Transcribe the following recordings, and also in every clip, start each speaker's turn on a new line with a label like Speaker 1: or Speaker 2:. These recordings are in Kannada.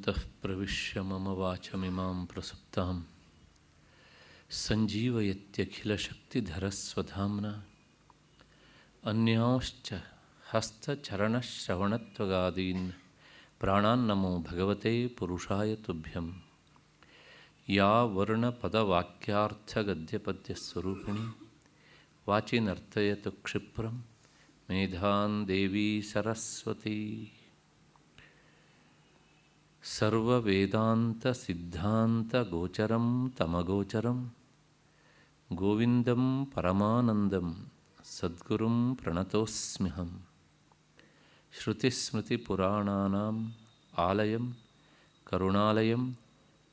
Speaker 1: योऽन्तः प्रविश्य मम वाचमिमां प्रसुप्तां सञ्जीवयत्यखिलशक्तिधरस्वधाम्ना अन्यांश्च हस्तचरणश्रवणत्वगादीन् प्राणान्नमो भगवते पुरुषाय तुभ्यं। या वर्णपदवाक्यार्थगद्यपद्यस्वरूपिणी वाचि नर्तयतु क्षिप्रं मेधां देवी सरस्वती। सर्ववेदान्तसिद्धान्तगोचरं तमगोचरं गोविन्दं परमानन्दं सद्गुरुं प्रणतोऽस्म्यहम्। श्रुतिस्मृतिपुराणानाम् आलयं करुणालयं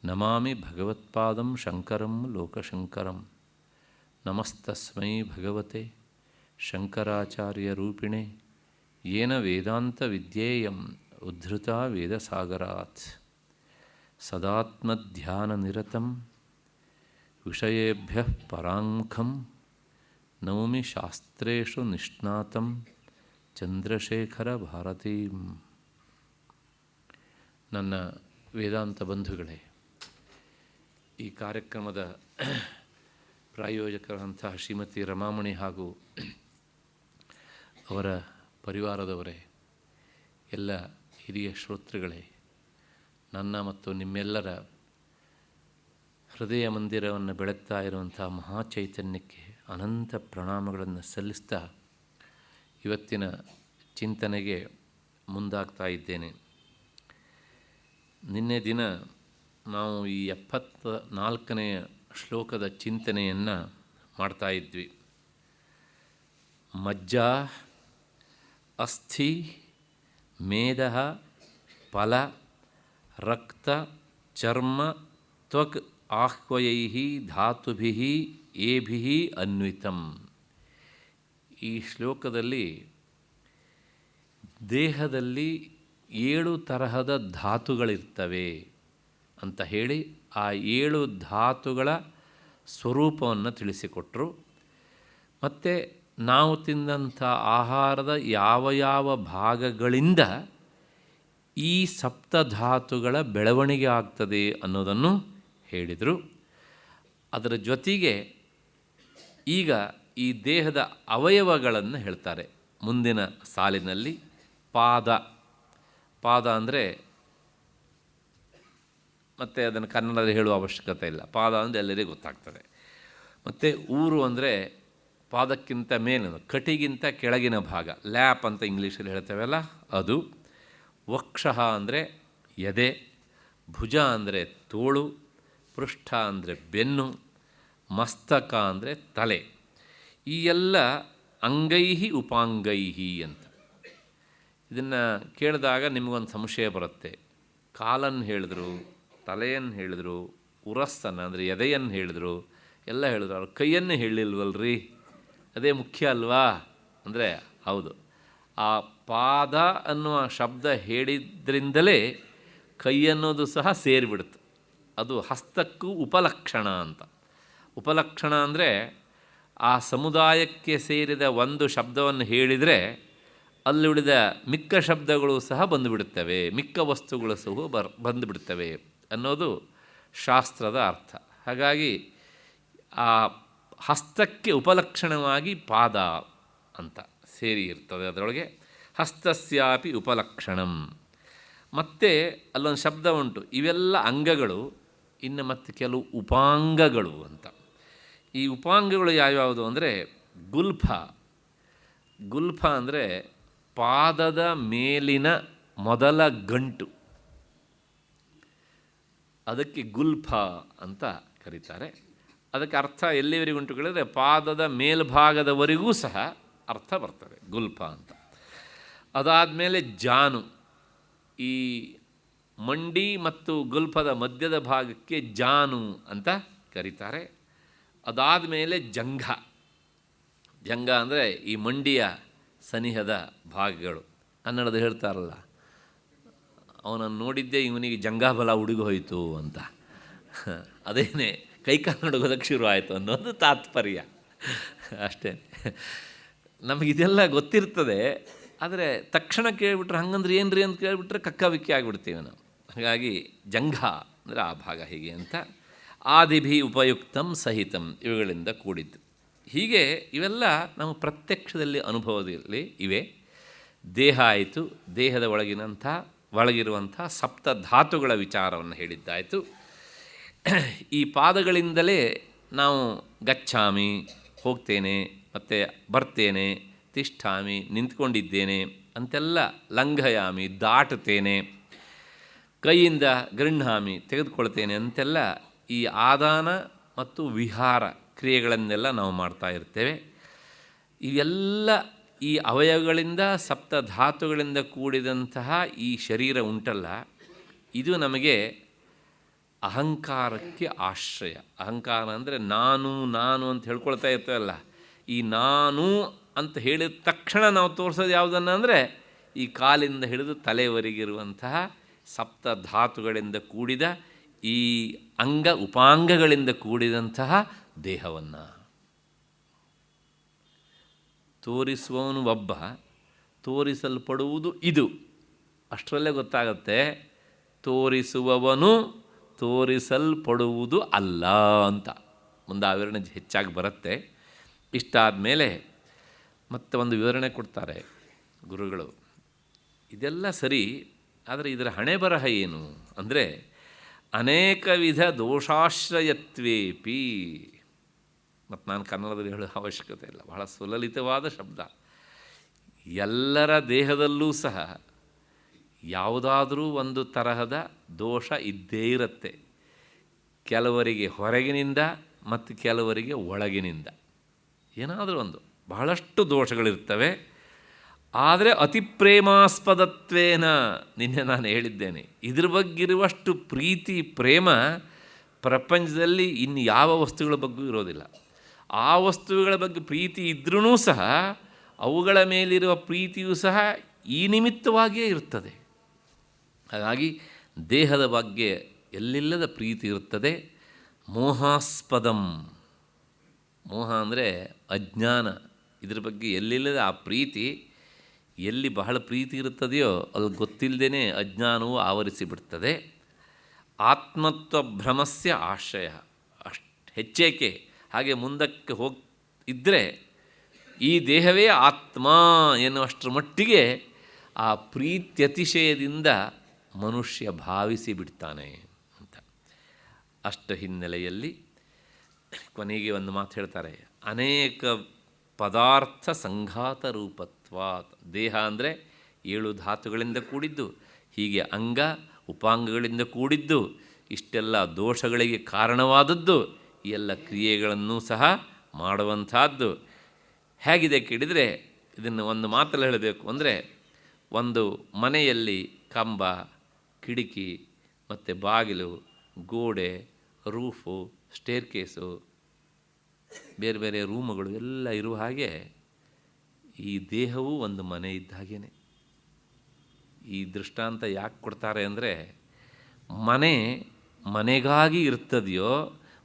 Speaker 1: नमामि भगवत्पादं शङ्करं लोकशङ्करं। नमस्तस्मै भगवते शङ्कराचार्यरूपिणे येन वेदान्तविद्येयम् उद्धृता वेदसागरात्। सदात्मध्याननिरतं विषयेभ्यः पराङ्मुखं नौमि शास्त्रेषु निष्णातं ಚಂದ್ರಶೇಖರಭಾರತೀಂ. ನನ್ನ ವೇದಾಂತ ಬಂಧುಗಳೇ, ಈ ಕಾರ್ಯಕ್ರಮದ ಪ್ರಾಯೋಜಕರಂತಹ ಶ್ರೀಮತಿ ರಮಾಮಣಿ ಹಾಗೂ ಅವರ ಪರಿವಾರದವರೇ, ಎಲ್ಲ ಹಿರಿಯ ಶ್ರೋತೃಗಳೇ, ನನ್ನ ಮತ್ತು ನಿಮ್ಮೆಲ್ಲರ ಹೃದಯ ಮಂದಿರವನ್ನು ಬೆಳಗ್ತಾ ಇರುವಂಥ ಮಹಾಚೈತನ್ಯಕ್ಕೆ ಅನಂತ ಪ್ರಣಾಮಗಳನ್ನು ಸಲ್ಲಿಸ್ತಾ ಇವತ್ತಿನ ಚಿಂತನೆಗೆ ಮುಂದಾಗ್ತಾ ಇದ್ದೇನೆ. ನಿನ್ನೆ ದಿನ ನಾವು ಈ 74ನೇ ಶ್ಲೋಕದ ಚಿಂತನೆಯನ್ನು ಮಾಡ್ತಾ ಇದ್ವಿ. ಮಜ್ಜಾ ಅಸ್ಥಿ ಮೇಧ ಫಲ ರಕ್ತ ಚರ್ಮ ತ್ವಕ್ ಆಹ್ವಯೈ ಧಾತುಭಿಃ ಏಭಿಃ ಅನ್ವಿತಂ. ಈ ಶ್ಲೋಕದಲ್ಲಿ ದೇಹದಲ್ಲಿ 7 ತರಹದ ಧಾತುಗಳಿರ್ತವೆ ಅಂತ ಹೇಳಿ ಆ 7 ಧಾತುಗಳ ಸ್ವರೂಪವನ್ನು ತಿಳಿಸಿಕೊಟ್ರು. ಮತ್ತು ನಾವು ತಿಂದಂಥ ಆಹಾರದ ಯಾವ ಭಾಗಗಳಿಂದ ಈ ಸಪ್ತಧಾತುಗಳ ಬೆಳವಣಿಗೆ ಆಗ್ತದೆ ಅನ್ನೋದನ್ನು ಹೇಳಿದರು. ಅದರ ಜೊತೆಗೆ ಈಗ ಈ ದೇಹದ ಅವಯವಗಳನ್ನು ಹೇಳ್ತಾರೆ. ಮುಂದಿನ ಸಾಲಿನಲ್ಲಿ ಪಾದ ಅಂದರೆ ಮತ್ತೆ ಅದನ್ನು ಕನ್ನಡದಲ್ಲಿ ಹೇಳುವ ಅವಶ್ಯಕತೆ ಇಲ್ಲ. ಪಾದ ಅಂದರೆ ಎಲ್ಲರಿಗೂ ಗೊತ್ತಾಗ್ತದೆ. ಮತ್ತು ಊರು ಅಂದರೆ ಪಾದಕ್ಕಿಂತ ಮೇಲಿನ, ಕಟಿಗಿಂತ ಕೆಳಗಿನ ಭಾಗ, ಲ್ಯಾಪ್ ಅಂತ ಇಂಗ್ಲೀಷಲ್ಲಿ ಹೇಳ್ತೇವಲ್ಲ ಅದು. ವಕ್ಷಃ ಅಂದರೆ ಎದೆ, ಭುಜ ಅಂದರೆ ತೋಳು, ಪೃಷ್ಠ ಅಂದರೆ ಬೆನ್ನು, ಮಸ್ತಕ ಅಂದರೆ ತಲೆ. ಈ ಎಲ್ಲ ಅಂಗೈಹಿ ಉಪಾಂಗೈಹಿ ಅಂತ. ಇದನ್ನು ಕೇಳಿದಾಗ ನಿಮಗೊಂದು ಸಂಶಯ ಬರುತ್ತೆ. ಕಾಲನ್ನು ಹೇಳಿದ್ರು, ತಲೆಯನ್ನು ಹೇಳಿದ್ರು, ಉರಸ್ಸನ್ನು ಅಂದರೆ ಎದೆಯನ್ನು ಹೇಳಿದ್ರು, ಎಲ್ಲ ಹೇಳಿದ್ರು, ಅವ್ರು ಕೈಯನ್ನು ಹೇಳಿಲ್ವಲ್ರಿ, ಅದೇ ಮುಖ್ಯ ಅಲ್ವಾ ಅಂದರೆ ಹೌದು. ಆ ಪಾದ ಅನ್ನುವ ಶಬ್ದ ಹೇಳಿದ್ರಿಂದಲೇ ಕೈ ಅನ್ನೋದು ಸಹ ಸೇರಿಬಿಡುತ್ತೆ. ಅದು ಹಸ್ತಕ್ಕೂ ಉಪಲಕ್ಷಣ ಅಂತ. ಉಪಲಕ್ಷಣ ಅಂದರೆ ಆ ಸಮುದಾಯಕ್ಕೆ ಸೇರಿದ ಒಂದು ಶಬ್ದವನ್ನು ಹೇಳಿದರೆ ಅಲ್ಲಿ ಉಳಿದ ಮಿಕ್ಕ ಶಬ್ದಗಳು ಸಹ ಬಂದುಬಿಡುತ್ತವೆ, ಮಿಕ್ಕ ವಸ್ತುಗಳು ಸಹ ಬಂದುಬಿಡ್ತವೆ ಅನ್ನೋದು ಶಾಸ್ತ್ರದ ಅರ್ಥ. ಹಾಗಾಗಿ ಆ ಹಸ್ತಕ್ಕೆ ಉಪಲಕ್ಷಣವಾಗಿ ಪಾದ ಅಂತ ಸೇರಿ ಇರ್ತದೆ. ಅದರೊಳಗೆ ಹಸ್ತಸ್ಯಾಪಿ ಉಪಲಕ್ಷಣಂ. ಮತ್ತು ಅಲ್ಲೊಂದು ಶಬ್ದ ಉಂಟು, ಇವೆಲ್ಲ ಅಂಗಗಳು, ಇನ್ನು ಮತ್ತು ಕೆಲವು ಉಪಾಂಗಗಳು ಅಂತ. ಈ ಉಪಾಂಗಗಳು ಯಾವ್ಯಾವುದು ಅಂದರೆ ಗುಲ್ಫ ಅಂದರೆ ಪಾದದ ಮೇಲಿನ ಮೊದಲ ಗಂಟು, ಅದಕ್ಕೆ ಗುಲ್ಫ ಅಂತ ಕರೀತಾರೆ. ಅದಕ್ಕೆ ಅರ್ಥ ಎಲ್ಲಿವರೆಗೂ ಉಂಟು ಕೇಳಿದರೆ ಪಾದದ ಮೇಲ್ಭಾಗದವರೆಗೂ ಸಹ ಅರ್ಥ ಬರ್ತದೆ ಗುಲ್ಫ ಅಂತ. ಅದಾದಮೇಲೆ ಜಾನು, ಈ ಮಂಡಿ ಮತ್ತು ಗುಲ್ಫದ ಮಧ್ಯದ ಭಾಗಕ್ಕೆ ಜಾನು ಅಂತ ಕರೀತಾರೆ. ಅದಾದ ಮೇಲೆ ಜಂಘ ಅಂದರೆ ಈ ಮಂಡಿಯ ಸನಿಹದ ಭಾಗಗಳು. ಕನ್ನಡದ ಹೇಳ್ತಾರಲ್ಲ, ಅವನನ್ನು ನೋಡಿದ್ದೇ ಇವನಿಗೆ ಜಂಘಾಬಲ ಹುಡುಗಿ ಹೋಯಿತು ಅಂತ. ಅದೇನೇ ಕೈಕಾಲು ನಡುಗೋದಕ್ಕೆ ಶುರು ಆಯಿತು ಅನ್ನೋದು ತಾತ್ಪರ್ಯ ಅಷ್ಟೇ. ನಮಗಿದೆಲ್ಲ ಗೊತ್ತಿರ್ತದೆ, ಆದರೆ ತಕ್ಷಣ ಕೇಳಿಬಿಟ್ರೆ ಹಂಗಂದ್ರೆ ಏನು ರೀ ಅಂತ ಕೇಳಿಬಿಟ್ರೆ ಕಕ್ಕಾಬಿಕ್ಕಿ ಆಗಿಬಿಡ್ತೀವಿ ನಾವು. ಹಾಗಾಗಿ ಜಂಘ ಅಂದರೆ ಆ ಭಾಗ ಹೀಗೆ ಅಂತ. ಆದಿಭಿ ಉಪಯುಕ್ತಂ ಸಹಿತಂ ಇವುಗಳಿಂದ ಕೂಡಿದ್ದು. ಹೀಗೆ ಇವೆಲ್ಲ ನಮ್ಮ ಪ್ರತ್ಯಕ್ಷದಲ್ಲಿ ಅನುಭವದಲ್ಲಿ ಇವೆ. ದೇಹ ಆಯಿತು, ದೇಹದ ಒಳಗಿರುವಂಥ ಸಪ್ತ ಧಾತುಗಳ ವಿಚಾರವನ್ನು ಹೇಳಿದ್ದಾಯಿತು. ಈ ಪಾದಗಳಿಂದಲೇ ನಾವು ಗಚ್ಛಾಮಿ ಹೋಗ್ತೇನೆ, ಮತ್ತು ಬರ್ತೇನೆ, ತಿಷ್ಠಾಮಿ ನಿಂತ್ಕೊಂಡಿದ್ದೇನೆ ಅಂತೆಲ್ಲ, ಲಂಘಯಾಮಿ ದಾಟುತ್ತೇನೆ, ಕೈಯಿಂದ ಗೃಹಾಮಿ ತೆಗೆದುಕೊಳ್ತೇನೆ ಅಂತೆಲ್ಲ ಈ ಆದಾನ ಮತ್ತು ವಿಹಾರ ಕ್ರಿಯೆಗಳನ್ನೆಲ್ಲ ನಾವು ಮಾಡ್ತಾ ಇರ್ತೇವೆ. ಇವೆಲ್ಲ ಈ ಅವಯವಗಳಿಂದ ಸಪ್ತ ಧಾತುಗಳಿಂದ ಕೂಡಿದಂತಹ ಈ ಶರೀರ ಉಂಟಲ್ಲ, ಇದು ನಮಗೆ ಅಹಂಕಾರಕ್ಕೆ ಆಶ್ರಯ. ಅಹಂಕಾರ ಅಂದರೆ ನಾನು ನಾನು ಅಂತ ಹೇಳ್ಕೊಳ್ತಾ ಇರ್ತೇವಲ್ಲ, ಈ ನಾನು ಅಂತ ಹೇಳಿದ ತಕ್ಷಣ ನಾವು ತೋರಿಸೋದು ಯಾವುದನ್ನು ಅಂದರೆ ಈ ಕಾಲಿಂದ ಹಿಡಿದು ತಲೆವರೆಗಿರುವಂತಹ ಸಪ್ತ ಧಾತುಗಳಿಂದ ಕೂಡಿದ ಈ ಅಂಗ ಉಪಾಂಗಗಳಿಂದ ಕೂಡಿದಂತಹ ದೇಹವನ್ನು ತೋರಿಸುವವನು ಒಬ್ಬ, ತೋರಿಸಲ್ಪಡುವುದು ಇದು. ಅಷ್ಟರಲ್ಲೇ ಗೊತ್ತಾಗುತ್ತೆ ತೋರಿಸುವವನು ತೋರಿಸಲ್ಪಡುವುದು ಅಲ್ಲ ಅಂತ. ಮುಂದೆ ಆ ವಿವರಣೆ ಹೆಚ್ಚಾಗಿ ಬರುತ್ತೆ. ಇಷ್ಟಾದ ಮೇಲೆ ಮತ್ತೆ ಒಂದು ವಿವರಣೆ ಕೊಡ್ತಾರೆ ಗುರುಗಳು. ಇದೆಲ್ಲ ಸರಿ, ಆದರೆ ಇದರ ಹಣೆ ಬರಹ ಏನು ಅಂದರೆ ಅನೇಕ ವಿಧ ದೋಷಾಶ್ರಯತ್ವೇಪಿ. ಮತ್ತು ನಾನು ಕನ್ನಡದಲ್ಲಿ ಹೇಳೋ ಅವಶ್ಯಕತೆ ಇಲ್ಲ, ಬಹಳ ಸುಲಲಿತವಾದ ಶಬ್ದ. ಎಲ್ಲರ ದೇಹದಲ್ಲೂ ಸಹ ಯಾವುದಾದರೂ ಒಂದು ತರಹದ ದೋಷ ಇದ್ದೇ ಇರುತ್ತೆ. ಕೆಲವರಿಗೆ ಹೊರಗಿನಿಂದ ಮತ್ತು ಕೆಲವರಿಗೆ ಒಳಗಿನಿಂದ ಏನಾದರೂ ಒಂದು ಬಹಳಷ್ಟು ದೋಷಗಳಿರ್ತವೆ. ಆದರೆ ಅತಿ ಪ್ರೇಮಾಸ್ಪದತ್ವೇನ, ನಿನ್ನೆ ನಾನು ಹೇಳಿದ್ದೇನೆ, ಇದ್ರ ಬಗ್ಗಿರುವಷ್ಟು ಪ್ರೀತಿ ಪ್ರೇಮ ಪ್ರಪಂಚದಲ್ಲಿ ಇನ್ನು ಯಾವ ವಸ್ತುಗಳ ಬಗ್ಗೂ ಇರೋದಿಲ್ಲ. ಆ ವಸ್ತುಗಳ ಬಗ್ಗೆ ಪ್ರೀತಿ ಇದ್ರೂ ಸಹ ಅವುಗಳ ಮೇಲಿರುವ ಪ್ರೀತಿಯೂ ಸಹ ಈ ನಿಮಿತ್ತವಾಗಿಯೇ ಇರ್ತದೆ. ಹಾಗಾಗಿ ದೇಹದ ಬಗ್ಗೆ ಎಲ್ಲಿಲ್ಲದ ಪ್ರೀತಿ ಇರುತ್ತದೆ. ಮೋಹಾಸ್ಪದಂ, ಮೋಹ ಅಂದರೆ ಅಜ್ಞಾನ. ಇದ್ರ ಬಗ್ಗೆ ಎಲ್ಲಿಲ್ಲದ ಆ ಪ್ರೀತಿ, ಎಲ್ಲಿ ಬಹಳ ಪ್ರೀತಿ ಇರುತ್ತದೆಯೋ ಅಲ್ಲಿ ಗೊತ್ತಿಲ್ಲದೇ ಅಜ್ಞಾನವು ಆವರಿಸಿಬಿಡ್ತದೆ. ಆತ್ಮತ್ವ ಭ್ರಮಸ್ಯ ಆಶ್ರಯ, ಅಷ್ಟು ಹೆಚ್ಚೇಕೆ ಹಾಗೆ ಮುಂದಕ್ಕೆ ಇದ್ದರೆ ಈ ದೇಹವೇ ಆತ್ಮ ಎನ್ನುವಷ್ಟರ ಮಟ್ಟಿಗೆ ಆ ಪ್ರೀತ್ಯತಿಶಯದಿಂದ ಮನುಷ್ಯ ಭಾವಿಸಿ ಬಿಡ್ತಾನೆ ಅಂತ. ಅಷ್ಟ ಹಿನ್ನೆಲೆಯಲ್ಲಿ ಕೊನೆಗೆ ಒಂದು ಮಾತು ಹೇಳ್ತಾರೆ, ಅನೇಕ ಪದಾರ್ಥ ಸಂಘಾತ ರೂಪತ್ವಾತ್. ದೇಹ ಅಂದರೆ 7 ಧಾತುಗಳಿಂದ ಕೂಡಿದ್ದು, ಹೀಗೆ ಅಂಗ ಉಪಾಂಗಗಳಿಂದ ಕೂಡಿದ್ದು, ಇಷ್ಟೆಲ್ಲ ದೋಷಗಳಿಗೆ ಕಾರಣವಾದದ್ದು, ಈ ಎಲ್ಲ ಕ್ರಿಯೆಗಳನ್ನು ಸಹ ಮಾಡುವಂಥದ್ದು. ಹೇಗಿದೆ ಕೇಳಿದರೆ, ಇದನ್ನು ಒಂದು ಮಾತಲ್ಲಿ ಹೇಳಬೇಕು ಅಂದರೆ, ಒಂದು ಮನೆಯಲ್ಲಿ ಕಂಬ, ಕಿಟಕಿ ಮತ್ತು ಬಾಗಿಲು, ಗೋಡೆ, ರೂಫು, ಸ್ಟೇರ್ಕೇಸು, ಬೇರೆ ಬೇರೆ ರೂಮುಗಳು ಎಲ್ಲ ಇರುವ ಹಾಗೆ ಈ ದೇಹವು ಒಂದು ಮನೆ ಇದ್ದ ಹಾಗೇ. ಈ ದೃಷ್ಟಾಂತ ಯಾಕೆ ಕೊಡ್ತಾರೆ ಅಂದರೆ, ಮನೆ ಮನೆಗಾಗಿ ಇರ್ತದೆಯೋ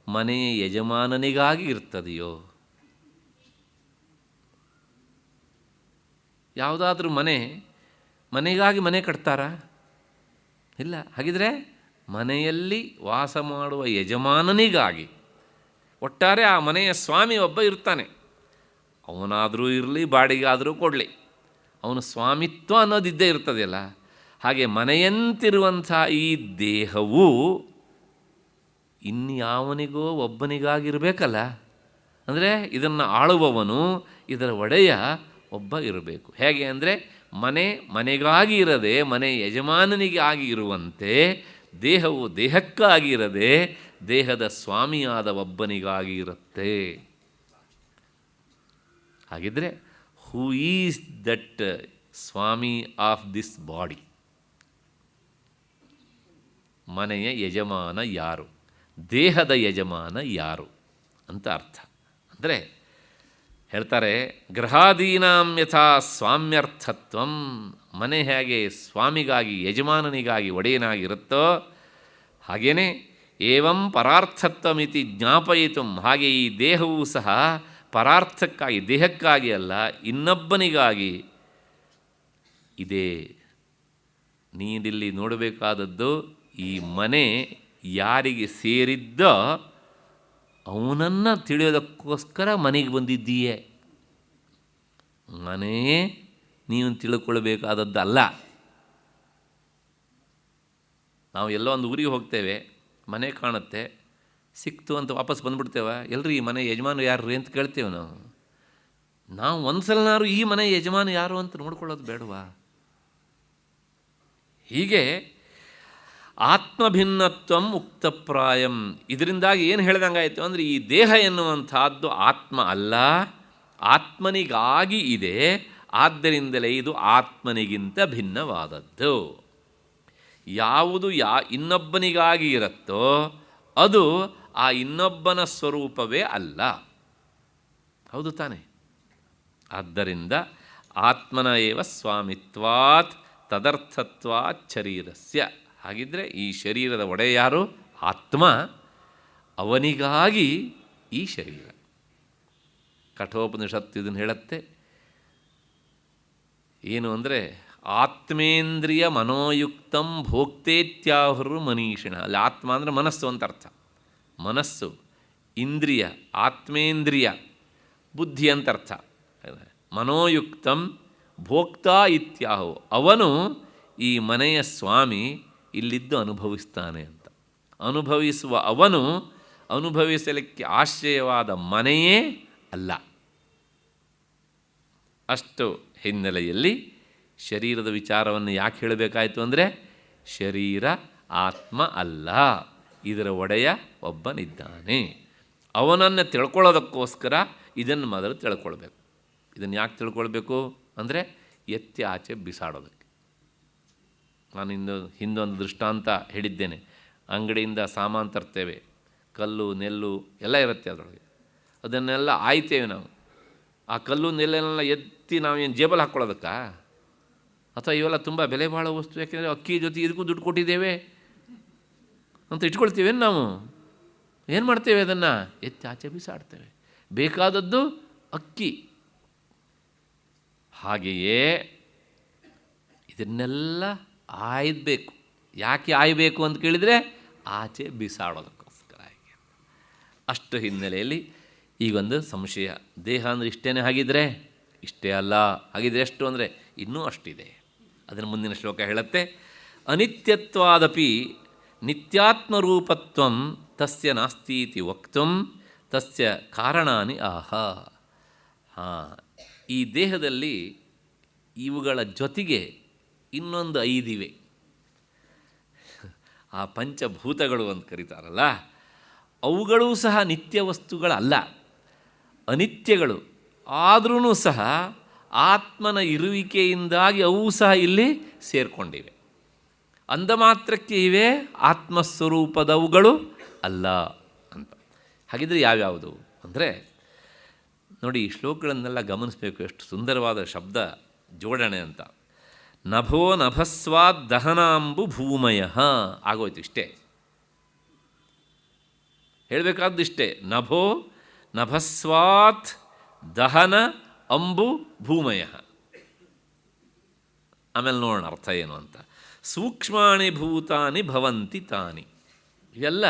Speaker 1: ಮನೆಯ ಯಜಮಾನನಿಗಾಗಿ ಇರ್ತದೆಯೋ? ಯಾವುದಾದ್ರೂ ಮನೆಗಾಗಿ ಮನೆ ಕಟ್ತಾರಾ? ಇಲ್ಲ. ಹಾಗಿದ್ರೆ ಮನೆಯಲ್ಲಿ ವಾಸ ಮಾಡುವ ಯಜಮಾನನಿಗಾಗಿ, ಒಟ್ಟಾರೆ ಆ ಮನೆಯ ಸ್ವಾಮಿ ಒಬ್ಬ ಇರ್ತಾನೆ. ಅವನಾದರೂ ಇರಲಿ, ಬಾಡಿಗಾದರೂ ಕೊಡಲಿ, ಅವನ ಸ್ವಾಮಿತ್ವ ಅನ್ನೋದಿದ್ದೇ ಇರ್ತದೆಯಲ್ಲ. ಹಾಗೆ ಮನೆಯಂತಿರುವಂಥ ಈ ದೇಹವು ಇನ್ಯಾವನಿಗೋ ಒಬ್ಬನಿಗಾಗಿರಬೇಕಲ್ಲ. ಅಂದರೆ ಇದನ್ನು ಆಳುವವನು, ಇದರ ಒಡೆಯ ಒಬ್ಬ ಇರಬೇಕು. ಹೇಗೆ ಅಂದರೆ ಮನೆಗಾಗಿ ಇರದೆ ಮನೆ ಯಜಮಾನನಿಗಾಗಿ ಇರುವಂತೆ ದೇಹವು ದೇಹಕ್ಕಾಗಿ ಇರದೆ ದೇಹದ ಸ್ವಾಮಿಯಾದ ಒಬ್ಬನಿಗಾಗಿ ಇರುತ್ತೆ. ಹಾಗಿದ್ರೆ who is that swami of this body? ಮನೆಯ ಯಜಮಾನ ಯಾರು, ದೇಹದ ಯಜಮಾನ ಯಾರು ಅಂತ ಅರ್ಥ. ಅಂದರೆ ಹೇಳ್ತಾರೆ, ಗೃಹಾದೀನಾಂ ಯಥಾ ಸ್ವಾಮ್ಯರ್ಥತ್ವಂ, ಮನೆ ಹೇಗೆ ಸ್ವಾಮಿಗಾಗಿ ಯಜಮಾನನಿಗಾಗಿ ಒಡೆಯನಾಗಿರುತ್ತೋ ಹಾಗೆಯೇ ಏವಂ ಪರಾರ್ಥತ್ವಮಿತಿ ಜ್ಞಾಪಯಿತು, ಹಾಗೆ ಈ ದೇಹವೂ ಸಹ ಪರಾರ್ಥಕ್ಕಾಗಿ, ದೇಹಕ್ಕಾಗಿ ಅಲ್ಲ ಇನ್ನೊಬ್ಬನಿಗಾಗಿ ಇದೆ. ನೀನಿಲ್ಲಿ ನೋಡಬೇಕಾದದ್ದು ಈ ಮನೆ ಯಾರಿಗೆ ಸೇರಿದ್ದ ಅವನನ್ನು ತಿಳಿಯೋದಕ್ಕೋಸ್ಕರ ಮನೆಗೆ ಬಂದಿದ್ದೀಯೇ. ಮನೆ ನೀವು ತಿಳ್ಕೊಳ್ಬೇಕಾದದ್ದಲ್ಲ. ನಾವು ಎಲ್ಲೋ ಒಂದು ಊರಿಗೆ ಹೋಗ್ತೇವೆ, ಮನೆ ಕಾಣುತ್ತೆ, ಸಿಕ್ತು ಅಂತ ವಾಪಸ್ ಬಂದುಬಿಡ್ತೇವೆ. ಎಲ್ರಿ ಈ ಮನೆ ಯಜಮಾನ ಯಾರು ರೀ ಅಂತ ಕೇಳ್ತೇವೆ. ನಾವು ಒಂದು ಸಲನಾರು ಈ ಮನೆ ಯಜಮಾನ ಯಾರು ಅಂತ ನೋಡ್ಕೊಳ್ಳೋದು ಬೇಡವಾ? ಹೀಗೆ ಆತ್ಮಭಿನ್ನತ್ವಂ ಉಕ್ತಪ್ರಾಯಂ. ಇದರಿಂದಾಗಿ ಏನು ಹೇಳ್ದಂಗಾಯಿತು ಅಂದರೆ, ಈ ದೇಹ ಎನ್ನುವಂಥದ್ದು ಆತ್ಮ ಅಲ್ಲ, ಆತ್ಮನಿಗಾಗಿ ಇದೆ. ಆದ್ದರಿಂದಲೇ ಇದು ಆತ್ಮನಿಗಿಂತ ಭಿನ್ನವಾದದ್ದು. ಯಾವುದು ಇನ್ನೊಬ್ಬನಿಗಾಗಿ ಇರುತ್ತೋ ಅದು ಆ ಇನ್ನೊಬ್ಬನ ಸ್ವರೂಪವೇ ಅಲ್ಲ. ಹೌದು ತಾನೆ? ಆದ್ದರಿಂದ ಆತ್ಮನ ಏವ ಸ್ವಾಮಿತ್ವಾತ್ ತದರ್ಥತ್ವಾತ್ ಶರೀರಸ್ಯ. ಹಾಗಿದ್ದರೆ ಈ ಶರೀರದ ಒಡೆಯ ಯಾರು? ಆತ್ಮ. ಅವನಿಗಾಗಿ ಈ ಶರೀರ. ಕಠೋಪನಿಷತ್ತು ಇದನ್ನು ಹೇಳುತ್ತೆ. ಏನು ಅಂದರೆ, ಆತ್ಮೇಂದ್ರಿಯ ಮನೋಯುಕ್ತಂ ಭೋಕ್ತೇತ್ಯಾಹುರು ಮನೀಷಿಣ. ಅಲ್ಲಿ ಆತ್ಮ ಅಂದರೆ ಮನಸ್ಸು ಅಂತ ಅರ್ಥ. ಮನಸ್ಸು, ಇಂದ್ರಿಯ, ಆತ್ಮೇಂದ್ರಿಯ, ಬುದ್ಧಿ ಅಂತ ಅರ್ಥ. ಮನೋಯುಕ್ತಂ ಭೋಕ್ತಾ ಇತ್ಯಾಹು. ಅವನು ಈ ಮನೆಯ ಸ್ವಾಮಿ, ಇಲ್ಲಿದ್ದು ಅನುಭವಿಸ್ತಾನೆ ಅಂತ. ಅನುಭವಿಸುವ ಅವನು ಅನುಭವಿಸಲಿಕ್ಕೆ ಆಶ್ರಯವಾದ ಮನೆಯೇ ಅಲ್ಲ. ಅಷ್ಟು ಹಿನ್ನೆಲೆಯಲ್ಲಿ ಶರೀರದ ವಿಚಾರವನ್ನು ಯಾಕೆ ಹೇಳಬೇಕಾಯಿತು ಅಂದರೆ, ಶರೀರ ಆತ್ಮ ಅಲ್ಲ, ಇದರ ಒಡೆಯ ಒಬ್ಬನಿದ್ದಾನೆ. ಅವನನ್ನು ತಿಳ್ಕೊಳ್ಳೋದಕ್ಕೋಸ್ಕರ ಇದನ್ನು ಮೊದಲು ತಿಳ್ಕೊಳ್ಬೇಕು. ಇದನ್ನು ಯಾಕೆ ತಿಳ್ಕೊಳ್ಬೇಕು ಅಂದರೆ, ಎತ್ತಿ ಆಚೆ ಬಿಸಾಡೋದಕ್ಕೆ. ನಾನು ಹಿಂದೊಂದು ದೃಷ್ಟಾಂತ ಹೇಳಿದ್ದೇನೆ. ಅಂಗಡಿಯಿಂದ ಸಾಮಾನು ತರ್ತೇವೆ, ಕಲ್ಲು ನೆಲ್ಲು ಎಲ್ಲ ಇರುತ್ತೆ ಅದರೊಳಗೆ. ಅದನ್ನೆಲ್ಲ ಆಯ್ತೇವೆ ನಾವು. ಆ ಕಲ್ಲು ನೆಲ್ಲೆಲ್ಲ ಎತ್ತಿ ನಾವೇನು ಜೇಬಲ್ಲಿ ಹಾಕ್ಕೊಳ್ಳೋದಕ್ಕಾ? ಅಥವಾ ಇವೆಲ್ಲ ತುಂಬ ಬೆಲೆ ಬಾಳೋ ವಸ್ತು, ಯಾಕೆಂದರೆ ಅಕ್ಕಿ ಜೊತೆ ಇದಕ್ಕೂ ದುಡ್ಡು ಕೊಟ್ಟಿದ್ದೇವೆ ಅಂತ ಇಟ್ಕೊಳ್ತೀವೇನು ನಾವು? ಏನು ಮಾಡ್ತೇವೆ? ಅದನ್ನು ಎತ್ತಿ ಆಚೆ ಬಿಸಾಡ್ತೇವೆ. ಬೇಕಾದದ್ದು ಅಕ್ಕಿ. ಹಾಗೆಯೇ ಇದನ್ನೆಲ್ಲ ಆಯ್ಬೇಕು. ಯಾಕೆ ಆಯಬೇಕು ಅಂತ ಕೇಳಿದರೆ, ಆಚೆ ಬಿಸಾಡೋದಕ್ಕೋಸ್ಕರ. ಹಾಗೆ ಅಷ್ಟು ಹಿನ್ನೆಲೆಯಲ್ಲಿ ಈಗೊಂದು ಸಂಶಯ. ದೇಹ ಅಂದರೆ ಇಷ್ಟೇ ಹಾಗಿದ್ರೆ? ಇಷ್ಟೇ ಅಲ್ಲ. ಹಾಗಿದ್ರೆ ಎಷ್ಟು ಅಂದರೆ ಇನ್ನೂ ಅಷ್ಟಿದೆ. ಅದನ್ನು ಮುಂದಿನ ಶ್ಲೋಕ ಹೇಳುತ್ತೆ. ಅನಿತ್ಯತ್ವಾದಪಿ ನಿತ್ಯಾತ್ಮರೂಪತ್ವಂ ತಸ್ಯ ನಾಸ್ತೀತಿ ವಕ್ತುಂ ತಸ್ಯ ಕಾರಣಾನಿ ಆಹ. ಈ ದೇಹದಲ್ಲಿ ಇವುಗಳ ಜೊತೆಗೆ ಇನ್ನೊಂದು 5 ಇವೆ. ಆ ಪಂಚಭೂತಗಳು ಅಂತ ಕರೀತಾರಲ್ಲ, ಅವುಗಳೂ ಸಹ ನಿತ್ಯ ವಸ್ತುಗಳಲ್ಲ, ಅನಿತ್ಯಗಳು. ಆದ್ರೂ ಸಹ ಆತ್ಮನ ಇರುವಿಕೆಯಿಂದಾಗಿ ಅವು ಸಹ ಇಲ್ಲಿ ಸೇರಿಕೊಂಡಿವೆ. ಅಂದ ಮಾತ್ರಕ್ಕೆ ಇವೆ ಆತ್ಮಸ್ವರೂಪದವುಗಳು ಅಲ್ಲ ಅಂತ. ಹಾಗಿದ್ರೆ ಯಾವ್ಯಾವುದು ಅಂದರೆ ನೋಡಿ, ಈ ಶ್ಲೋಕಗಳನ್ನೆಲ್ಲ ಗಮನಿಸಬೇಕು. ಎಷ್ಟು ಸುಂದರವಾದ ಶಬ್ದ ಜೋಡಣೆ ಅಂತ. ನಭೋ ನಭಸ್ವಾದ್ ದಹನಾಂಬು ಭೂಮಯ. ಆಗೋಯ್ತು, ಇಷ್ಟೇ ಹೇಳಬೇಕಾದ್ದು. ಇಷ್ಟೇ, ನಭೋ ನಭಸ್ವಾತ್ ದಹನ ಅಂಬು ಭೂಮಯ. ಆಮೇಲೆ ನೋಡೋಣ ಅರ್ಥ ಏನು ಅಂತ. ಸೂಕ್ಷ್ಮಾಣಿ ಭೂತಾನಿ ಭವಂತಿ ತಾನಿ. ಇವೆಲ್ಲ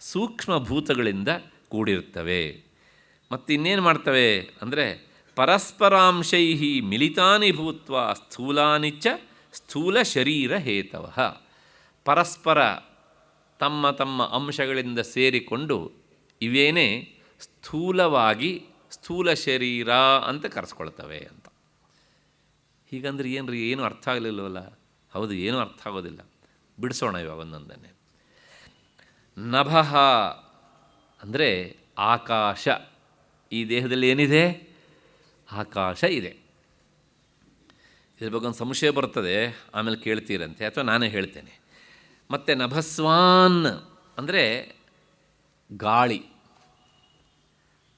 Speaker 1: ಸೂಕ್ಷ್ಮಭೂತಗಳಿಂದ ಕೂಡಿರ್ತವೆ. ಮತ್ತು ಇನ್ನೇನು ಮಾಡ್ತವೆ ಅಂದರೆ, ಪರಸ್ಪರಾಂಶೈ ಮಿಲಿತಾನಿ ಭೂತ್ವ ಸ್ಥೂಲಾನಿ ಚ ಸ್ಥೂಲ ಶರೀರ ಹೇತವಃ. ಪರಸ್ಪರ ತಮ್ಮ ತಮ್ಮ ಅಂಶಗಳಿಂದ ಸೇರಿಕೊಂಡು ಇವೇನೇ ಸ್ಥೂಲವಾಗಿ ಸ್ಥೂಲ ಶರೀರ ಅಂತ ಕರೆಸ್ಕೊಳ್ತವೆ ಅಂತ. ಹೀಗಂದ್ರೆ ಏನು ರೀ, ಏನು ಅರ್ಥ ಆಗಲಿಲ್ಲವಲ್ಲ? ಹೌದು, ಏನೂ ಅರ್ಥ ಆಗೋದಿಲ್ಲ. ಬಿಡಿಸೋಣ ಇವಾಗ ಒಂದೊಂದನ್ನೇ. ನಭಃ ಅಂದರೆ ಆಕಾಶ. ಈ ದೇಹದಲ್ಲಿ ಏನಿದೆ? ಆಕಾಶ ಇದೆ. ಇದ್ರ ಬಗ್ಗೆ ಒಂದು ಸಂಶಯ ಬರ್ತದೆ, ಆಮೇಲೆ ಕೇಳ್ತೀರಂತೆ, ಅಥವಾ ನಾನೇ ಹೇಳ್ತೇನೆ. ಮತ್ತು ನಭಸ್ವಾನ್ ಅಂದರೆ ಗಾಳಿ.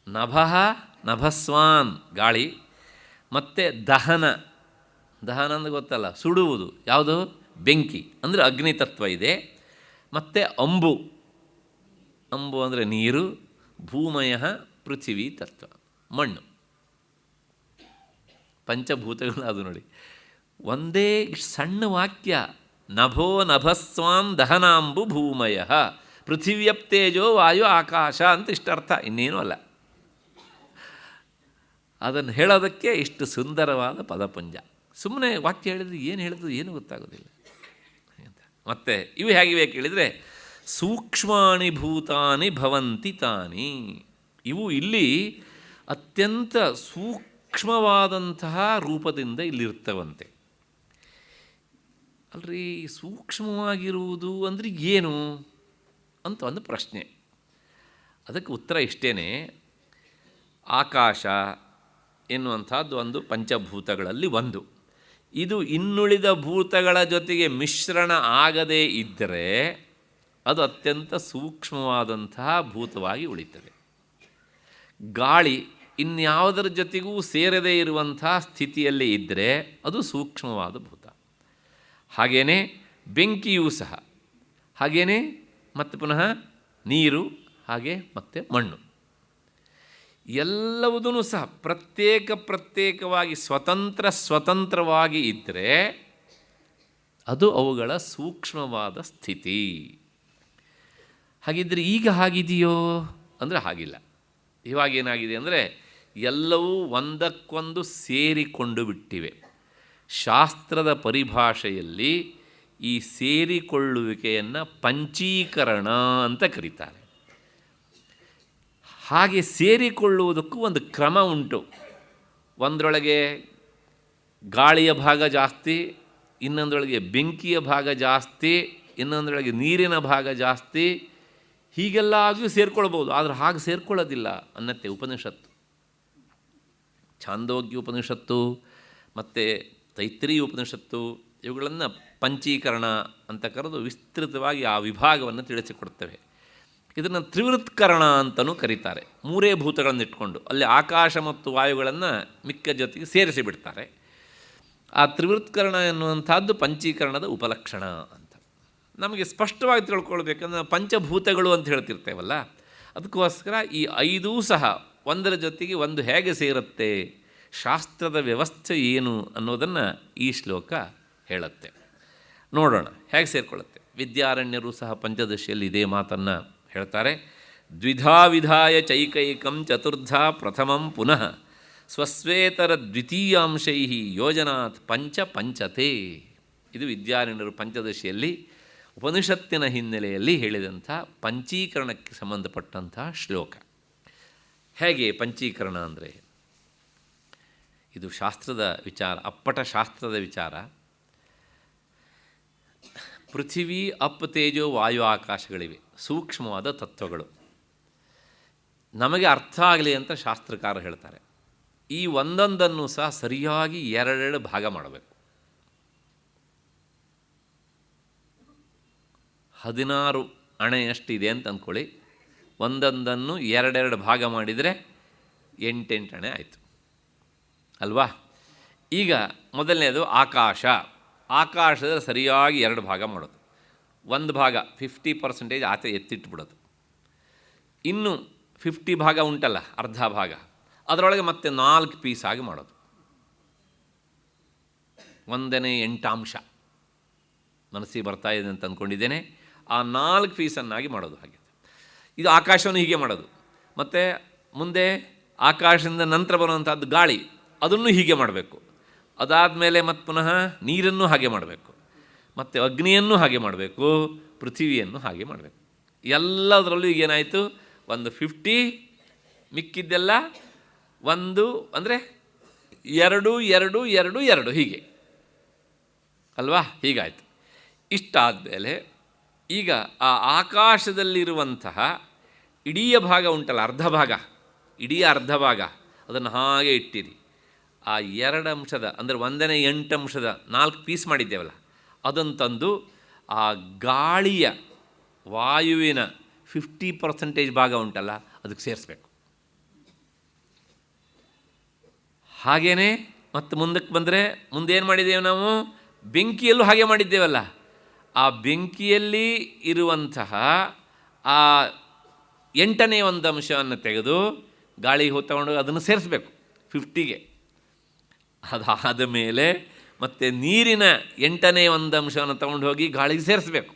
Speaker 1: ನಭಃ ನಭಸ್ವಾನ್ ಗಾಳಿ. ಮತ್ತು ದಹನ. ದಹನ ಅಂದರೆ ಗೊತ್ತಲ್ಲ, ಸುಡುವುದು. ಯಾವುದು? ಬೆಂಕಿ ಅಂದರೆ ಅಗ್ನಿತತ್ವ ಇದೆ. ಮತ್ತು ಅಂಬು. ಅಂಬು ಅಂದರೆ ನೀರು. ಭೂಮಯ ಪೃಥಿವಿ ತತ್ವ, ಮಣ್ಣು. ಪಂಚಭೂತಗಳು ಅದು ನೋಡಿ. ಒಂದೇ ಸಣ್ಣ ವಾಕ್ಯ ನಭೋ ನಭಸ್ವಾಂ ದಹನಾಂಬು ಭೂಮಯ ಪೃಥಿವ್ಯಪ್ತೇಜೋ ವಾಯು ಆಕಾಶ ಅಂತ ಇಷ್ಟರ್ಥ, ಇನ್ನೇನೂ ಅಲ್ಲ. ಅದನ್ನು ಹೇಳೋದಕ್ಕೆ ಇಷ್ಟು ಸುಂದರವಾದ ಪದಪುಂಜ. ಸುಮ್ಮನೆ ವಾಕ್ಯ ಹೇಳಿದ್ರೆ ಏನು ಹೇಳಿದ್ರು ಏನೂ ಗೊತ್ತಾಗೋದಿಲ್ಲ. ಮತ್ತು ಇವು ಹೇಗಿವೆ ಕೇಳಿದರೆ, ಸೂಕ್ಷ್ಮಾಣಿ ಭೂತಾನಿ ಭವಂತಿ ತಾನಿ. ಇವು ಇಲ್ಲಿ ಅತ್ಯಂತ ಸೂಕ್ಷ್ಮವಾದಂತಹ ರೂಪದಿಂದ ಇಲ್ಲಿರ್ತವಂತೆ. ಅಲ್ರಿ, ಸೂಕ್ಷ್ಮವಾಗಿರುವುದು ಅಂದರೆ ಏನು ಅಂತ ಒಂದು ಪ್ರಶ್ನೆ. ಅದಕ್ಕೆ ಉತ್ತರ ಇಷ್ಟೇ. ಆಕಾಶ ಎನ್ನುವಂಥದ್ದು ಒಂದು ಪಂಚಭೂತಗಳಲ್ಲಿ ಒಂದು. ಇದು ಇನ್ನುಳಿದ ಭೂತಗಳ ಜೊತೆಗೆ ಮಿಶ್ರಣ ಆಗದೇ ಇದ್ದರೆ ಅದು ಅತ್ಯಂತ ಸೂಕ್ಷ್ಮವಾದಂತಹ ಭೂತವಾಗಿ ಉಳಿತದೆ. ಗಾಳಿ ಇನ್ಯಾವುದರ ಜೊತೆಗೂ ಸೇರದೇ ಇರುವಂಥ ಸ್ಥಿತಿಯಲ್ಲಿ ಇದ್ದರೆ ಅದು ಸೂಕ್ಷ್ಮವಾದ ಭೂತ. ಹಾಗೆಯೇ ಬೆಂಕಿಯೂ ಸಹ, ಹಾಗೆಯೇ ಮತ್ತು ಪುನಃ ನೀರು, ಹಾಗೆ ಮತ್ತು ಮಣ್ಣು ಎಲ್ಲವುದೂ ಸಹ ಪ್ರತ್ಯೇಕವಾಗಿ ಸ್ವತಂತ್ರವಾಗಿ ಇದ್ದರೆ ಅದು ಅವುಗಳ ಸೂಕ್ಷ್ಮವಾದ ಸ್ಥಿತಿ. ಹಾಗಿದ್ದರೆ ಈಗ ಹಾಗಿದೆಯೋ ಅಂದರೆ ಹಾಗಿಲ್ಲ. ಇವಾಗೇನಾಗಿದೆ ಅಂದರೆ ಎಲ್ಲವೂ ಒಂದಕ್ಕೊಂದು ಸೇರಿಕೊಂಡು ಬಿಟ್ಟಿವೆ. ಶಾಸ್ತ್ರದ ಪರಿಭಾಷೆಯಲ್ಲಿ ಈ ಸೇರಿಕೊಳ್ಳುವಿಕೆಯನ್ನು ಪಂಚೀಕರಣ ಅಂತ ಕರೀತಾರೆ. ಹಾಗೆ ಸೇರಿಕೊಳ್ಳುವುದಕ್ಕೂ ಒಂದು ಕ್ರಮ ಉಂಟು. ಒಂದರೊಳಗೆ ಗಾಳಿಯ ಭಾಗ ಜಾಸ್ತಿ, ಇನ್ನೊಂದರೊಳಗೆ ಬೆಂಕಿಯ ಭಾಗ ಜಾಸ್ತಿ, ಇನ್ನೊಂದರೊಳಗೆ ನೀರಿನ ಭಾಗ ಜಾಸ್ತಿ, ಹೀಗೆಲ್ಲ ಆಗಿಯೂ ಸೇರ್ಕೊಳ್ಬೋದು. ಆದರೆ ಹಾಗೆ ಸೇರ್ಕೊಳ್ಳೋದಿಲ್ಲ ಅನ್ನತ್ತೆ ಉಪನಿಷತ್ತು. ಛಾಂದೋಗ್ಯ ಉಪನಿಷತ್ತು ಮತ್ತು ತೈತ್ರೀಯ ಉಪನಿಷತ್ತು ಇವುಗಳನ್ನು ಪಂಚೀಕರಣ ಅಂತ ಕರೆದು ವಿಸ್ತೃತವಾಗಿ ಆ ವಿಭಾಗವನ್ನು ತಿಳಿಸಿಕೊಡ್ತವೆ. ಇದನ್ನು ತ್ರಿವೃತ್ಕರಣ ಅಂತಲೂ ಕರೀತಾರೆ. ಮೂರೇ ಭೂತಗಳನ್ನು ಇಟ್ಕೊಂಡು ಅಲ್ಲಿ ಆಕಾಶ ಮತ್ತು ವಾಯುಗಳನ್ನು ಮಿಕ್ಕ ಜೊತೆಗೆ ಸೇರಿಸಿ ಬಿಡ್ತಾರೆ. ಆ ತ್ರಿವೃತ್ಕರಣ ಎನ್ನುವಂಥದ್ದು ಪಂಚೀಕರಣದ ಉಪಲಕ್ಷಣ ಅಂತ. ನಮಗೆ ಸ್ಪಷ್ಟವಾಗಿ ತಿಳ್ಕೊಳ್ಬೇಕಂದ್ರೆ ಪಂಚಭೂತಗಳು ಅಂತ ಹೇಳ್ತಿರ್ತೇವಲ್ಲ, ಅದಕ್ಕೋಸ್ಕರ ಈ ಐದೂ ಸಹ ಒಂದರ ಜೊತೆಗೆ ಒಂದು ಹೇಗೆ ಸೇರುತ್ತೆ, ಶಾಸ್ತ್ರದ ವ್ಯವಸ್ಥೆ ಏನು ಅನ್ನೋದನ್ನು ಈ ಶ್ಲೋಕ ಹೇಳುತ್ತೆ. ನೋಡೋಣ ಹೇಗೆ ಸೇರಿಕೊಳ್ಳುತ್ತೆ. ವಿದ್ಯಾರಣ್ಯರು ಸಹ ಪಂಚದಶಿಯಲ್ಲಿ ಇದೇ ಮಾತನ್ನು ಹೇಳ್ತಾರೆ. ದ್ವಿಧಾ ವಿಧಾಯ ಚೈಕೈಕಂ ಚತುರ್ಧಾ ಪ್ರಥಮಂ ಪುನಃ ಸ್ವಸ್ವೇತರ ದ್ವಿತೀಯಾಂಶೈ ಯೋಜನಾತ್ ಪಂಚತೆ. ಇದು ವಿದ್ಯಾರಣ್ಯರು ಪಂಚದಶಿಯಲ್ಲಿ ಉಪನಿಷತ್ತಿನ ಹಿನ್ನೆಲೆಯಲ್ಲಿ ಹೇಳಿದಂಥ ಪಂಚೀಕರಣಕ್ಕೆ ಸಂಬಂಧಪಟ್ಟಂಥ ಶ್ಲೋಕ. ಹೇಗೆ ಪಂಚೀಕರಣ ಅಂದರೆ, ಇದು ಶಾಸ್ತ್ರದ ವಿಚಾರ, ಅಪ್ಪಟ ಶಾಸ್ತ್ರದ ವಿಚಾರ. ಪೃಥಿವಿ, ಅಪ್, ತೇಜೋ, ವಾಯು, ಆಕಾಶಗಳಿವೆ, ಸೂಕ್ಷ್ಮವಾದ ತತ್ವಗಳು. ನಮಗೆ ಅರ್ಥ ಆಗಲಿ ಅಂತ ಶಾಸ್ತ್ರಕಾರ ಹೇಳ್ತಾರೆ. ಈ ಒಂದೊಂದನ್ನು ಸಹ ಸರಿಯಾಗಿ ಎರಡೆರಡು ಭಾಗ ಮಾಡಬೇಕು. 16 ಅಣೆಯಷ್ಟಿದೆ ಅಂತ ಅಂದ್ಕೊಳ್ಳಿ. ಒಂದೊಂದನ್ನು ಎರಡೆರಡು ಭಾಗ ಮಾಡಿದರೆ 8 ಅಣೆ ಆಯಿತು ಅಲ್ವಾ. ಈಗ ಮೊದಲನೇದು ಆಕಾಶ. ಆಕಾಶದ ಸರಿಯಾಗಿ 2 ಭಾಗ ಮಾಡೋದು. ಒಂದು ಭಾಗ 50% ಆಚೆ ಎತ್ತಿಟ್ಬಿಡೋದು. ಇನ್ನು 50 ಭಾಗ ಉಂಟಲ್ಲ, ಅರ್ಧ ಭಾಗ, ಅದರೊಳಗೆ ಮತ್ತೆ 4 ಪೀಸಾಗಿ ಮಾಡೋದು. 1/8 ಮನಸ್ಸಿಗೆ ಬರ್ತಾ ಇದೆ ಅಂತ ಅಂದ್ಕೊಂಡಿದ್ದೇನೆ. ಆ 4 ಪೀಸನ್ನಾಗಿ ಮಾಡೋದು. ಹಾಗೆ ಇದು ಆಕಾಶವನ್ನು ಹೀಗೆ ಮಾಡೋದು. ಮತ್ತು ಮುಂದೆ ಆಕಾಶದಿಂದ ನಂತರ ಬರುವಂಥದ್ದು ಗಾಳಿ, ಅದನ್ನು ಹೀಗೆ ಮಾಡಬೇಕು. ಅದಾದಮೇಲೆ ಮತ್ತು ಪುನಃ ನೀರನ್ನು ಹಾಗೆ ಮಾಡಬೇಕು, ಮತ್ತು ಅಗ್ನಿಯನ್ನು ಹಾಗೆ ಮಾಡಬೇಕು, ಪೃಥ್ವಿಯನ್ನು ಹಾಗೆ ಮಾಡಬೇಕು. ಎಲ್ಲದರಲ್ಲೂ ಈಗೇನಾಯಿತು, ಒಂದು 50, ಮಿಕ್ಕಿದ್ದೆಲ್ಲ 1 ಅಂದರೆ 2 2 2 2 ಹೀಗೆ ಅಲ್ವಾ. ಹೀಗಾಯಿತು. ಇಷ್ಟಾದಮೇಲೆ ಈಗ ಆ ಆಕಾಶದಲ್ಲಿರುವಂತಹ ಇಡೀ ಭಾಗ ಉಂಟಲ್ಲ, ಅರ್ಧ ಭಾಗ, ಇಡೀ ಅರ್ಧ ಭಾಗ, ಅದನ್ನು ಹಾಗೆ ಇಟ್ಟಿರಿ. ಆ 2 ಅಂಶದ ಅಂದರೆ 1/8 4 ಪೀಸ್ ಮಾಡಿದ್ದೇವಲ್ಲ, ಅದನ್ನು ತಂದು ಆ ಗಾಳಿಯ ವಾಯುವಿನ 50% ಭಾಗ ಉಂಟಲ್ಲ ಅದಕ್ಕೆ ಸೇರಿಸ್ಬೇಕು. ಹಾಗೆಯೇ ಮತ್ತು ಮುಂದಕ್ಕೆ ಬಂದರೆ ಮುಂದೇನು ಮಾಡಿದ್ದೇವೆ ನಾವು, ಬೆಂಕಿಯಲ್ಲೂ ಹಾಗೆ ಮಾಡಿದ್ದೇವಲ್ಲ. ಆ ಬೆಂಕಿಯಲ್ಲಿ ಇರುವಂತಹ ಆ 8ನೇ ಒಂದು ಅಂಶವನ್ನು ತೆಗೆದು ಗಾಳಿಗೆ ತಗೊಂಡು ಅದನ್ನು ಸೇರಿಸ್ಬೇಕು 50ಗೆ. ಅದಾದ ಮೇಲೆ ಮತ್ತು ನೀರಿನ 8ನೇ 1 ಅಂಶವನ್ನು ತಗೊಂಡು ಹೋಗಿ ಗಾಳಿಗೆ ಸೇರಿಸಬೇಕು.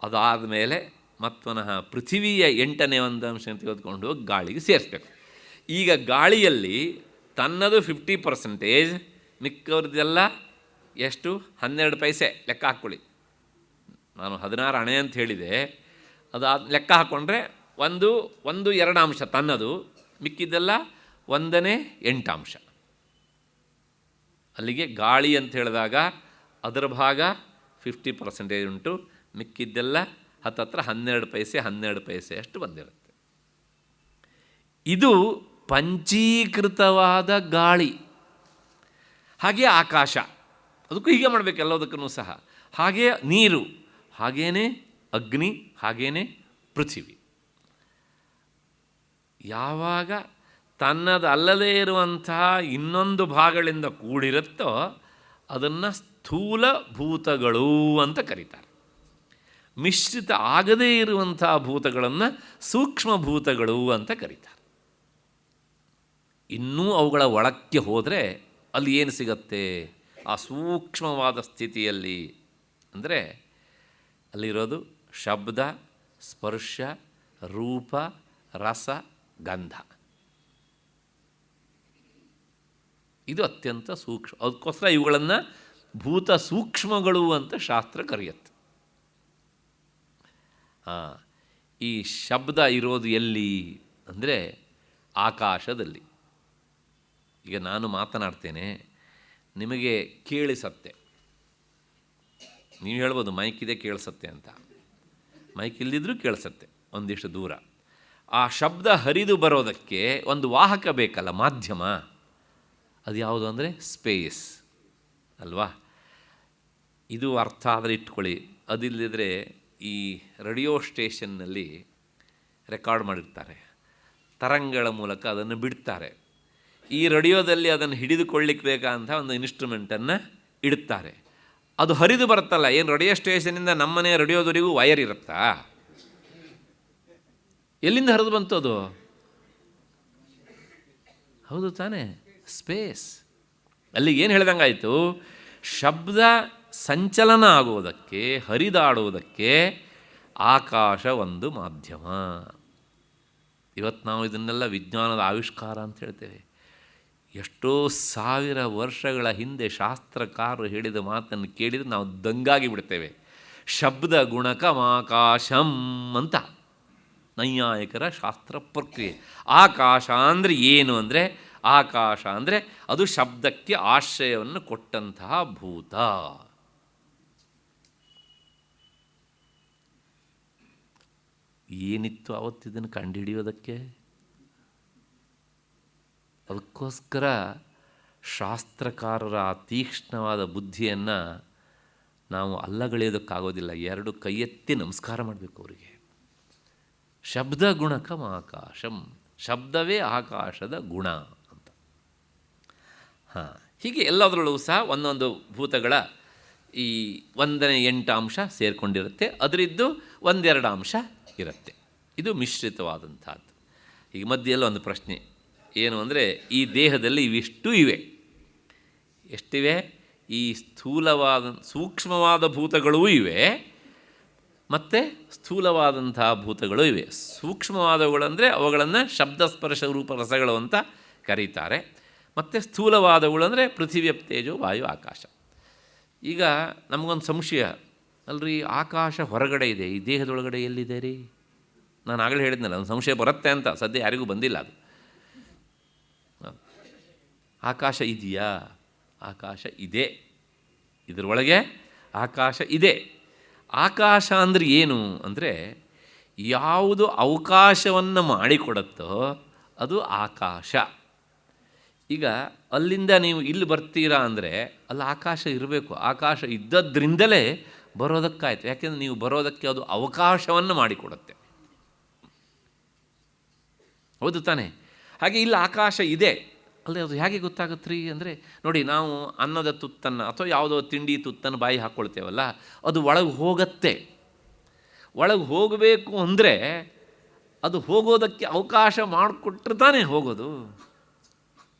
Speaker 1: ಅದಾದಮೇಲೆ ಮತ್ತುನಃ ಪೃಥಿವಿಯ 8ನೇ 1 ಅಂಶ ತೆಗೆದುಕೊಂಡು ಹೋಗಿ ಗಾಳಿಗೆ ಸೇರಿಸಬೇಕು. ಈಗ ಗಾಳಿಯಲ್ಲಿ ತನ್ನದು 50%, ಮಿಕ್ಕವ್ರದ್ದೆಲ್ಲ ಎಷ್ಟು 12 ಪೈಸೆ ಲೆಕ್ಕ ಹಾಕ್ಕೊಳ್ಳಿ. ನಾನು 16 ಅಣೆ ಅಂತ ಹೇಳಿದೆ, ಅದು ಲೆಕ್ಕ ಹಾಕ್ಕೊಂಡ್ರೆ 1 ಅಂಶ ತನ್ನದು, ಮಿಕ್ಕಿದ್ದೆಲ್ಲ 1ನೇ 8 ಅಂಶ. ಅಲ್ಲಿಗೆ ಗಾಳಿ ಅಂತ ಹೇಳಿದಾಗ ಅದರ ಭಾಗ 50% ಉಂಟು, ಮಿಕ್ಕಿದ್ದೆಲ್ಲ ಹತ್ತತ್ರ 12 ಪೈಸೆ ಅಷ್ಟು ಬಂದಿರುತ್ತೆ. ಇದು ಪಂಚೀಕೃತವಾದ ಗಾಳಿ. ಹಾಗೆ ಆಕಾಶ, ಅದಕ್ಕೂ ಹೀಗೆ ಮಾಡಬೇಕು ಎಲ್ಲದಕ್ಕೂ ಸಹ. ಹಾಗೇ ನೀರು, ಹಾಗೇ ಅಗ್ನಿ, ಹಾಗೇ ಪೃಥಿವಿ. ಯಾವಾಗ ತನ್ನದಲ್ಲದೇ ಇರುವಂತಹ ಇನ್ನೊಂದು ಭಾಗಗಳಿಂದ ಕೂಡಿರುತ್ತೋ ಅದನ್ನು ಸ್ಥೂಲ ಭೂತಗಳು ಅಂತ ಕರೀತಾರೆ. ಮಿಶ್ರಿತ ಆಗದೇ ಇರುವಂಥ ಭೂತಗಳನ್ನು ಸೂಕ್ಷ್ಮ ಭೂತಗಳು ಅಂತ ಕರೀತಾರೆ. ಇನ್ನೂ ಅವುಗಳ ಒಳಕ್ಕೆ ಹೋದರೆ ಅಲ್ಲಿ ಏನು ಸಿಗತ್ತೆ? ಆ ಸೂಕ್ಷ್ಮವಾದ ಸ್ಥಿತಿಯಲ್ಲಿ ಅಂದರೆ ಅಲ್ಲಿರೋದು ಶಬ್ದ, ಸ್ಪರ್ಶ, ರೂಪ, ರಸ, ಗಂಧ. ಇದು ಅತ್ಯಂತ ಸೂಕ್ಷ್ಮ. ಅದಕ್ಕೋಸ್ಕರ ಇವುಗಳನ್ನು ಭೂತ ಸೂಕ್ಷ್ಮಗಳು ಅಂತ ಶಾಸ್ತ್ರ ಕರೆಯುತ್ತೆ. ಈ ಶಬ್ದ ಇರೋದು ಎಲ್ಲಿ ಅಂದರೆ ಆಕಾಶದಲ್ಲಿ. ಈಗ ನಾನು ಮಾತನಾಡ್ತೇನೆ, ನಿಮಗೆ ಕೇಳಿಸತ್ತೆ. ನೀವು ಹೇಳ್ಬೋದು ಮೈಕಿದೆ ಕೇಳಿಸತ್ತೆ ಅಂತ. ಮೈಕ್ ಇಲ್ಲದಿದ್ರೂ ಕೇಳಿಸತ್ತೆ ಒಂದಿಷ್ಟು ದೂರ. ಆ ಶಬ್ದ ಹರಿದು ಬರೋದಕ್ಕೆ ಒಂದು ವಾಹಕ ಬೇಕಲ್ಲ, ಮಾಧ್ಯಮ. ಅದು ಯಾವುದು ಅಂದರೆ ಸ್ಪೇಸ್ ಅಲ್ವಾ? ಇದು ಅರ್ಥ ಆದರೆ ಇಟ್ಕೊಳ್ಳಿ. ಅದಿಲ್ಲದಿದ್ದರೆ ಈ ರೇಡಿಯೋ ಸ್ಟೇಷನ್ನಲ್ಲಿ ರೆಕಾರ್ಡ್ ಮಾಡಿರ್ತಾರೆ, ತರಂಗಗಳ ಮೂಲಕ ಅದನ್ನು ಬಿಡ್ತಾರೆ. ಈ ರೇಡಿಯೋದಲ್ಲಿ ಅದನ್ನು ಹಿಡಿದುಕೊಳ್ಳಿಕ್ಕೆ ಬೇಕಂತ ಒಂದು ಇನ್ಸ್ಟ್ರೂಮೆಂಟನ್ನು ಇಡುತ್ತಾರೆ. ಅದು ಹರಿದು ಬರುತ್ತಲ್ಲ. ಏನು ರೇಡಿಯೋ ಸ್ಟೇಷನಿಂದ ನಮ್ಮನೆ ರೇಡಿಯೋದವರೆಗೂ ವಯರ್ ಇರುತ್ತಾ? ಎಲ್ಲಿಂದ ಹರಿದು ಬಂತು ಅದು? ಹೌದು ತಾನೇ, ಸ್ಪೇಸ್. ಅಲ್ಲಿ ಏನು ಹೇಳ್ದಂಗಾಯಿತು, ಶಬ್ದ ಸಂಚಲನ ಆಗುವುದಕ್ಕೆ, ಹರಿದಾಡುವುದಕ್ಕೆ ಆಕಾಶ ಒಂದು ಮಾಧ್ಯಮ. ಇವತ್ತು ನಾವು ಇದನ್ನೆಲ್ಲ ವಿಜ್ಞಾನದ ಆವಿಷ್ಕಾರ ಅಂತ ಹೇಳ್ತೇವೆ. ಎಷ್ಟೋ ಸಾವಿರ ವರ್ಷಗಳ ಹಿಂದೆ ಶಾಸ್ತ್ರಕಾರರು ಹೇಳಿದ ಮಾತನ್ನು ಕೇಳಿದರೆ ನಾವು ದಂಗಾಗಿ ಬಿಡ್ತೇವೆ. ಶಬ್ದ ಗುಣಕಮಾಕಾಶಂ ಅಂತ ನೈಯಾಯಿಕರ ಶಾಸ್ತ್ರ ಪ್ರಕ್ರಿಯೆ. ಆಕಾಶ ಅಂದರೆ ಏನು ಅಂದರೆ, ಆಕಾಶ ಅಂದರೆ ಅದು ಶಬ್ದಕ್ಕೆ ಆಶ್ರಯವನ್ನು ಕೊಟ್ಟಂತಹ ಭೂತ. ಏನಿತ್ತು ಆವತ್ತಿದನ್ನು ಕಂಡುಹಿಡಿಯೋದಕ್ಕೆ? ಅದಕ್ಕೋಸ್ಕರ ಶಾಸ್ತ್ರಕಾರರ ಆ ತೀಕ್ಷ್ಣವಾದ ಬುದ್ಧಿಯನ್ನು ನಾವು ಅಲ್ಲಗಳೆಯೋದಕ್ಕಾಗೋದಿಲ್ಲ. 2 ಕೈ ಎತ್ತಿ ನಮಸ್ಕಾರ ಮಾಡಬೇಕು ಅವರಿಗೆ. ಶಬ್ದ ಗುಣಕಂ ಆಕಾಶಂ, ಶಬ್ದವೇ ಆಕಾಶದ ಗುಣ ಅಂತ. ಹೀಗೆ ಎಲ್ಲದರಲ್ಲೂ ಸಹ ಒಂದೊಂದು ಭೂತಗಳ ಈ 1ನೇ 8 ಅಂಶ ಸೇರಿಕೊಂಡಿರುತ್ತೆ. ಅದರಿದ್ದು 1-2 ಅಂಶ ಇರುತ್ತೆ. ಇದು ಮಿಶ್ರಿತವಾದಂಥದ್ದು. ಈಗ ಮಧ್ಯೆಲ್ಲ ಒಂದು ಪ್ರಶ್ನೆ ಏನು ಅಂದರೆ, ಈ ದೇಹದಲ್ಲಿ ಇವಿಷ್ಟು ಇವೆ. ಎಷ್ಟಿವೆ? ಈ ಸ್ಥೂಲವಾದ ಸೂಕ್ಷ್ಮವಾದ ಭೂತಗಳೂ ಇವೆ, ಮತ್ತು ಸ್ಥೂಲವಾದಂತಹ ಭೂತಗಳು ಇವೆ. ಸೂಕ್ಷ್ಮವಾದವುಗಳಂದರೆ ಅವುಗಳನ್ನು ಶಬ್ದ, ಸ್ಪರ್ಶ, ರೂಪ, ರಸಗಳು ಅಂತ ಕರೀತಾರೆ. ಮತ್ತು ಸ್ಥೂಲವಾದವುಗಳು ಅಂದರೆ ಪೃಥಿವಿ, ತೇಜೋ, ವಾಯು, ಆಕಾಶ. ಈಗ ನಮಗೊಂದು ಸಂಶಯ, ಅಲ್ರಿ ಆಕಾಶ ಹೊರಗಡೆ ಇದೆ, ಈ ದೇಹದೊಳಗಡೆ ಎಲ್ಲಿದೆ ರೀ? ನಾನು ಆಗಲೇ ಹೇಳಿದ್ನಲ್ಲ, ಒಂದು ಸಂಶಯ ಬರುತ್ತೆ ಅಂತ. ಸದ್ಯ ಯಾರಿಗೂ ಬಂದಿಲ್ಲ ಅದು. ಆಕಾಶ ಇದೆಯಾ? ಆಕಾಶ ಇದೆ. ಇದರೊಳಗೆ ಆಕಾಶ ಇದೆ. ಆಕಾಶ ಅಂದರೆ ಏನು ಅಂದರೆ, ಯಾವುದು ಅವಕಾಶವನ್ನು ಮಾಡಿಕೊಡುತ್ತೋ ಅದು ಆಕಾಶ. ಈಗ ಅಲ್ಲಿಂದ ನೀವು ಇಲ್ಲಿ ಬರ್ತೀರಾ ಅಂದರೆ ಅಲ್ಲಿ ಆಕಾಶ ಇರಬೇಕು. ಆಕಾಶ ಇದ್ದದ್ರಿಂದಲೇ ಬರೋದಕ್ಕಾಯ್ತು. ಯಾಕೆಂದರೆ ನೀವು ಬರೋದಕ್ಕೆ ಅದು ಅವಕಾಶವನ್ನು ಮಾಡಿಕೊಡುತ್ತೆ. ಹೌದು ತಾನೇ? ಹಾಗೆ ಇಲ್ಲಿ ಆಕಾಶ ಇದೆ. ಅಲ್ಲೇ ಅದು ಹೇಗೆ ಗೊತ್ತಾಗುತ್ತೆ ರೀ ಅಂದರೆ, ನೋಡಿ, ನಾವು ಅನ್ನದ ತುತ್ತನ್ನು ಅಥವಾ ಯಾವುದೋ ತಿಂಡಿ ತುತ್ತನ್ನು ಬಾಯಿ ಹಾಕ್ಕೊಳ್ತೇವಲ್ಲ, ಅದು ಒಳಗೆ ಹೋಗತ್ತೆ. ಒಳಗೆ ಹೋಗಬೇಕು ಅಂದರೆ ಅದು ಹೋಗೋದಕ್ಕೆ ಅವಕಾಶ ಮಾಡಿಕೊಟ್ರೆ ತಾನೇ ಹೋಗೋದು.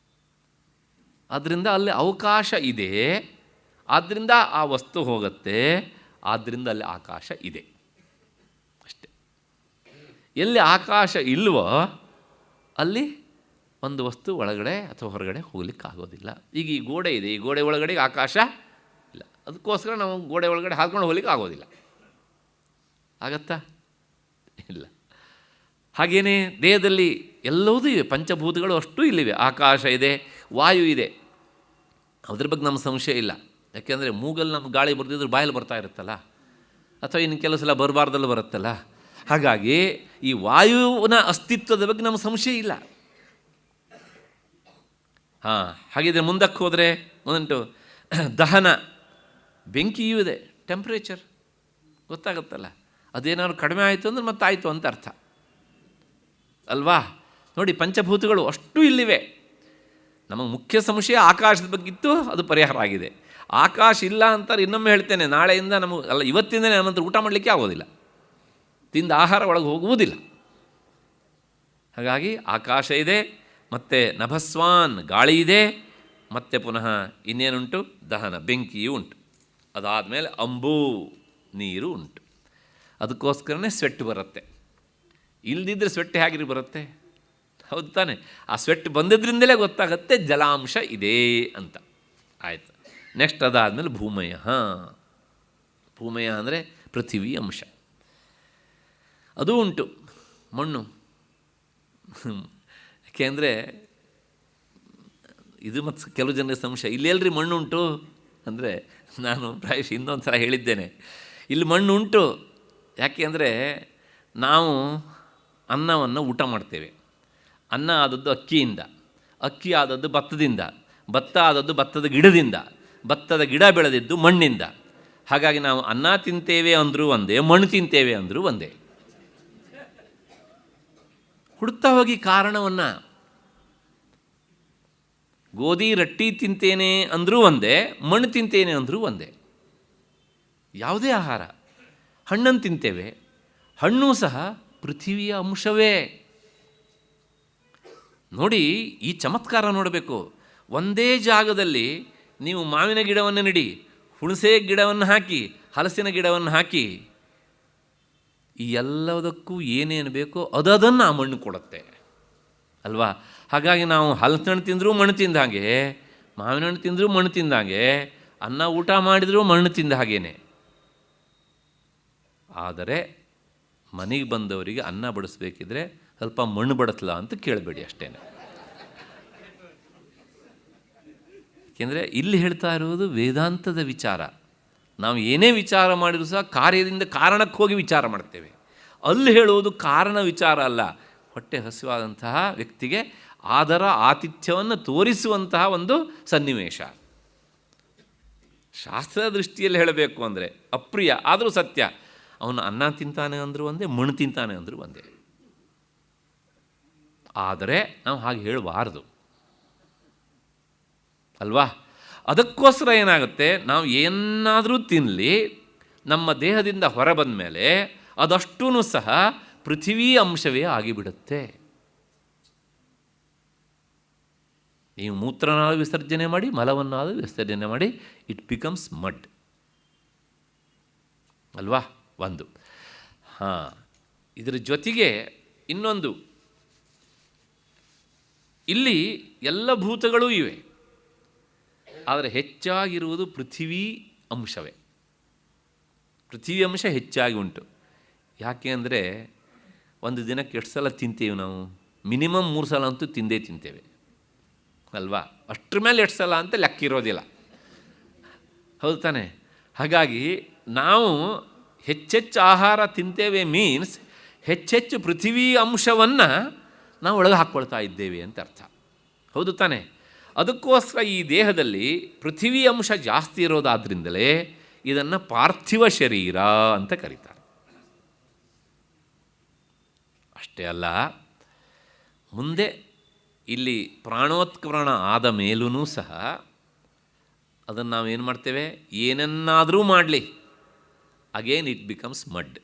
Speaker 1: ಆದ್ದರಿಂದ ಅಲ್ಲಿ ಅವಕಾಶ ಇದೆ. ಆದ್ದರಿಂದ ಆ ವಸ್ತು ಹೋಗುತ್ತೆ, ಆದ್ದರಿಂದ ಅಲ್ಲಿ ಆಕಾಶ ಇದೆ ಅಷ್ಟೆ. ಎಲ್ಲಿ ಆಕಾಶ ಇಲ್ವೋ ಅಲ್ಲಿ ಒಂದು ವಸ್ತು ಒಳಗಡೆ ಅಥವಾ ಹೊರಗಡೆ ಹೋಗ್ಲಿಕ್ಕಾಗೋದಿಲ್ಲ. ಈಗ ಈ ಗೋಡೆ ಇದೆ, ಈ ಗೋಡೆ ಒಳಗಡೆ ಆಕಾಶ ಇಲ್ಲ, ಅದಕ್ಕೋಸ್ಕರ ನಾವು ಗೋಡೆ ಒಳಗಡೆ ಹಾಕ್ಕೊಂಡು ಹೋಗ್ಲಿಕ್ಕೆ ಆಗೋದಿಲ್ಲ. ಆಗತ್ತಾ? ಇಲ್ಲ. ಹಾಗೆಯೇ ದೇಹದಲ್ಲಿ ಎಲ್ಲವೂ ಇವೆ, ಪಂಚಭೂತಗಳು ಅಷ್ಟೂ ಇಲ್ಲಿವೆ. ಆಕಾಶ ಇದೆ, ವಾಯು ಇದೆ, ಅದ್ರ ಬಗ್ಗೆ ನಮ್ಮ ಸಂಶಯ ಇಲ್ಲ. ಯಾಕೆಂದರೆ ಮೂಗಲ್ಲಿ ನಮ್ಗೆ ಗಾಳಿ ಬರ್ತಿದ್ರೆ ಬಾಯಲ್ಲಿ ಬರ್ತಾ ಇರುತ್ತಲ್ಲ, ಅಥವಾ ಇನ್ನು ಕೆಲವು ಸಲ ಬರಬಾರ್ದಲ್ಲ ಬರುತ್ತಲ್ಲ. ಹಾಗಾಗಿ ಈ ವಾಯುವಿನ ಅಸ್ತಿತ್ವದ ಬಗ್ಗೆ ನಮ್ಗೆ ಸಂಶಯ ಇಲ್ಲ. ಹಾಂ, ಹಾಗಿದ್ರೆ ಮುಂದಕ್ಕೆ ಹೋದರೆ ಒಂದುಂಟು ದಹನ, ಬೆಂಕಿಯೂ ಇದೆ, ಟೆಂಪ್ರೇಚರ್ ಗೊತ್ತಾಗುತ್ತಲ್ಲ. ಅದೇನಾದ್ರು ಕಡಿಮೆ ಆಯಿತು ಅಂದ್ರೆ ಮತ್ತೆ ಆಯಿತು ಅಂತ ಅರ್ಥ ಅಲ್ವಾ? ನೋಡಿ, ಪಂಚಭೂತಗಳು ಅಷ್ಟೂ ಇಲ್ಲಿವೆ. ನಮಗೆ ಮುಖ್ಯ ಸಂಶಯ ಆಕಾಶದ ಬಗ್ಗಿತ್ತು, ಅದು ಪರಿಹಾರ ಆಗಿದೆ. ಆಕಾಶ ಇಲ್ಲ ಅಂತಾರೆ. ಇನ್ನೊಮ್ಮೆ ಹೇಳ್ತೇನೆ, ನಾಳೆಯಿಂದ ನಮಗೆ ಅಲ್ಲ, ಇವತ್ತಿಂದಲೇ ನಮ್ಮಂತ ಊಟ ಮಾಡಲಿಕ್ಕೆ ಆಗೋದಿಲ್ಲ, ತಿಂದ ಆಹಾರ ಒಳಗೆ ಹೋಗುವುದಿಲ್ಲ. ಹಾಗಾಗಿ ಆಕಾಶ ಇದೆ, ಮತ್ತು ನಭಸ್ವಾನ್ ಗಾಳಿ ಇದೆ, ಮತ್ತು ಪುನಃ ಇನ್ನೇನುಂಟು? ದಹನ, ಬೆಂಕಿಯೂ ಉಂಟು. ಅದಾದಮೇಲೆ ಅಂಬು ನೀರು ಉಂಟು. ಅದಕ್ಕೋಸ್ಕರನೇ ಸ್ವೆಟ್ ಬರುತ್ತೆ. ಇಲ್ಲದಿದ್ದರೆ ಸ್ವೆಟ್ ಹೇಗಿರಿ ಬರುತ್ತೆ? ಹೌದು ತಾನೆ? ಆ ಸ್ವೆಟ್ ಬಂದಿದ್ದರಿಂದಲೇ ಗೊತ್ತಾಗುತ್ತೆ ಜಲಾಂಶ ಇದೆ ಅಂತ. ಆಯಿತು. ನೆಕ್ಸ್ಟ್ ಅದಾದಮೇಲೆ ಭೂಮಯ. ಭೂಮಯ ಅಂದರೆ ಪೃಥಿವಿ ಅಂಶ, ಅದೂ ಉಂಟು. ಮಣ್ಣು, ಯಾಕೆಂದರೆ ಇದು ಮತ್ತು ಕೆಲವು ಜನರಿಗೆ ಸಂಶಯ, ಇಲ್ಲೆಲ್ರಿ ಮಣ್ಣು ಉಂಟು ಅಂದರೆ, ನಾನು ಪ್ರಾಯಶಃ ಇನ್ನೊಂದು ಸಲ ಹೇಳಿದ್ದೇನೆ, ಇಲ್ಲಿ ಮಣ್ಣು ಉಂಟು. ಯಾಕೆ ಅಂದರೆ ನಾವು ಅನ್ನವನ್ನು ಊಟ ಮಾಡ್ತೇವೆ. ಅನ್ನ ಆದದ್ದು ಅಕ್ಕಿಯಿಂದ, ಅಕ್ಕಿ ಆದದ್ದು ಭತ್ತದಿಂದ, ಭತ್ತ ಆದದ್ದು ಭತ್ತದ ಗಿಡದಿಂದ, ಭತ್ತದ ಗಿಡ ಬೆಳೆದಿದ್ದು ಮಣ್ಣಿಂದ. ಹಾಗಾಗಿ ನಾವು ಅನ್ನ ತಿಂತೇವೆ ಅಂದರೂ ಒಂದೇ, ಮಣ್ಣು ತಿಂತೇವೆ ಅಂದರೂ ಒಂದೇ. ಹುಡುಕ್ತಾ ಹೋಗಿ ಕಾರಣವನ್ನು. ಗೋಧಿ ರೊಟ್ಟಿ ತಿಂತೇನೆ ಅಂದರೂ ಒಂದೇ, ಮಣ್ಣು ತಿಂತೇನೆ ಅಂದರೂ ಒಂದೇ. ಯಾವುದೇ ಆಹಾರ, ಹಣ್ಣನ್ನು ತಿಂತೇವೆ, ಹಣ್ಣು ಸಹ ಪೃಥಿವಿಯ ಅಂಶವೇ. ನೋಡಿ, ಈ ಚಮತ್ಕಾರ ನೋಡಬೇಕು. ಒಂದೇ ಜಾಗದಲ್ಲಿ ನೀವು ಮಾವಿನ ಗಿಡವನ್ನು ನೆಡಿ, ಹುಣಸೆ ಗಿಡವನ್ನು ಹಾಕಿ, ಹಲಸಿನ ಗಿಡವನ್ನು ಹಾಕಿ, ಈ ಎಲ್ಲದಕ್ಕೂ ಏನೇನು ಬೇಕೋ ಅದನ್ನು ಆ ಮಣ್ಣು ಕೊಡುತ್ತೆ ಅಲ್ವಾ? ಹಾಗಾಗಿ ನಾವು ಹಲಸಿನ ಹಣ್ಣು ತಿಂದರೂ ಮಣ್ಣು ತಿಂದ ಹಾಗೆ, ಮಾವಿನ ಹಣ್ಣು ತಿಂದರೂ ಮಣ್ಣು ತಿಂದ ಹಾಗೆ, ಅನ್ನ ಊಟ ಮಾಡಿದರೂ ಮಣ್ಣು ತಿಂದ ಹಾಗೇನೆ. ಆದರೆ ಮನೆಗೆ ಬಂದವರಿಗೆ ಅನ್ನ ಬಡಿಸ್ಬೇಕಿದ್ರೆ ಸ್ವಲ್ಪ ಮಣ್ಣು ಬಡಿಸ್ಲ ಅಂತ ಕೇಳಬೇಡಿ ಅಷ್ಟೇ. ಏಕೆಂದರೆ ಇಲ್ಲಿ ಹೇಳ್ತಾ ಇರುವುದು ವೇದಾಂತದ ವಿಚಾರ. ನಾವು ಏನೇ ವಿಚಾರ ಮಾಡಿದರೂ ಸಹ ಕಾರ್ಯದಿಂದ ಕಾರಣಕ್ಕೆ ಹೋಗಿ ವಿಚಾರ ಮಾಡ್ತೇವೆ. ಅಲ್ಲಿ ಹೇಳುವುದು ಕಾರಣ ವಿಚಾರ ಅಲ್ಲ, ಹೊಟ್ಟೆ ಹಸಿವಾದಂತಹ ವ್ಯಕ್ತಿಗೆ ಆದರ ಆತಿಥ್ಯವನ್ನು ತೋರಿಸುವಂತಹ ಒಂದು ಸನ್ನಿವೇಶ. ಶಾಸ್ತ್ರದ ದೃಷ್ಟಿಯಲ್ಲಿ ಹೇಳಬೇಕು ಅಂದರೆ ಅಪ್ರಿಯ ಆದರೂ ಸತ್ಯ. ಅವನು ಅನ್ನ ತಿಂತಾನೆ ಅಂದರೂ ಒಂದೇ, ಮಣ್ಣು ತಿಂತಾನೆ ಅಂದರೂ ಒಂದೇ. ಆದರೆ ನಾವು ಹಾಗೆ ಹೇಳಬಾರ್ದು ಅಲ್ವಾ? ಅದಕ್ಕೋಸ್ಕರ ಏನಾಗುತ್ತೆ, ನಾವು ಏನಾದರೂ ತಿನ್ನಲಿ, ನಮ್ಮ ದೇಹದಿಂದ ಹೊರ ಬಂದ ಮೇಲೆ ಅದಷ್ಟೂ ಸಹ ಪೃಥಿವೀ ಅಂಶವೇ ಆಗಿಬಿಡುತ್ತೆ. ನೀವು ಮೂತ್ರನಾದರೂ ವಿಸರ್ಜನೆ ಮಾಡಿ, ಮಲವನ್ನಾದರೂ ವಿಸರ್ಜನೆ ಮಾಡಿ, ಇಟ್ ಬಿಕಮ್ಸ್ ಮಡ್ ಅಲ್ವಾ? ಒಂದು. ಇದರ ಜೊತೆಗೆ ಇನ್ನೊಂದು, ಇಲ್ಲಿ ಎಲ್ಲ ಭೂತಗಳೂ ಇವೆ, ಆದರೆ ಹೆಚ್ಚಾಗಿರುವುದು ಪೃಥಿವೀ ಅಂಶವೇ. ಪೃಥಿವೀ ಅಂಶ ಹೆಚ್ಚಾಗಿ ಉಂಟು. ಯಾಕೆ ಅಂದರೆ ಒಂದು ದಿನಕ್ಕೆ ಎಷ್ಟು ಸಲ ತಿಂತೇವೆ ನಾವು? ಮಿನಿಮಮ್ 3 ಸಲ ಅಂತೂ ತಿಂದೇ ತಿಂತೇವೆ ಅಲ್ವಾ? ಅಷ್ಟರ ಮೇಲೆ ಎಷ್ಟು ಸಲ ಅಂತ ಲೆಕ್ಕ ಇರೋದಿಲ್ಲ, ಹೌದು ತಾನೆ? ಹಾಗಾಗಿ ನಾವು ಹೆಚ್ಚೆಚ್ಚು ಆಹಾರ ತಿಂತೇವೆ ಮೀನ್ಸ್ ಹೆಚ್ಚೆಚ್ಚು ಪೃಥಿವೀ ಅಂಶವನ್ನು ನಾವು ಒಳಗೆ ಹಾಕ್ಕೊಳ್ತಾ ಇದ್ದೇವೆ ಅಂತ ಅರ್ಥ, ಹೌದು ತಾನೆ? ಅದಕ್ಕೋಸ್ಕರ ಈ ದೇಹದಲ್ಲಿ ಪೃಥಿವೀ ಅಂಶ ಜಾಸ್ತಿ ಇರೋದಾದ್ರಿಂದಲೇ ಇದನ್ನು ಪಾರ್ಥಿವ ಶರೀರ ಅಂತ ಕರೀತಾರೆ. ಅಷ್ಟೇ ಅಲ್ಲ, ಮುಂದೆ ಇಲ್ಲಿ ಪ್ರಾಣೋತ್ಕ್ರಮಣ ಆದ ಮೇಲೂ ಸಹ ಅದನ್ನು ನಾವೇನು ಮಾಡ್ತೇವೆ, ಏನನ್ನಾದರೂ ಮಾಡಲಿ, ಅಗೇನ್ ಇಟ್ ಬಿಕಮ್ಸ್ ಮಡ್.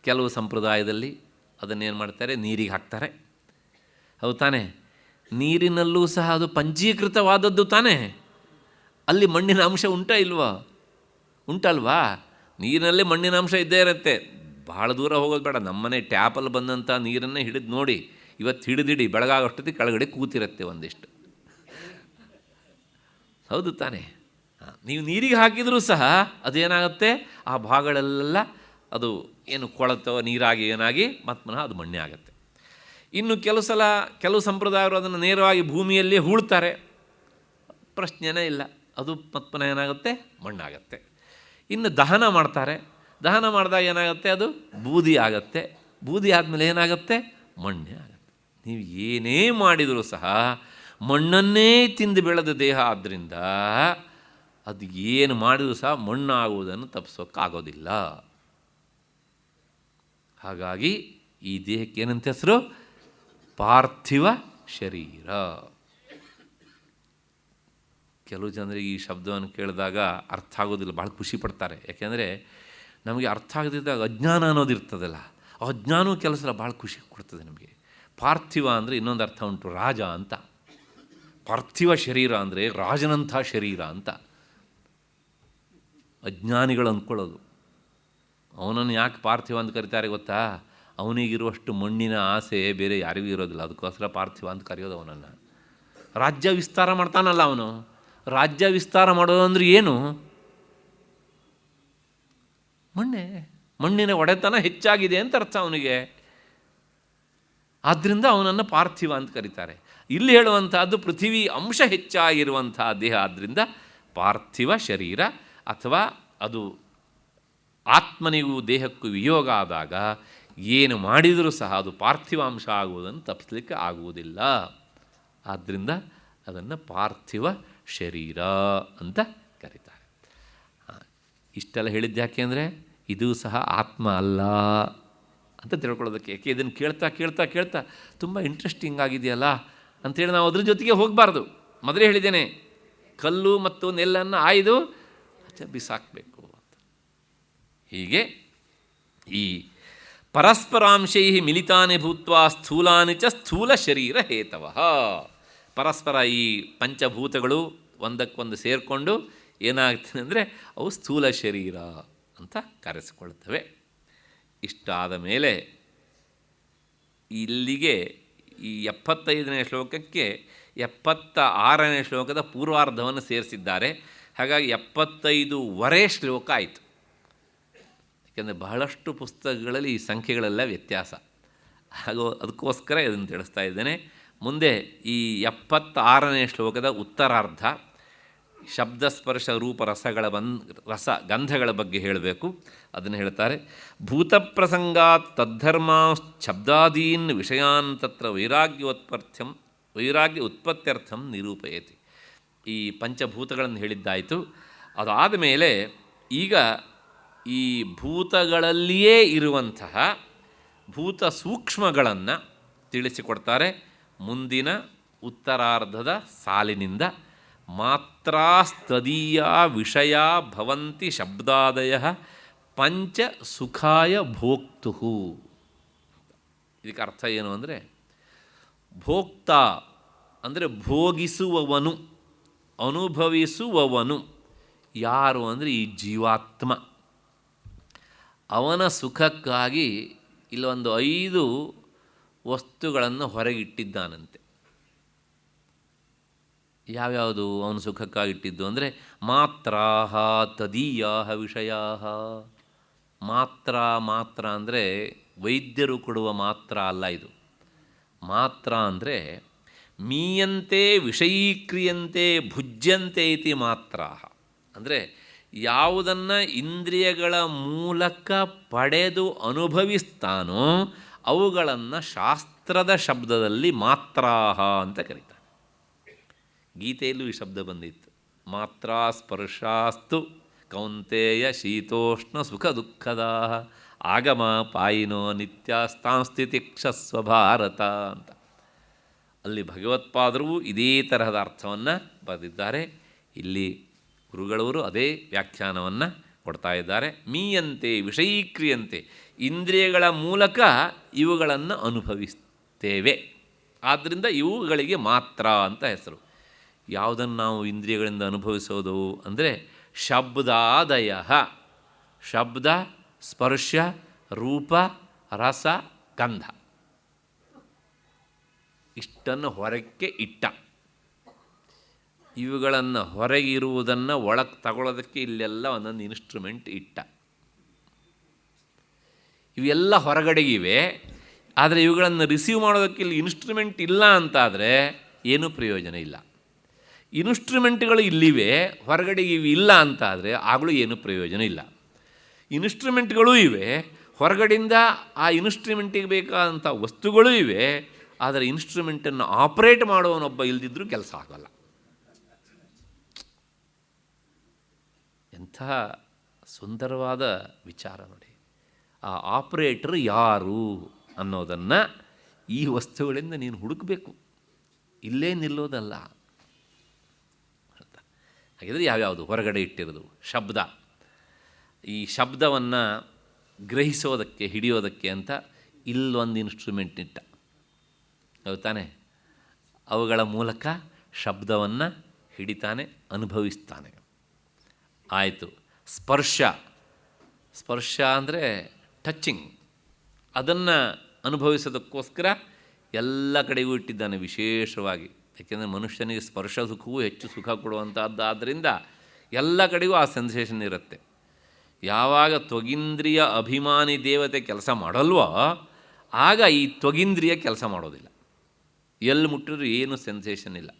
Speaker 1: ಕೆಲವು ಸಂಪ್ರದಾಯದಲ್ಲಿ ಅದನ್ನೇನು ಮಾಡ್ತಾರೆ, ನೀರಿಗೆ ಹಾಕ್ತಾರೆ, ಹೌದು ತಾನೆ? ನೀರಿನಲ್ಲೂ ಸಹ ಅದು ಪಂಚೀಕೃತವಾದದ್ದು ತಾನೇ, ಅಲ್ಲಿ ಮಣ್ಣಿನ ಅಂಶ ಉಂಟಾ ಇಲ್ವಾ? ಉಂಟಲ್ವಾ? ನೀರಿನಲ್ಲಿ ಮಣ್ಣಿನ ಅಂಶ ಇದ್ದೇ ಇರುತ್ತೆ. ಭಾಳ ದೂರ ಹೋಗೋದು ಬೇಡ, ನಮ್ಮನೆ ಟ್ಯಾಪಲ್ಲಿ ಬಂದಂಥ ನೀರನ್ನೇ ಹಿಡಿದು ನೋಡಿ. ಇವತ್ತು ಹಿಡಿದಿಡಿ, ಬೆಳಗಾಗೋಷ್ಟೊತ್ತಿಗೆ ಕೆಳಗಡೆ ಕೂತಿರುತ್ತೆ ಒಂದಿಷ್ಟು. ಹೌದು ತಾನೇ? ನೀವು ನೀರಿಗೆ ಹಾಕಿದರೂ ಸಹ ಅದೇನಾಗುತ್ತೆ, ಆ ಭಾಗಗಳೆಲ್ಲ ಅದು ಏನು ಕೊಳತೋ ನೀರಾಗಿ ಏನಾಗಿ ಮತ್ತೆ ಪುನಃ ಅದು ಮಣ್ಣೆ ಆಗುತ್ತೆ. ಇನ್ನು ಕೆಲವು ಸಂಪ್ರದಾಯರು ಅದನ್ನು ನೇರವಾಗಿ ಭೂಮಿಯಲ್ಲಿ ಹೂಳ್ತಾರೆ, ಪ್ರಶ್ನೆನೇ ಇಲ್ಲ, ಅದು ಮತ್ತೆ ಪುನಃ ಏನಾಗುತ್ತೆ, ಮಣ್ಣಾಗತ್ತೆ. ಇನ್ನು ದಹನ ಮಾಡ್ತಾರೆ, ದಹನ ಮಾಡಿದಾಗ ಏನಾಗುತ್ತೆ, ಅದು ಬೂದಿ ಆಗುತ್ತೆ. ಬೂದಿ ಆದಮೇಲೆ ಏನಾಗುತ್ತೆ, ಮಣ್ಣೆ ಆಗುತ್ತೆ. ನೀವು ಏನೇ ಮಾಡಿದರೂ ಸಹ ಮಣ್ಣನ್ನೇ ತಿಂದು ಬೆಳೆದ ದೇಹ ಆದ್ದರಿಂದ ಅದು ಏನು ಮಾಡಿದರೂ ಸಹ ಮಣ್ಣಾಗುವುದನ್ನು ತಪ್ಪಿಸೋಕ್ಕಾಗೋದಿಲ್ಲ. ಹಾಗಾಗಿ ಈ ದೇಹಕ್ಕೆ ಏನಂತ ಹೆಸರು? ಪಾರ್ಥಿವ ಶರೀರ. ಕೆಲವು ಜನರಿಗೆ ಈ ಶಬ್ದವನ್ನು ಕೇಳಿದಾಗ ಅರ್ಥ ಆಗೋದಿಲ್ಲ, ಭಾಳ ಖುಷಿ ಪಡ್ತಾರೆ. ಯಾಕೆಂದರೆ ನಮಗೆ ಅರ್ಥ ಆಗದಿದ್ದಾಗ ಅಜ್ಞಾನ ಅನ್ನೋದು ಇರ್ತದಲ್ಲ, ಆ ಅಜ್ಞಾನವೂ ಕೆಲವು ಸಲ ಭಾಳ ಖುಷಿ ಕೊಡ್ತದೆ ನಮಗೆ. ಪಾರ್ಥಿವ ಅಂದರೆ ಇನ್ನೊಂದು ಅರ್ಥ ಉಂಟು, ರಾಜ ಅಂತ. ಪಾರ್ಥಿವ ಶರೀರ ಅಂದರೆ ರಾಜನಂಥ ಶರೀರ ಅಂತ ಅಜ್ಞಾನಿಗಳು ಅಂದ್ಕೊಳ್ಳೋದು. ಅವನನ್ನು ಯಾಕೆ ಪಾರ್ಥಿವ ಅಂತ ಕರೀತಾರೆ ಗೊತ್ತಾ? ಅವನಿಗಿರುವಷ್ಟು ಮಣ್ಣಿನ ಆಸೆ ಬೇರೆ ಯಾರಿಗೂ ಇರೋದಿಲ್ಲ, ಅದಕ್ಕೋಸ್ಕರ ಪಾರ್ಥಿವ ಅಂತ ಕರೆಯೋದು ಅವನನ್ನು. ರಾಜ್ಯ ವಿಸ್ತಾರ ಮಾಡ್ತಾನಲ್ಲ ಅವನು. ರಾಜ್ಯ ವಿಸ್ತಾರ ಮಾಡೋದು ಅಂದರೆ ಏನು? ಮಣ್ಣಿನ ಒಡೆತನ ಹೆಚ್ಚಾಗಿದೆ ಅಂತ ಅರ್ಥ ಅವನಿಗೆ. ಆದ್ದರಿಂದ ಅವನನ್ನು ಪಾರ್ಥಿವ ಅಂತ ಕರೀತಾರೆ. ಇಲ್ಲಿ ಹೇಳುವಂಥದ್ದು ಪೃಥ್ವಿ ಅಂಶ ಹೆಚ್ಚಾಗಿರುವಂಥ ದೇಹ, ಆದ್ದರಿಂದ ಪಾರ್ಥಿವ ಶರೀರ. ಅಥವಾ ಅದು ಆತ್ಮನಿಗೂ ದೇಹಕ್ಕೂ ವಿಯೋಗ ಆದಾಗ ಏನು ಮಾಡಿದರೂ ಸಹ ಅದು ಪಾರ್ಥಿವಾಂಶ ಆಗುವುದನ್ನು ತಪ್ಪಿಸಲಿಕ್ಕೆ ಆಗುವುದಿಲ್ಲ. ಆದ್ದರಿಂದ ಅದನ್ನು ಪಾರ್ಥಿವ ಶರೀರ ಅಂತ ಕರೀತಾರೆ. ಇಷ್ಟೆಲ್ಲ ಹೇಳಿದ್ದು ಯಾಕೆ ಅಂದರೆ ಇದು ಸಹ ಆತ್ಮ ಅಲ್ಲ ಅಂತ ತಿಳ್ಕೊಳ್ಳೋದಕ್ಕೆ. ಯಾಕೆ ಇದನ್ನು ಕೇಳ್ತಾ ತುಂಬ ಇಂಟ್ರೆಸ್ಟಿಂಗ್ ಆಗಿದೆಯಲ್ಲ ಅಂಥೇಳಿ ನಾವು ಅದ್ರ ಜೊತೆಗೆ ಹೋಗಬಾರ್ದು. ಮೊದಲೇ ಹೇಳಿದ್ದೇನೆ, ಕಲ್ಲು ಮತ್ತು ನೆಲ್ಲನ್ನು ಆಯ್ದು ಬಿಸಾಕಬೇಕು ಅಂತ. ಹೀಗೆ ಈ ಪರಸ್ಪರಾಂಶೈ ಮಿಲಿತಾನಿ ಭೂತ್ವಾ ಸ್ಥೂಲಾನಿ ಚ ಸ್ಥೂಲ ಶರೀರ ಹೇತವಃ. ಪರಸ್ಪರ ಈ ಪಂಚಭೂತಗಳು ಒಂದಕ್ಕೊಂದು ಸೇರಿಕೊಂಡು ಏನಾಗ್ತದೆ ಅಂದರೆ ಅವು ಸ್ಥೂಲ ಶರೀರ ಅಂತ ಕರೆಸಿಕೊಳ್ತವೆ. ಇಷ್ಟಾದ ಮೇಲೆ ಇಲ್ಲಿಗೆ ಈ 75ನೇ ಶ್ಲೋಕಕ್ಕೆ 76ನೇ ಶ್ಲೋಕದ ಪೂರ್ವಾರ್ಧವನ್ನು ಸೇರಿಸಿದ್ದಾರೆ. ಹಾಗಾಗಿ 75ವರೆ ಶ್ಲೋಕ ಆಯಿತು. ಯಾಕೆಂದರೆ ಬಹಳಷ್ಟು ಪುಸ್ತಕಗಳಲ್ಲಿ ಈ ಸಂಖ್ಯೆಗಳೆಲ್ಲ ವ್ಯತ್ಯಾಸ ಅದಕ್ಕೋಸ್ಕರ ಇದನ್ನು ತಿಳಿಸ್ತಾ ಇದ್ದೇನೆ. ಮುಂದೆ ಈ 76ನೇ ಶ್ಲೋಕದ ಉತ್ತರಾರ್ಧ ಶಬ್ದಸ್ಪರ್ಶ ರೂಪ ರಸಗಳ ಗಂಧಗಳ ಬಗ್ಗೆ ಹೇಳಬೇಕು. ಅದನ್ನು ಹೇಳ್ತಾರೆ. ಭೂತಪ್ರಸಂಗಾತ್ ತದ್ಧರ್ಮ ಶಬ್ದಾದೀನ್ ವಿಷಯಾನ್ ತತ್ರ ವೈರಾಗ್ಯ ಉತ್ಪತ್ತ್ಯರ್ಥಂ ನಿರೂಪಯತಿ. ಈ ಪಂಚಭೂತಗಳನ್ನು ಹೇಳಿದ್ದಾಯಿತು. ಅದಾದ ಮೇಲೆ ಈಗ ಈ ಭೂತಗಳಲ್ಲಿಯೇ ಇರುವಂತಹ ಭೂತ ಸೂಕ್ಷ್ಮಗಳನ್ನು ತಿಳಿಸಿಕೊಡ್ತಾರೆ. ಮುಂದಿನ ಉತ್ತರಾರ್ಧದ ಸಾಲಿನಿಂದ ಮಾತ್ರಾಸ್ತದೀಯ ವಿಷಯ ಭವಂತಿ ಶಬ್ದಾದಯ ಪಂಚ ಸುಖಾಯ ಭೋಕ್ತು. ಇದಕ್ಕೆ ಅರ್ಥ ಏನು ಅಂದರೆ, ಭೋಕ್ತ ಅಂದರೆ ಭೋಗಿಸುವವನು, ಅನುಭವಿಸುವವನು ಯಾರು ಅಂದರೆ ಈ ಜೀವಾತ್ಮ. ಅವನ ಸುಖಕ್ಕಾಗಿ ಇಲ್ಲೊಂದು 5 ವಸ್ತುಗಳನ್ನು ಹೊರಗಿಟ್ಟಿದ್ದಾನಂತೆ. ಯಾವ್ಯಾವುದು ಅವನ ಸುಖಕ್ಕಾಗಿಟ್ಟಿದ್ದು ಅಂದರೆ ಮಾತ್ರಾಹ ತದೀಯಾಹ ವಿಷಯಾಹ. ಮಾತ್ರ ಅಂದರೆ ವೈದ್ಯರು ಕೊಡುವ ಮಾತ್ರ ಅಲ್ಲ ಇದು. ಮಾತ್ರ ಅಂದರೆ ಮೀಯಂತೆ ವಿಷಯೀಕ್ರಿಯಂತೆ ಭುಜ್ಯಂತೆ ಇತಿ ಮಾತ್ರಾಹ. ಅಂದರೆ ಯಾವುದನ್ನು ಇಂದ್ರಿಯಗಳ ಮೂಲಕ ಪಡೆದು ಅನುಭವಿಸ್ತಾನೋ ಅವುಗಳನ್ನು ಶಾಸ್ತ್ರದ ಶಬ್ದದಲ್ಲಿ ಮಾತ್ರಾಹ ಅಂತ ಕರೀತಾರೆ. ಗೀತೆಯಲ್ಲೂ ಈ ಶಬ್ದ ಬಂದಿತ್ತು. ಮಾತ್ರಾ ಸ್ಪರ್ಶಾಸ್ತು ಕೌಂತೆಯ ಶೀತೋಷ್ಣ ಸುಖ ದುಃಖದ ಆಗಮ ಪಾಯಿನೋ ನಿತ್ಯಸ್ತಾಂಸ್ಥಿತಿಕ್ಷಸ್ವ ಭಾರತ ಅಂತ. ಅಲ್ಲಿ ಭಗವತ್ಪಾದರು ಇದೇ ತರಹದ ಅರ್ಥವನ್ನು ಬರೆದಿದ್ದಾರೆ. ಇಲ್ಲಿ ಗುರುಗಳವರು ಅದೇ ವ್ಯಾಖ್ಯಾನವನ್ನು ಕೊಡ್ತಾ ಇದ್ದಾರೆ. ಮೀಯಂತೆ ವಿಷಯೀಕ್ರಿಯಂತೆ, ಇಂದ್ರಿಯಗಳ ಮೂಲಕ ಇವುಗಳನ್ನು ಅನುಭವಿಸ್ತೇವೆ, ಆದ್ದರಿಂದ ಇವುಗಳಿಗೆ ಮಾತ್ರ ಅಂತ ಹೆಸರು. ಯಾವುದನ್ನು ನಾವು ಇಂದ್ರಿಯಗಳಿಂದ ಅನುಭವಿಸೋದು ಅಂದರೆ ಶಬ್ದಾದಯ, ಶಬ್ದ, ಸ್ಪರ್ಶ, ರೂಪ, ರಸ, ಗಂಧ, ಇಷ್ಟನ್ನು ಹೊರಕ್ಕೆ ಇಟ್ಟ. ಇವುಗಳನ್ನು ಹೊರಗಿರುವುದನ್ನು ಒಳಗೆ ತಗೊಳ್ಳೋದಕ್ಕೆ ಇಲ್ಲೆಲ್ಲ ಒಂದೊಂದು ಇನ್ಸ್ಟ್ರೂಮೆಂಟ್ ಇಟ್ಟ. ಇವೆಲ್ಲ ಹೊರಗಡೆಗಿವೆ, ಆದರೆ ಇವುಗಳನ್ನು ರಿಸೀವ್ ಮಾಡೋದಕ್ಕೆ ಇಲ್ಲಿ ಇನ್ಸ್ಟ್ರೂಮೆಂಟ್ ಇಲ್ಲ ಅಂತಾದರೆ ಏನೂ ಪ್ರಯೋಜನ ಇಲ್ಲ. ಇನ್ಸ್ಟ್ರೂಮೆಂಟ್ಗಳು ಇಲ್ಲಿವೆ, ಹೊರಗಡೆಗೆ ಇವು ಇಲ್ಲ ಅಂತಾದರೆ ಆಗಲೂ ಏನೂ ಪ್ರಯೋಜನ ಇಲ್ಲ. ಇನ್ಸ್ಟ್ರೂಮೆಂಟ್ಗಳೂ ಇವೆ, ಹೊರಗಡೆಯಿಂದ ಆ ಇನ್ಸ್ಟ್ರೂಮೆಂಟಿಗೆ ಬೇಕಾದಂಥ ವಸ್ತುಗಳೂ ಇವೆ, ಆದರೆ ಇನ್ಸ್ಟ್ರೂಮೆಂಟನ್ನು ಆಪ್ರೇಟ್ ಮಾಡೋನೊಬ್ಬ ಇಲ್ಲದಿದ್ದರೂ ಕೆಲಸ ಆಗಲ್ಲ. ಎಂಥ ಸುಂದರವಾದ ವಿಚಾರ ನೋಡಿ. ಆ ಆಪ್ರೇಟರ್ ಯಾರು ಅನ್ನೋದನ್ನು ಈ ವಸ್ತುಗಳಿಂದ ನೀನು ಹುಡುಕಬೇಕು, ಇಲ್ಲೇ ನಿಲ್ಲೋದಲ್ಲ. ಹಾಗಿದ್ರೆ ಯಾವ್ಯಾವುದು ಹೊರಗಡೆ ಇಟ್ಟಿರೋದು? ಶಬ್ದ. ಈ ಶಬ್ದವನ್ನು ಗ್ರಹಿಸೋದಕ್ಕೆ, ಹಿಡಿಯೋದಕ್ಕೆ ಅಂತ ಇಲ್ಲೊಂದು ಇನ್ಸ್ಟ್ರೂಮೆಂಟ್ ಇಟ್ಟ, ಹೌದು ತಾನೆ? ಅವುಗಳ ಮೂಲಕ ಶಬ್ದವನ್ನು ಹಿಡಿತಾನೆ, ಅನುಭವಿಸ್ತಾನೆ. ಆಯಿತು. ಸ್ಪರ್ಶ. ಸ್ಪರ್ಶ ಅಂದರೆ ಟಚ್ಚಿಂಗ್. ಅದನ್ನು ಅನುಭವಿಸೋದಕ್ಕೋಸ್ಕರ ಎಲ್ಲ ಕಡೆಗೂ ಇಟ್ಟಿದ್ದಾನೆ ವಿಶೇಷವಾಗಿ. ಯಾಕೆಂದರೆ ಮನುಷ್ಯನಿಗೆ ಸ್ಪರ್ಶ ಸುಖವೂ ಹೆಚ್ಚು ಸುಖ ಕೊಡುವಂಥದ್ದು. ಆದ್ದರಿಂದ ಎಲ್ಲ ಕಡೆಗೂ ಆ ಸೆನ್ಸೇಷನ್ ಇರುತ್ತೆ. ಯಾವಾಗ ತ್ವಗಿಂದ್ರಿಯ ಅಭಿಮಾನಿ ದೇವತೆ ಕೆಲಸ ಮಾಡಲ್ವೋ ಆಗ ಈ ತ್ವಗಿಂದ್ರಿಯ ಕೆಲಸ ಮಾಡೋದಿಲ್ಲ. ಎಲ್ಲಿ ಮುಟ್ಟಿದ್ರು ಏನು ಸೆನ್ಸೇಷನ್ ಇಲ್ಲ.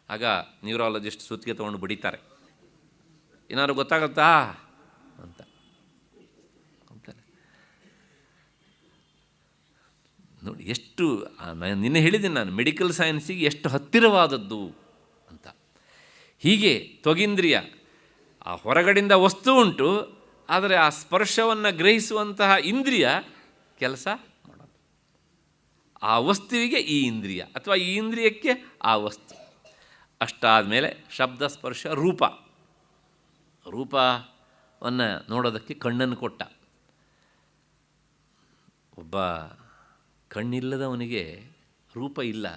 Speaker 1: ಆಗ ನ್ಯೂರಾಲಜಿಸ್ಟ್ ಸುತ್ತಿಗೆ ತೊಗೊಂಡು ಬಡಿತಾರೆ, ಏನಾದ್ರು ಗೊತ್ತಾಗತ್ತಾ ಅಂತ ಅಂತಾರೆ. ನೋಡಿ ಎಷ್ಟು ನಿನ್ನೆ ಹೇಳಿದ್ದೀನಿ ನಾನು, ಮೆಡಿಕಲ್ ಸೈನ್ಸಿಗೆ ಎಷ್ಟು ಹತ್ತಿರವಾದದ್ದು ಅಂತ. ಹೀಗೆ ತ್ವಗಿಂದ್ರಿಯ ಆ ಹೊರಗಡೆಯಿಂದ ವಸ್ತು ಉಂಟು, ಆದರೆ ಆ ಸ್ಪರ್ಶವನ್ನು ಗ್ರಹಿಸುವಂತಹ ಇಂದ್ರಿಯ ಕೆಲಸ ಮಾಡೋದು. ಆ ವಸ್ತುವಿಗೆ ಈ ಇಂದ್ರಿಯ, ಅಥವಾ ಈ ಇಂದ್ರಿಯಕ್ಕೆ ಆ ವಸ್ತು. ಅಷ್ಟಾದ ಮೇಲೆ ಶಬ್ದ, ಸ್ಪರ್ಶ, ರೂಪ. ರೂಪವನ್ನು ನೋಡೋದಕ್ಕೆ ಕಣ್ಣನ್ನು ಕೊಟ್ಟ. ಒಬ್ಬ ಕಣ್ಣಿಲ್ಲದವನಿಗೆ ರೂಪ ಇಲ್ಲ,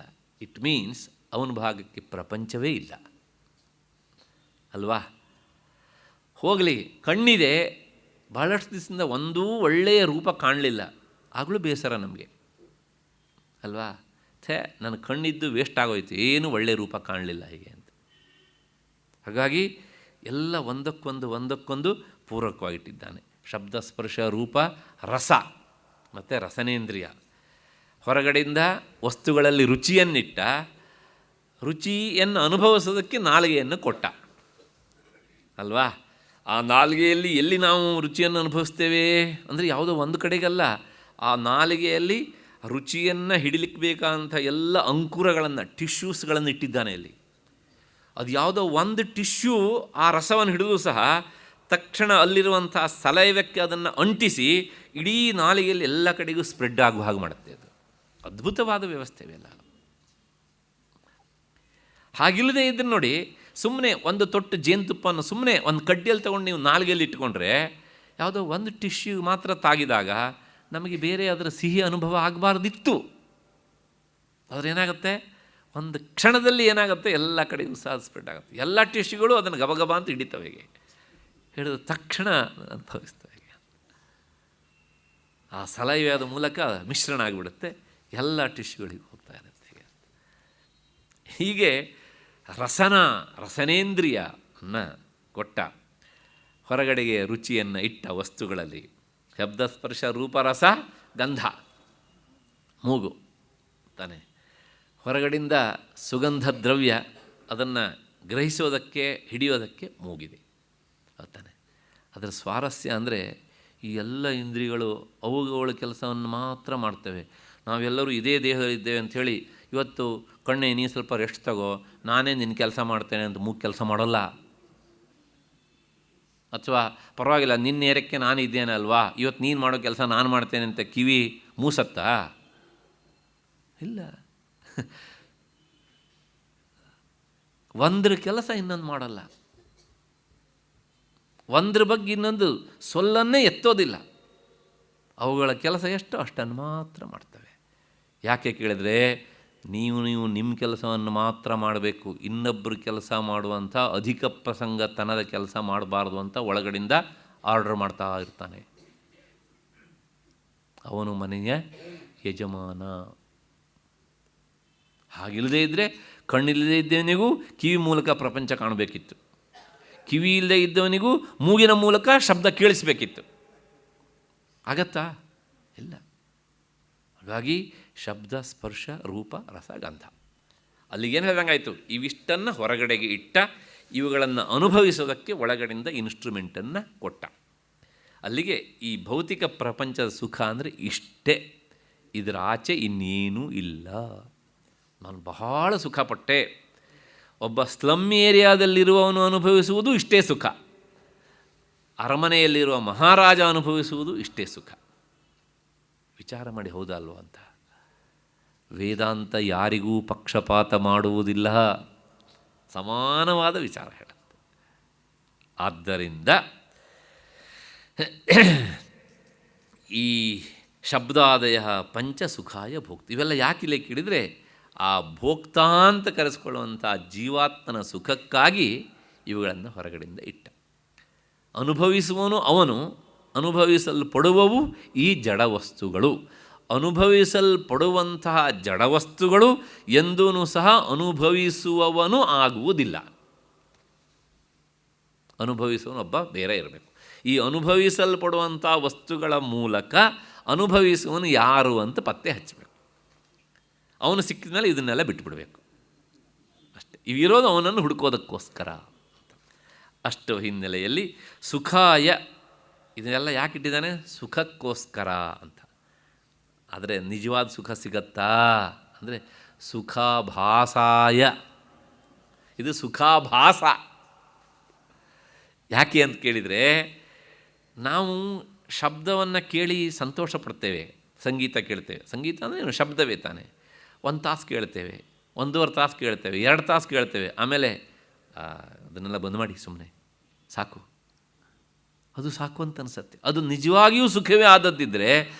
Speaker 1: ಇಟ್ ಮೀನ್ಸ್ ಅವನ ಭಾಗಕ್ಕೆ ಪ್ರಪಂಚವೇ ಇಲ್ಲ ಅಲ್ವಾ? ಹೋಗಲಿ, ಕಣ್ಣಿದೆ, ಬಹಳಷ್ಟು ದಿವಸದಿಂದ ಒಂದೂ ಒಳ್ಳೆಯ ರೂಪ ಕಾಣಲಿಲ್ಲ, ಆಗಲೂ ಬೇಸರ ನಮಗೆ ಅಲ್ವಾ? ನನ್ನ ಕಣ್ಣಿದ್ದು ವೇಸ್ಟ್ ಆಗೋಯ್ತು, ಏನೂ ಒಳ್ಳೆಯ ರೂಪ ಕಾಣಲಿಲ್ಲ ಹೀಗೆ ಅಂತ. ಹಾಗಾಗಿ ಎಲ್ಲ ಒಂದಕ್ಕೊಂದು ಪೂರಕವಾಗಿಟ್ಟಿದ್ದಾನೆ. ಶಬ್ದ, ಸ್ಪರ್ಶ, ರೂಪ, ರಸ ಮತ್ತು ರಸನೇಂದ್ರಿಯ. ಹೊರಗಡೆಯಿಂದ ವಸ್ತುಗಳಲ್ಲಿ ರುಚಿಯನ್ನಿಟ್ಟ, ರುಚಿಯನ್ನು ಅನುಭವಿಸೋದಕ್ಕೆ ನಾಲಿಗೆಯನ್ನು ಕೊಟ್ಟ ಅಲ್ವಾ? ಆ ನಾಲಿಗೆಯಲ್ಲಿ ಎಲ್ಲಿ ನಾವು ರುಚಿಯನ್ನು ಅನುಭವಿಸ್ತೇವೆ ಅಂದರೆ ಯಾವುದೋ ಒಂದು ಕಡೆಗಲ್ಲ, ಆ ನಾಲಿಗೆಯಲ್ಲಿ ರುಚಿಯನ್ನು ಹಿಡಿಲಿಕ್ಕೆ ಬೇಕಾದಂಥ ಎಲ್ಲ ಅಂಕುರಗಳನ್ನು, ಟಿಶ್ಯೂಸ್ಗಳನ್ನು ಇಟ್ಟಿದ್ದಾನೆ ಇಲ್ಲಿ. ಅದು ಯಾವುದೋ ಒಂದು ಟಿಶ್ಯೂ ಆ ರಸವನ್ನು ಹಿಡಿದು ಸಹ ತಕ್ಷಣ ಅಲ್ಲಿರುವಂಥ ಸಲೈವಕ್ಕೆ ಅದನ್ನು ಅಂಟಿಸಿ ಇಡೀ ನಾಲಿಗೆಯಲ್ಲಿ ಎಲ್ಲ ಕಡೆಗೂ ಸ್ಪ್ರೆಡ್ ಆಗುವ ಹಾಗೆ ಮಾಡುತ್ತೆ. ಅದು ಅದ್ಭುತವಾದ ವ್ಯವಸ್ಥೆ ಇವೆಲ್ಲ. ಹಾಗಿಲ್ಲದೆ ಇದ್ರೆ ನೋಡಿ, ಸುಮ್ಮನೆ ಒಂದು ತೊಟ್ಟು ಜೇನುತುಪ್ಪನ್ನು ಸುಮ್ಮನೆ ಒಂದು ಕಡ್ಡಿಯಲ್ಲಿ ತೊಗೊಂಡು ನೀವು ನಾಲಿಗೆಯಲ್ಲಿ ಇಟ್ಕೊಂಡ್ರೆ, ಯಾವುದೋ ಒಂದು ಟಿಶ್ಯೂ ಮಾತ್ರ ತಾಗಿದಾಗ ನಮಗೆ ಬೇರೆ ಅದರ ಸಿಹಿ ಅನುಭವ ಆಗಬಾರ್ದಿತ್ತು. ಆದರೆ ಏನಾಗುತ್ತೆ, ಒಂದು ಕ್ಷಣದಲ್ಲಿ ಏನಾಗುತ್ತೆ, ಎಲ್ಲ ಕಡೆಗೂ ಸಹ ಸ್ಪ್ರೆಡ್ ಆಗುತ್ತೆ. ಎಲ್ಲ ಟಿಶ್ಯೂಗಳು ಅದನ್ನು ಗಬಗಬ ಅಂತ ಹಿಡಿತವೆ, ಹಿಡಿದ ತಕ್ಷಣ ಅನುಭವಿಸ್ತವೆ. ಆ ಸಲೈವಾದ ಮೂಲಕ ಮಿಶ್ರಣ ಆಗಿಬಿಡುತ್ತೆ, ಎಲ್ಲ ಟಿಶ್ಯೂಗಳಿಗೆ ಹೋಗ್ತಾ ಇರುತ್ತೆ. ಹೀಗೆ ರಸನೇಂದ್ರಿಯವನ್ನು ಕೊಟ್ಟ, ಹೊರಗಡೆಗೆ ರುಚಿಯನ್ನು ಇಟ್ಟ ವಸ್ತುಗಳಲ್ಲಿ ಶಬ್ದ, ಸ್ಪರ್ಶ, ರೂಪ, ರಸ, ಗಂಧ, ಮೂಗು ತಾನೆ. ಹೊರಗಡೆಯಿಂದ ಸುಗಂಧ ದ್ರವ್ಯ ಅದನ್ನು ಗ್ರಹಿಸೋದಕ್ಕೆ, ಹಿಡಿಯೋದಕ್ಕೆ ಮೂಗಿದೆ ತಾನೆ. ಅದರ ಸ್ವಾರಸ್ಯ ಅಂದರೆ ಈ ಎಲ್ಲ ಇಂದ್ರಿಯಗಳು ಅವುಗಳ ಕೆಲಸವನ್ನು ಮಾತ್ರ ಮಾಡ್ತವೆ. ನಾವೆಲ್ಲರೂ ಇದೇ ದೇಹದಲ್ಲಿದ್ದೇವೆ ಅಂಥೇಳಿ ಇವತ್ತು ಕಣ್ಣೆ ನೀನು ಸ್ವಲ್ಪ ರೆಸ್ಟ್ ತಗೋ, ನಾನೇ ನಿನ್ನ ಕೆಲಸ ಮಾಡ್ತೇನೆ ಅಂತ ಮೂಗು ಕೆಲಸ ಮಾಡೋಲ್ಲ. ಅಥವಾ ಪರವಾಗಿಲ್ಲ, ನಿನ್ನ ನೇರಕ್ಕೆ ನಾನು ಇದ್ದೇನೆ ಅಲ್ವಾ, ಇವತ್ತು ನೀನು ಮಾಡೋ ಕೆಲಸ ನಾನು ಮಾಡ್ತೇನೆ ಅಂತ ಕಿವಿ ಮೂಸತ್ತಾ? ಇಲ್ಲ. ಒಂದ್ರ ಕೆಲಸ ಇನ್ನೊಂದು ಮಾಡಲ್ಲ, ಒಂದ್ರ ಬಗ್ಗೆ ಇನ್ನೊಂದು ಸೊಲ್ಲನ್ನೇ ಎತ್ತೋದಿಲ್ಲ. ಅವುಗಳ ಕೆಲಸ ಎಷ್ಟು ಅಷ್ಟನ್ನು ಮಾತ್ರ ಮಾಡ್ತವೆ. ಯಾಕೆ ಕೇಳಿದರೆ, ನೀವು ನಿಮ್ಮ ಕೆಲಸವನ್ನು ಮಾತ್ರ ಮಾಡಬೇಕು, ಇನ್ನೊಬ್ಬರು ಕೆಲಸ ಮಾಡುವಂಥ ಅಧಿಕ ಪ್ರಸಂಗತನದ ಕೆಲಸ ಮಾಡಬಾರ್ದು ಅಂತ ಒಳಗಡೆಯಿಂದ ಆರ್ಡರ್ ಮಾಡ್ತಾ ಇರ್ತಾನೆ. ಅವನು ಮನೆಯ ಯಜಮಾನ. ಹಾಗಿಲ್ಲದೆ ಇದ್ದರೆ ಕಣ್ಣಿಲ್ಲದೆ ಇದ್ದವನಿಗೂ ಕಿವಿ ಮೂಲಕ ಪ್ರಪಂಚ ಕಾಣಬೇಕಿತ್ತು, ಕಿವಿ ಇಲ್ಲದೆ ಇದ್ದವನಿಗೂ ಮೂಗಿನ ಮೂಲಕ ಶಬ್ದ ಕೇಳಿಸ್ಬೇಕಿತ್ತು. ಆಗತ್ತಾ? ಇಲ್ಲ. ಹಾಗಾಗಿ ಶಬ್ದ, ಸ್ಪರ್ಶ, ರೂಪ, ರಸ, ಗಂಧ ಅಲ್ಲಿಗೇನು ಹೇಳ್ದಂಗಾಯಿತು. ಇವಿಷ್ಟನ್ನು ಹೊರಗಡೆಗೆ ಇಟ್ಟ, ಇವುಗಳನ್ನು ಅನುಭವಿಸೋದಕ್ಕೆ ಒಳಗಡೆಯಿಂದ ಇನ್ಸ್ಟ್ರೂಮೆಂಟನ್ನು ಕೊಟ್ಟ. ಅಲ್ಲಿಗೆ ಈ ಭೌತಿಕ ಪ್ರಪಂಚದ ಸುಖ ಅಂದರೆ ಇಷ್ಟೇ, ಇದರ ಆಚೆ ಇನ್ನೇನೂ ಇಲ್ಲ. ನಾನು ಬಹಳ ಸುಖಪಟ್ಟೆ. ಒಬ್ಬ ಸ್ಲಮ್ ಏರಿಯಾದಲ್ಲಿರುವವನು ಅನುಭವಿಸುವುದು ಇಷ್ಟೇ ಸುಖ, ಅರಮನೆಯಲ್ಲಿರುವ ಮಹಾರಾಜ ಅನುಭವಿಸುವುದು ಇಷ್ಟೇ ಸುಖ. ವಿಚಾರ ಮಾಡಿ, ಹೌದಲ್ವ ಅಂತ. ವೇದಾಂತ ಯಾರಿಗೂ ಪಕ್ಷಪಾತ ಮಾಡುವುದಿಲ್ಲ, ಸಮಾನವಾದ ವಿಚಾರ ಹೇಳುತ್ತೆ. ಆದ್ದರಿಂದ ಈ ಶಬ್ದಾದಯ ಪಂಚ ಸುಖಾಯ ಭೋಕ್ತಿ ಇವೆಲ್ಲ ಯಾಕಿಲ್ಲ ಕೇಳಿದರೆ, ಆ ಭೋಕ್ತ ಅಂತ ಕರೆಸ್ಕೊಳ್ಳುವಂಥ ಜೀವಾತ್ಮನ ಸುಖಕ್ಕಾಗಿ ಇವುಗಳನ್ನು ಹೊರಗಡೆಯಿಂದ ಇಟ್ಟ. ಅನುಭವಿಸುವವನು ಅವನು, ಅನುಭವಿಸಲ್ಪಡುವವು ಈ ಜಡವಸ್ತುಗಳು. ಅನುಭವಿಸಲ್ಪಡುವಂತಹ ಜಡವಸ್ತುಗಳು ಎಂದೂ ಸಹ ಅನುಭವಿಸುವವನು ಆಗುವುದಿಲ್ಲ. ಅನುಭವಿಸುವನೊಬ್ಬ ಬೇರೆ ಇರಬೇಕು. ಈ ಅನುಭವಿಸಲ್ಪಡುವಂಥ ವಸ್ತುಗಳ ಮೂಲಕ ಅನುಭವಿಸುವನು ಯಾರು ಅಂತ ಪತ್ತೆ ಹಚ್ಚಬೇಕು. ಅವನು ಸಿಕ್ಕಿದ ಮೇಲೆ ಇದನ್ನೆಲ್ಲ ಬಿಟ್ಟುಬಿಡಬೇಕು ಅಷ್ಟೇ. ಇವಿರೋದು ಅವನನ್ನು ಹುಡುಕೋದಕ್ಕೋಸ್ಕರ. ಅಷ್ಟು ಹಿನ್ನೆಲೆಯಲ್ಲಿ ಸುಖಾಯ, ಇದನ್ನೆಲ್ಲ ಯಾಕಿಟ್ಟಿದ್ದಾನೆ? ಸುಖಕ್ಕೋಸ್ಕರ ಅಂತ. ಆದರೆ ನಿಜವಾದ ಸುಖ ಸಿಗತ್ತಾ ಅಂದರೆ ಸುಖಾಭಾಸಾಯ. ಇದು ಸುಖಾಭಾಸ. ಯಾಕೆ ಅಂತ ಕೇಳಿದರೆ, ನಾವು ಶಬ್ದವನ್ನು ಕೇಳಿ ಸಂತೋಷ ಪಡ್ತೇವೆ, ಸಂಗೀತ ಕೇಳ್ತೇವೆ. ಸಂಗೀತ ಅಂದರೆ ಏನು? ಶಬ್ದವೇ ತಾನೆ. 1 ತಾಸು ಕೇಳ್ತೇವೆ, 1.5 ತಾಸು ಕೇಳ್ತೇವೆ, 2 ತಾಸು ಕೇಳ್ತೇವೆ, ಆಮೇಲೆ ಅದನ್ನೆಲ್ಲ ಬಂದ್ ಮಾಡಿ ಸುಮ್ಮನೆ ಸಾಕು, ಅದು ಸಾಕು ಅಂತ ಅನಿಸುತ್ತೆ. ಅದು ನಿಜವಾಗಿಯೂ ಸುಖವೇ ಆದದ್ದಿದ್ದರೆ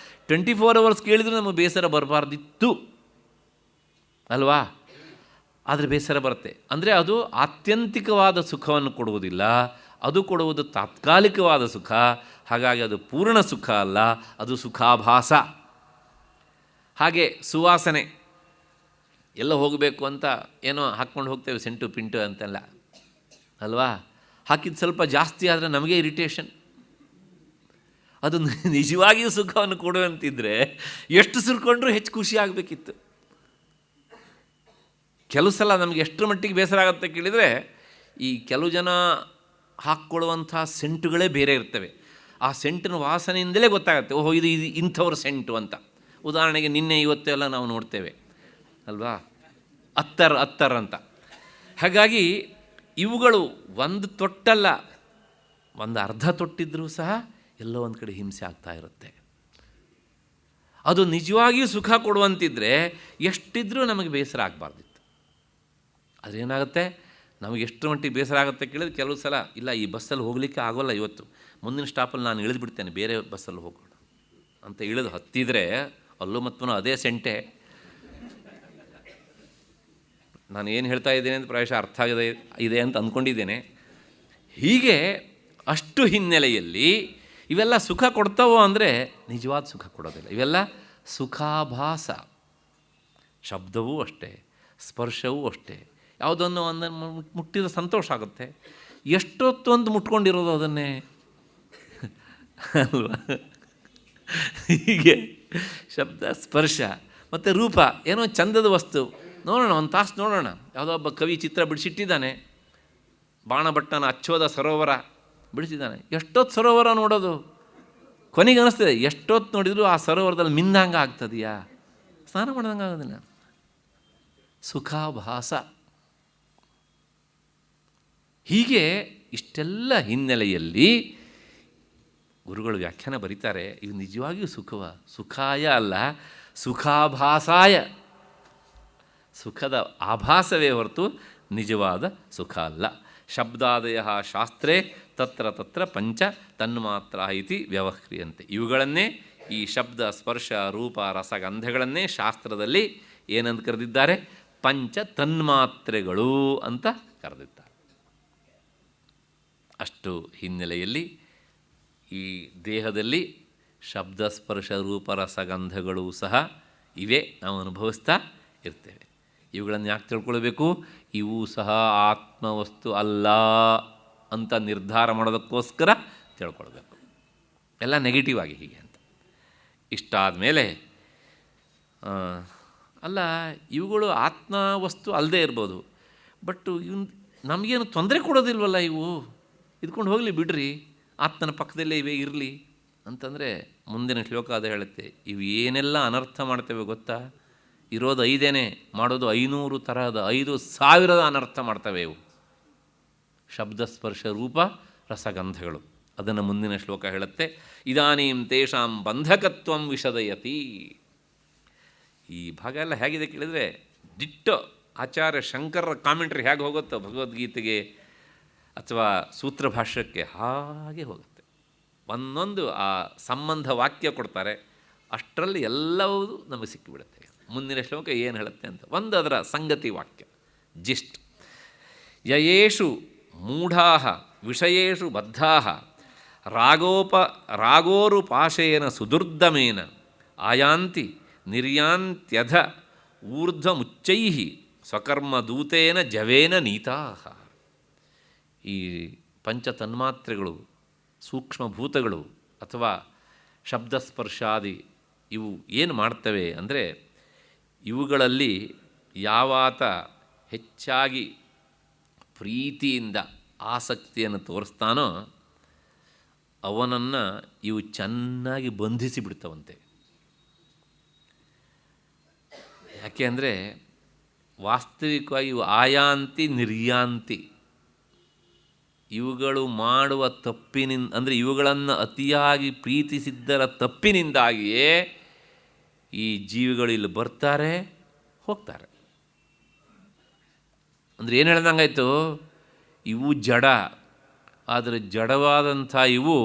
Speaker 1: 24 ಅವರ್ಸ್ ಕೇಳಿದರೂ ನಮಗೆ ಬೇಸರ ಬರಬಾರ್ದಿತ್ತು ಅಲ್ವಾ? ಆದರೆ ಬೇಸರ ಬರುತ್ತೆ. ಅಂದರೆ ಅದು ಆತ್ಯಂತಿಕವಾದ ಸುಖವನ್ನು ಕೊಡುವುದಿಲ್ಲ, ಅದು ಕೊಡುವುದು ತಾತ್ಕಾಲಿಕವಾದ ಸುಖ. ಹಾಗಾಗಿ ಅದು ಪೂರ್ಣ ಸುಖ ಅಲ್ಲ, ಅದು ಸುಖಾಭಾಸ. ಹಾಗೆ ಸುವಾಸನೆ, ಎಲ್ಲ ಹೋಗಬೇಕು ಅಂತ ಏನೋ ಹಾಕ್ಕೊಂಡು ಹೋಗ್ತೇವೆ, ಸೆಂಟು ಪಿಂಟು ಅಂತೆಲ್ಲ ಅಲ್ವಾ? ಹಾಕಿದ್ದು ಸ್ವಲ್ಪ ಜಾಸ್ತಿ ಆದರೆ ನಮಗೆ ಇರಿಟೇಷನ್. ಅದು ನಿಜವಾಗಿಯೂ ಸುಖವನ್ನು ಕೊಡುವಂತಿದ್ದರೆ ಎಷ್ಟು ಸುರ್ಕೊಂಡ್ರೂ ಹೆಚ್ಚು ಖುಷಿ ಆಗಬೇಕಿತ್ತು. ಕೆಲವು ಸಲ ನಮಗೆ ಎಷ್ಟರ ಮಟ್ಟಿಗೆ ಬೇಸರ ಆಗುತ್ತೆ ಕೇಳಿದರೆ, ಈ ಕೆಲವು ಜನ ಹಾಕ್ಕೊಳ್ಳುವಂಥ ಸೆಂಟುಗಳೇ ಬೇರೆ ಇರ್ತವೆ. ಆ ಸೆಂಟಿನ ವಾಸನೆಯಿಂದಲೇ ಗೊತ್ತಾಗುತ್ತೆ, ಓಹೋ ಇದು ಇಂಥವ್ರ ಸೆಂಟು ಅಂತ. ಉದಾಹರಣೆಗೆ ನಿನ್ನೆ ಇವತ್ತು ಎಲ್ಲ ನಾವು ನೋಡ್ತೇವೆ ಅಲ್ವಾ, ಅತ್ತರ್ ಅಂತ. ಹಾಗಾಗಿ ಇವುಗಳು ಒಂದು ತೊಟ್ಟಲ್ಲ, ಒಂದು ಅರ್ಧ ತೊಟ್ಟಿದ್ರೂ ಸಹ ಎಲ್ಲೋ ಒಂದು ಕಡೆ ಹಿಂಸೆ ಆಗ್ತಾ ಇರುತ್ತೆ. ಅದು ನಿಜವಾಗಿಯೂ ಸುಖ ಕೊಡುವಂತಿದ್ದರೆ ಎಷ್ಟಿದ್ರೂ ನಮಗೆ ಬೇಸರ ಆಗಬಾರ್ದಿತ್ತು. ಅದೇನಾಗುತ್ತೆ, ನಮಗೆ ಎಷ್ಟು ಮಟ್ಟಿಗೆ ಬೇಸರ ಆಗುತ್ತೆ ಕೇಳಿದ್ರೆ, ಕೆಲವು ಸಲ ಇಲ್ಲ ಈ ಬಸ್ಸಲ್ಲಿ ಹೋಗಲಿಕ್ಕೆ ಆಗೋಲ್ಲ, ಇವತ್ತು ಮುಂದಿನ ಸ್ಟಾಪಲ್ಲಿ ನಾನು ಇಳಿದು ಬಿಡ್ತೇನೆ, ಬೇರೆ ಬಸ್ಸಲ್ಲಿ ಹೋಗೋಣ ಅಂತ ಇಳಿದು ಹತ್ತಿದರೆ ಅಲ್ಲೂ ಮತ್ತು ಅದೇ ಸೆಂಟೆ. ನಾನು ಏನು ಹೇಳ್ತಾ ಇದ್ದೇನೆ ಅಂತ ಪ್ರಾಯಶಃ ಅರ್ಥ ಇದೆ ಅಂತ ಅಂದ್ಕೊಂಡಿದ್ದೇನೆ. ಹೀಗೆ ಅಷ್ಟು ಹಿನ್ನೆಲೆಯಲ್ಲಿ ಇವೆಲ್ಲ ಸುಖ ಕೊಡ್ತಾವೋ ಅಂದರೆ ನಿಜವಾದ ಸುಖ ಕೊಡೋದಿಲ್ಲ. ಇವೆಲ್ಲ ಸುಖಾಭಾಸ. ಶಬ್ದವೂ ಅಷ್ಟೇ, ಸ್ಪರ್ಶವೂ ಅಷ್ಟೇ. ಯಾವುದನ್ನು ಒಂದನ್ನು ಮುಟ್ಟಿದ ಸಂತೋಷ ಆಗುತ್ತೆ. ಎಷ್ಟೊತ್ತು ಒಂದು ಮುಟ್ಕೊಂಡಿರೋದು ಅದನ್ನೇ ಅಲ್ವಾ? ಹೀಗೆ ಶಬ್ದ, ಸ್ಪರ್ಶ ಮತ್ತು ರೂಪ, ಏನೋ ಚಂದದ ವಸ್ತು ನೋಡೋಣ, 1 ತಾಸು ನೋಡೋಣ. ಯಾವುದೋ ಒಬ್ಬ ಕವಿ ಚಿತ್ರ ಬಿಡಿಸಿಟ್ಟಿದ್ದಾನೆ, ಬಾಣಭಟ್ಟನ ಅಚ್ಚೋದ ಸರೋವರ ಬಿಡಿಸಿದ್ದಾನೆ. ಎಷ್ಟೊತ್ತು ಸರೋವರ ನೋಡೋದು, ಕೊನೆಗೆ ಅನ್ನಿಸ್ತದೆ ಎಷ್ಟೊತ್ತು ನೋಡಿದರೂ ಆ ಸರೋವರದಲ್ಲಿ ಮಿಂದಂಗೆ ಆಗ್ತದೆಯಾ, ಸ್ನಾನ ಮಾಡ್ದಂಗೆ ಆಗೋದಿಲ್ಲ. ಸುಖಾಭಾಸ. ಹೀಗೆ ಇಷ್ಟೆಲ್ಲ ಹಿನ್ನೆಲೆಯಲ್ಲಿ ಗುರುಗಳು ವ್ಯಾಖ್ಯಾನ ಬರೀತಾರೆ, ಇದು ನಿಜವಾಗಿಯೂ ಸುಖವ, ಸುಖಾಯ ಅಲ್ಲ ಸುಖಾಭಾಸಾಯ. ಸುಖದ ಆಭಾಸವೇ ಹೊರತು ನಿಜವಾದ ಸುಖ ಅಲ್ಲ. ಶಬ್ದಾದಯ ಶಾಸ್ತ್ರೇ ತತ್ರ ತತ್ರ ಪಂಚ ತನ್ಮಾತ್ರ ಇತಿ ವ್ಯವಹ್ರಿಯಂತೆ. ಇವುಗಳನ್ನೇ, ಈ ಶಬ್ದ, ಸ್ಪರ್ಶ, ರೂಪ, ರಸ, ಗಂಧಗಳನ್ನೇ ಶಾಸ್ತ್ರದಲ್ಲಿ ಏನಂತ ಕರೆದಿದ್ದಾರೆ? ಪಂಚ ತನ್ಮಾತ್ರೆಗಳು ಅಂತ ಕರೆದಿದ್ದಾರೆ. ಅಷ್ಟು ಹಿನ್ನೆಲೆಯಲ್ಲಿ ಈ ದೇಹದಲ್ಲಿ ಶಬ್ದ ಸ್ಪರ್ಶ ರೂಪ ರಸಗಂಧಗಳು ಸಹ ಇವೆ, ನಾವು ಅನುಭವಿಸ್ತಾ ಇರ್ತೇವೆ. ಇವುಗಳನ್ನು ಯಾಕೆ ತಿಳ್ಕೊಳ್ಬೇಕು? ಇವು ಸಹ ಆತ್ಮವಸ್ತು ಅಲ್ಲ ಅಂತ ನಿರ್ಧಾರ ಮಾಡೋದಕ್ಕೋಸ್ಕರ ತಿಳ್ಕೊಳ್ಬೇಕು. ಎಲ್ಲ ನೆಗೆಟಿವ್ ಆಗಿ ಹೀಗೆ ಅಂತ. ಇಷ್ಟಾದ ಮೇಲೆ ಅಲ್ಲ, ಇವುಗಳು ಆತ್ಮ ವಸ್ತು ಅಲ್ಲದೆ ಇರ್ಬೋದು, ಬಟ್ ನಮಗೇನು ತೊಂದರೆ ಕೊಡೋದಿಲ್ವಲ್ಲ, ಇವು ಇದ್ಕೊಂಡು ಹೋಗಲಿ ಬಿಡ್ರಿ, ಆತ್ಮನ ಪಕ್ಕದಲ್ಲೇ ಇವೆ ಇರಲಿ ಅಂತಂದರೆ ಮುಂದಿನ ಶ್ಲೋಕ ಅದು ಹೇಳುತ್ತೆ. ಇವು ಏನೆಲ್ಲ ಅನರ್ಥ ಮಾಡ್ತೇವೆ ಗೊತ್ತಾ? ಇರೋದು 5 ಮಾಡೋದು 500 ತರಹದ 5,000 ಅನರ್ಥ ಮಾಡ್ತವೆ ಇವು ಶಬ್ದ ಸ್ಪರ್ಶ ರೂಪ ರಸಗಂಧಗಳು. ಅದನ್ನು ಮುಂದಿನ ಶ್ಲೋಕ ಹೇಳುತ್ತೆ. ಇದಾನೀಂ ತೇಷಾಂ ಬಂಧಕತ್ವಂ ವಿಶದಯತಿ. ಈ ಭಾಗ ಎಲ್ಲ ಹೇಗಿದೆ ಕೇಳಿದರೆ ದಿಟ್ಟ ಆಚಾರ್ಯ ಶಂಕರರ ಕಾಮೆಂಟ್ರಿ ಹೇಗೆ ಹೋಗುತ್ತೋ ಭಗವದ್ಗೀತೆಗೆ ಅಥವಾ ಸೂತ್ರ ಭಾಷ್ಯಕ್ಕೆ ಹಾಗೆ ಹೋಗುತ್ತೆ. ಒಂದೊಂದು ಆ ಸಂಬಂಧ ವಾಕ್ಯ ಕೊಡ್ತಾರೆ, ಅಷ್ಟರಲ್ಲಿ ಎಲ್ಲವೂ ನಮಗೆ ಸಿಕ್ಕಿಬಿಡುತ್ತೆ. ಮುಂದಿನ ಶ್ಲೋಕ ಏನು ಹೇಳುತ್ತೆ ಅಂತ ಒಂದು ಅದರ ಸಂಗತಿ ವಾಕ್ಯ ಜಿಸ್ಟ್. ಯಯೇಷು ಮೂಢಾ ವಿಷಯೇಷು ಬದ್ಧಾ ರಾಗೋರುಪಾಶೇನ ಸುದುರ್ದಮೇನ ಆಯಾಂತಿ ನಿರ್ಯಾಂತ್ಯಧ ಊರ್ಧ್ವಮುಚ್ಚೈ ಸ್ವಕರ್ಮದೂತೇನ ಜವೇನ ನೀತಾ. ಈ ಪಂಚತನ್ಮಾತ್ರೆಗಳು, ಸೂಕ್ಷ್ಮಭೂತಗಳು ಅಥವಾ ಶಬ್ದಸ್ಪರ್ಶಾದಿ ಇವು ಏನು ಮಾಡ್ತವೆ ಅಂದರೆ, ಇವುಗಳಲ್ಲಿ ಯಾವಾತ ಹೆಚ್ಚಾಗಿ ಪ್ರೀತಿಯಿಂದ ಆಸಕ್ತಿಯನ್ನು ತೋರಿಸ್ತಾನೋ ಅವನನ್ನು ಇವು ಚೆನ್ನಾಗಿ ಬಂಧಿಸಿ ಬಿಡ್ತವಂತೆ. ಯಾಕೆ ಅಂದರೆ ವಾಸ್ತವಿಕವಾಗಿ ಇವು ಆಯಾಂತಿ ನಿರ್ಯಾಂತಿ, ಇವುಗಳು ಮಾಡುವ ತಪ್ಪಿನಿಂದ, ಅಂದರೆ ಇವುಗಳನ್ನು ಅತಿಯಾಗಿ ಪ್ರೀತಿಸಿದ್ದರ ತಪ್ಪಿನಿಂದಾಗಿಯೇ ಈ ಜೀವಿಗಳು ಇಲ್ಲಿ ಬರ್ತಾರೆ ಹೋಗ್ತಾರೆ. ಅಂದರೆ ಏನು ಹೇಳ್ದಂಗಾಯ್ತು, ಇವು ಜಡ, ಆದರೆ ಜಡವಾದಂಥ ಇವು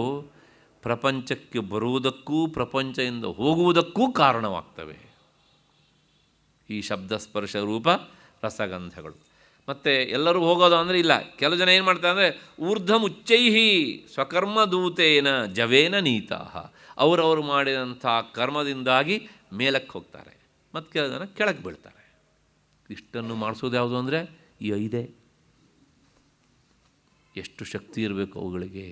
Speaker 1: ಪ್ರಪಂಚಕ್ಕೆ ಬರುವುದಕ್ಕೂ ಪ್ರಪಂಚದಿಂದ ಹೋಗುವುದಕ್ಕೂ ಕಾರಣವಾಗ್ತವೆ ಈ ಶಬ್ದ ಸ್ಪರ್ಶ ರೂಪ ರಸಗಂಧಗಳು. ಮತ್ತು ಎಲ್ಲರೂ ಹೋಗೋದು ಅಂದರೆ ಇಲ್ಲ, ಕೆಲವು ಜನ ಏನು ಮಾಡ್ತಾರೆ ಅಂದರೆ ಊರ್ಧ್ವಮುಚ್ಚೈಹಿ ಸ್ವಕರ್ಮದೂತೇನ ಜವೇನ ನೀತಾ, ಅವರವರು ಮಾಡಿದಂಥ ಕರ್ಮದಿಂದಾಗಿ ಮೇಲಕ್ಕೆ ಹೋಗ್ತಾರೆ, ಮತ್ತು ಕೆಲವು ಜನ ಕೆಳಗೆ ಬೀಳ್ತಾರೆ. ಇಷ್ಟನ್ನು ಮಾಡಿಸೋದು ಯಾವುದು ಅಂದರೆ ಈ 5. ಎಷ್ಟು ಶಕ್ತಿ ಇರಬೇಕು ಅವುಗಳಿಗೆ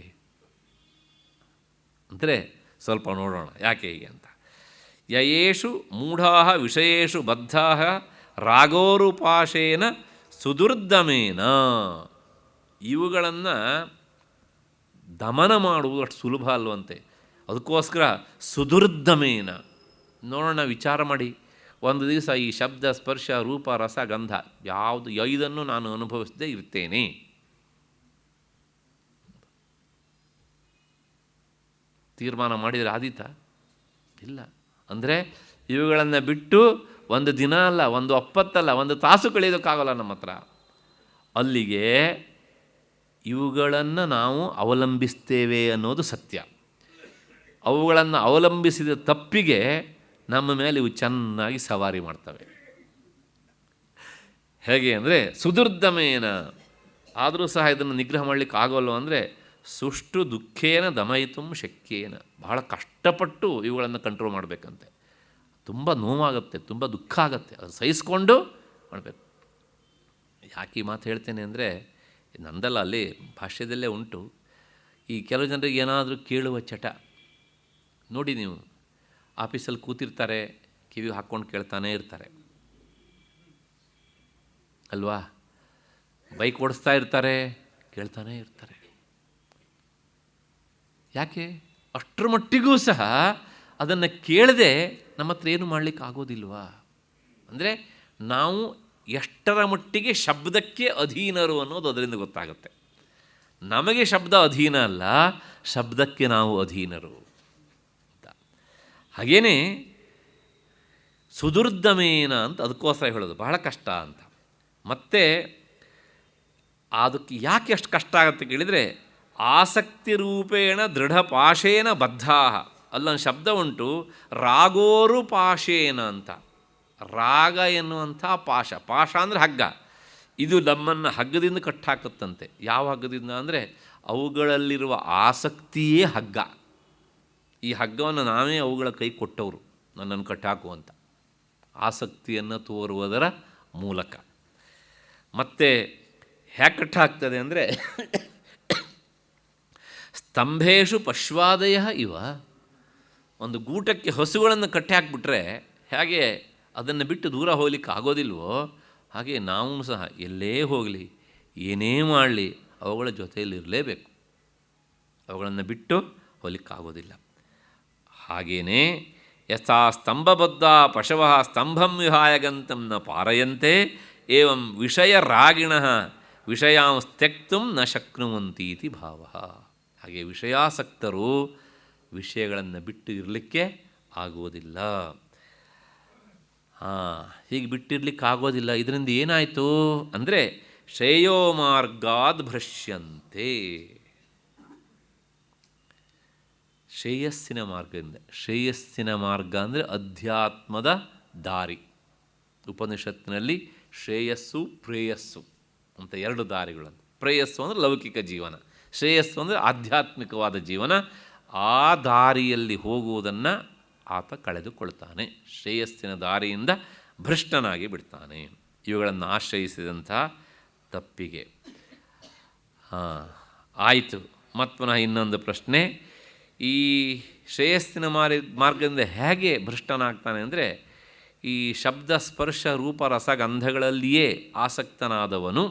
Speaker 1: ಅಂದರೆ ಸ್ವಲ್ಪ ನೋಡೋಣ ಯಾಕೆ ಹೀಗೆ ಅಂತ. ಯಯೇಷು ಮೂಢಾ ವಿಷಯೇಷು ಬದ್ಧಾ ರಾಗೋರುಪಾಶೇನ ಸುದುರ್ದಮೇನ, ಇವುಗಳನ್ನು ದಮನ ಮಾಡುವುದು ಅಷ್ಟು ಸುಲಭ ಅಲ್ವಂತೆ. ಅದಕ್ಕೋಸ್ಕರ ಸುದುರ್ದಮೇನ ನೋಡೋಣ, ವಿಚಾರ ಮಾಡಿ. ಒಂದು ದಿವಸ ಈ ಶಬ್ದ ಸ್ಪರ್ಶ ರೂಪ ರಸ ಗಂಧ ಯಾವುದು 5 ನಾನು ಅನುಭವಿಸದೇ ಇರ್ತೇನೆ. ತೀರ್ಮಾನ ಮಾಡಿದರೆ ಆದೀತ? ಇಲ್ಲ. ಅಂದರೆ ಇವುಗಳನ್ನು ಬಿಟ್ಟು ಒಂದು ದಿನ ಅಲ್ಲ, ಒಂದು ಒಪ್ಪತ್ತಲ್ಲ, ಒಂದು ತಾಸು ಕಳೆಯೋದಕ್ಕಾಗಲ್ಲ ನಮ್ಮ ಹತ್ರ. ಅಲ್ಲಿಗೆ ಇವುಗಳನ್ನು ನಾವು ಅವಲಂಬಿಸ್ತೇವೆ ಅನ್ನೋದು ಸತ್ಯ. ಅವುಗಳನ್ನು ಅವಲಂಬಿಸಿದ ತಪ್ಪಿಗೆ ನಮ್ಮ ಮೇಲೆ ಇವು ಚೆನ್ನಾಗಿ ಸವಾರಿ ಮಾಡ್ತವೆ. ಹೇಗೆ ಅಂದರೆ ಸುದುರ್ದಮೇನ. ಆದರೂ ಸಹ ಇದನ್ನು ನಿಗ್ರಹ ಮಾಡಲಿಕ್ಕೆ ಆಗೋಲ್ಲ. ಅಂದರೆ ಸುಷ್ಟು ದುಃಖೇನ ದಮಯಿತು ಶಕ್ಯೇನ, ಬಹಳ ಕಷ್ಟಪಟ್ಟು ಇವುಗಳನ್ನು ಕಂಟ್ರೋಲ್ ಮಾಡಬೇಕಂತೆ. ತುಂಬ ನೋವಾಗುತ್ತೆ, ತುಂಬ ದುಃಖ ಆಗುತ್ತೆ, ಅದು ಸಹಿಸ್ಕೊಂಡು ಮಾಡಬೇಕು. ಯಾಕೆ ಈ ಮಾತು ಹೇಳ್ತೇನೆ ಅಂದರೆ, ನಂದಲ್ಲ, ಅಲ್ಲಿ ಭಾಷ್ಯದಲ್ಲೇ ಉಂಟು. ಈ ಕೆಲವು ಜನರಿಗೆ ಏನಾದರೂ ಕೇಳುವ ಚಟ ನೋಡಿ, ನೀವು ಆಫೀಸಲ್ಲಿ ಕೂತಿರ್ತಾರೆ, ಕಿವಿಗೆ ಹಾಕ್ಕೊಂಡು ಕೇಳ್ತಾನೇ ಇರ್ತಾರೆ ಅಲ್ವಾ? ಬೈಕ್ ಓಡಿಸ್ತಾ ಇರ್ತಾರೆ, ಕೇಳ್ತಾನೇ ಇರ್ತಾರೆ. ಯಾಕೆ? ಅಷ್ಟರ ಮಟ್ಟಿಗೂ ಸಹ ಅದನ್ನು ಕೇಳದೆ ನಮ್ಮ ಹತ್ರ ಏನು ಮಾಡಲಿಕ್ಕೆ ಆಗೋದಿಲ್ವಾ? ಅಂದರೆ ನಾವು ಎಷ್ಟರ ಮಟ್ಟಿಗೆ ಶಬ್ದಕ್ಕೆ ಅಧೀನರು ಅನ್ನೋದು ಅದರಿಂದ ಗೊತ್ತಾಗುತ್ತೆ. ನಮಗೆ ಶಬ್ದ ಅಧೀನ ಅಲ್ಲ, ಶಬ್ದಕ್ಕೆ ನಾವು ಅಧೀನರು ಅಂತ. ಹಾಗೇನೇ ಸುದುರ್ದಮೇನ ಅಂತ ಅದಕ್ಕೋಸ್ಕರ ಹೇಳೋದು ಬಹಳ ಕಷ್ಟ ಅಂತ. ಮತ್ತು ಅದಕ್ಕೆ ಯಾಕೆ ಅಷ್ಟು ಕಷ್ಟ ಆಗುತ್ತೆ ಕೇಳಿದರೆ, ಆಸಕ್ತಿ ರೂಪೇಣ ದೃಢಪಾಶೇನ ಬದ್ಧಾ. ಅಲ್ಲೊಂದು ಶಬ್ದ ಉಂಟು, ರಾಗೋರು ಪಾಶೇನ ಅಂತ. ರಾಗ ಎನ್ನುವಂಥ ಪಾಶ. ಪಾಶ ಅಂದರೆ ಹಗ್ಗ. ಇದು ನಮ್ಮನ್ನು ಹಗ್ಗದಿಂದ ಕಟ್ಟಾಕತ್ತಂತೆ. ಯಾವ ಹಗ್ಗದಿಂದ ಅಂದರೆ ಅವುಗಳಲ್ಲಿರುವ ಆಸಕ್ತಿಯೇ ಹಗ್ಗ. ಈ ಹಗ್ಗವನ್ನು ನಾವೇ ಅವುಗಳ ಕೈ ಕೊಟ್ಟವರು, ನನ್ನನ್ನು ಕಟ್ಟಾಕುವಂಥ ಆಸಕ್ತಿಯನ್ನು ತೋರುವುದರ ಮೂಲಕ. ಮತ್ತು ಹ್ಯಾಕೆ ಕಟ್ಟಾಗ್ತದೆ ಅಂದರೆ ಸ್ತಂಭೇಶು ಪಶ್ವಾದಯ ಇವ. ಒಂದು ಗೂಟಕ್ಕೆ ಹಸುಗಳನ್ನು ಕಟ್ಟಿ ಹಾಕಿಬಿಟ್ರೆ ಹೇಗೆ ಅದನ್ನು ಬಿಟ್ಟು ದೂರ ಹೋಗ್ಲಿಕ್ಕೆ ಆಗೋದಿಲ್ವೋ, ಹಾಗೆ ನಾವು ಸಹ ಎಲ್ಲೇ ಹೋಗಲಿ ಏನೇ ಮಾಡಲಿ ಅವುಗಳ ಜೊತೆಯಲ್ಲಿ ಇರಲೇಬೇಕು. ಅವುಗಳನ್ನು ಬಿಟ್ಟು ಹೋಗ್ಲಿಕ್ಕಾಗೋದಿಲ್ಲ. ಹಾಗೆಯೇ ಯಥಾ ಸ್ತಂಭಬದ್ಧ ಪಶವ ಸ್ತಂಭಂ ವಿಹಾಯ ಗಂತಂ ನ ಪಾರಯಂತೆ ಏವಂ ವಿಷಯರಾಗಿಣ ವಿಷಯಾಂ ತ್ಯಕ್ತುಂ ನ ಶಕ್ನುವಂತೀತಿ ಭಾವ. ಹಾಗೆ ವಿಷಯಾಸಕ್ತರು ವಿಷಯಗಳನ್ನು ಬಿಟ್ಟು ಇರಲಿಕ್ಕೆ ಆಗುವುದಿಲ್ಲ. ಹೀಗೆ ಬಿಟ್ಟಿರ್ಲಿಕ್ಕಾಗೋದಿಲ್ಲ. ಇದರಿಂದ ಏನಾಯಿತು ಅಂದರೆ ಶ್ರೇಯೋ ಮಾರ್ಗಾದ್ ಭ್ರಶ್ಯಂತೆ. ಶ್ರೇಯಸ್ಸಿನ ಮಾರ್ಗದಿಂದ. ಶ್ರೇಯಸ್ಸಿನ ಮಾರ್ಗ ಅಂದರೆ ಅಧ್ಯಾತ್ಮದ ದಾರಿ. ಉಪನಿಷತ್ತಿನಲ್ಲಿ ಶ್ರೇಯಸ್ಸು ಪ್ರೇಯಸ್ಸು ಅಂತ ಎರಡು ದಾರಿಗಳನ್ನು. ಪ್ರೇಯಸ್ಸು ಅಂದರೆ ಲೌಕಿಕ ಜೀವನ, ಶ್ರೇಯಸ್ಸು ಅಂದರೆ ಆಧ್ಯಾತ್ಮಿಕವಾದ ಜೀವನ. ಆ ದಾರಿಯಲ್ಲಿ ಹೋಗುವುದನ್ನು ಆತ ಕಳೆದುಕೊಳ್ತಾನೆ. ಶ್ರೇಯಸ್ಸಿನ ದಾರಿಯಿಂದ ಭ್ರಷ್ಟನಾಗಿ ಬಿಡ್ತಾನೆ ಇವುಗಳನ್ನು ಆಶ್ರಯಿಸಿದಂಥ ತಪ್ಪಿಗೆ. ಆಯಿತು. ಮತ್ತು ಪುನಃ ಇನ್ನೊಂದು ಪ್ರಶ್ನೆ, ಈ ಶ್ರೇಯಸ್ಸಿನ ಮಾರ್ಗದಿಂದ ಹೇಗೆ ಭ್ರಷ್ಟನಾಗ್ತಾನೆ ಅಂದರೆ ಈ ಶಬ್ದ ಸ್ಪರ್ಶ ರೂಪ ರಸಗಂಧಗಳಲ್ಲಿಯೇ ಆಸಕ್ತನಾದವನು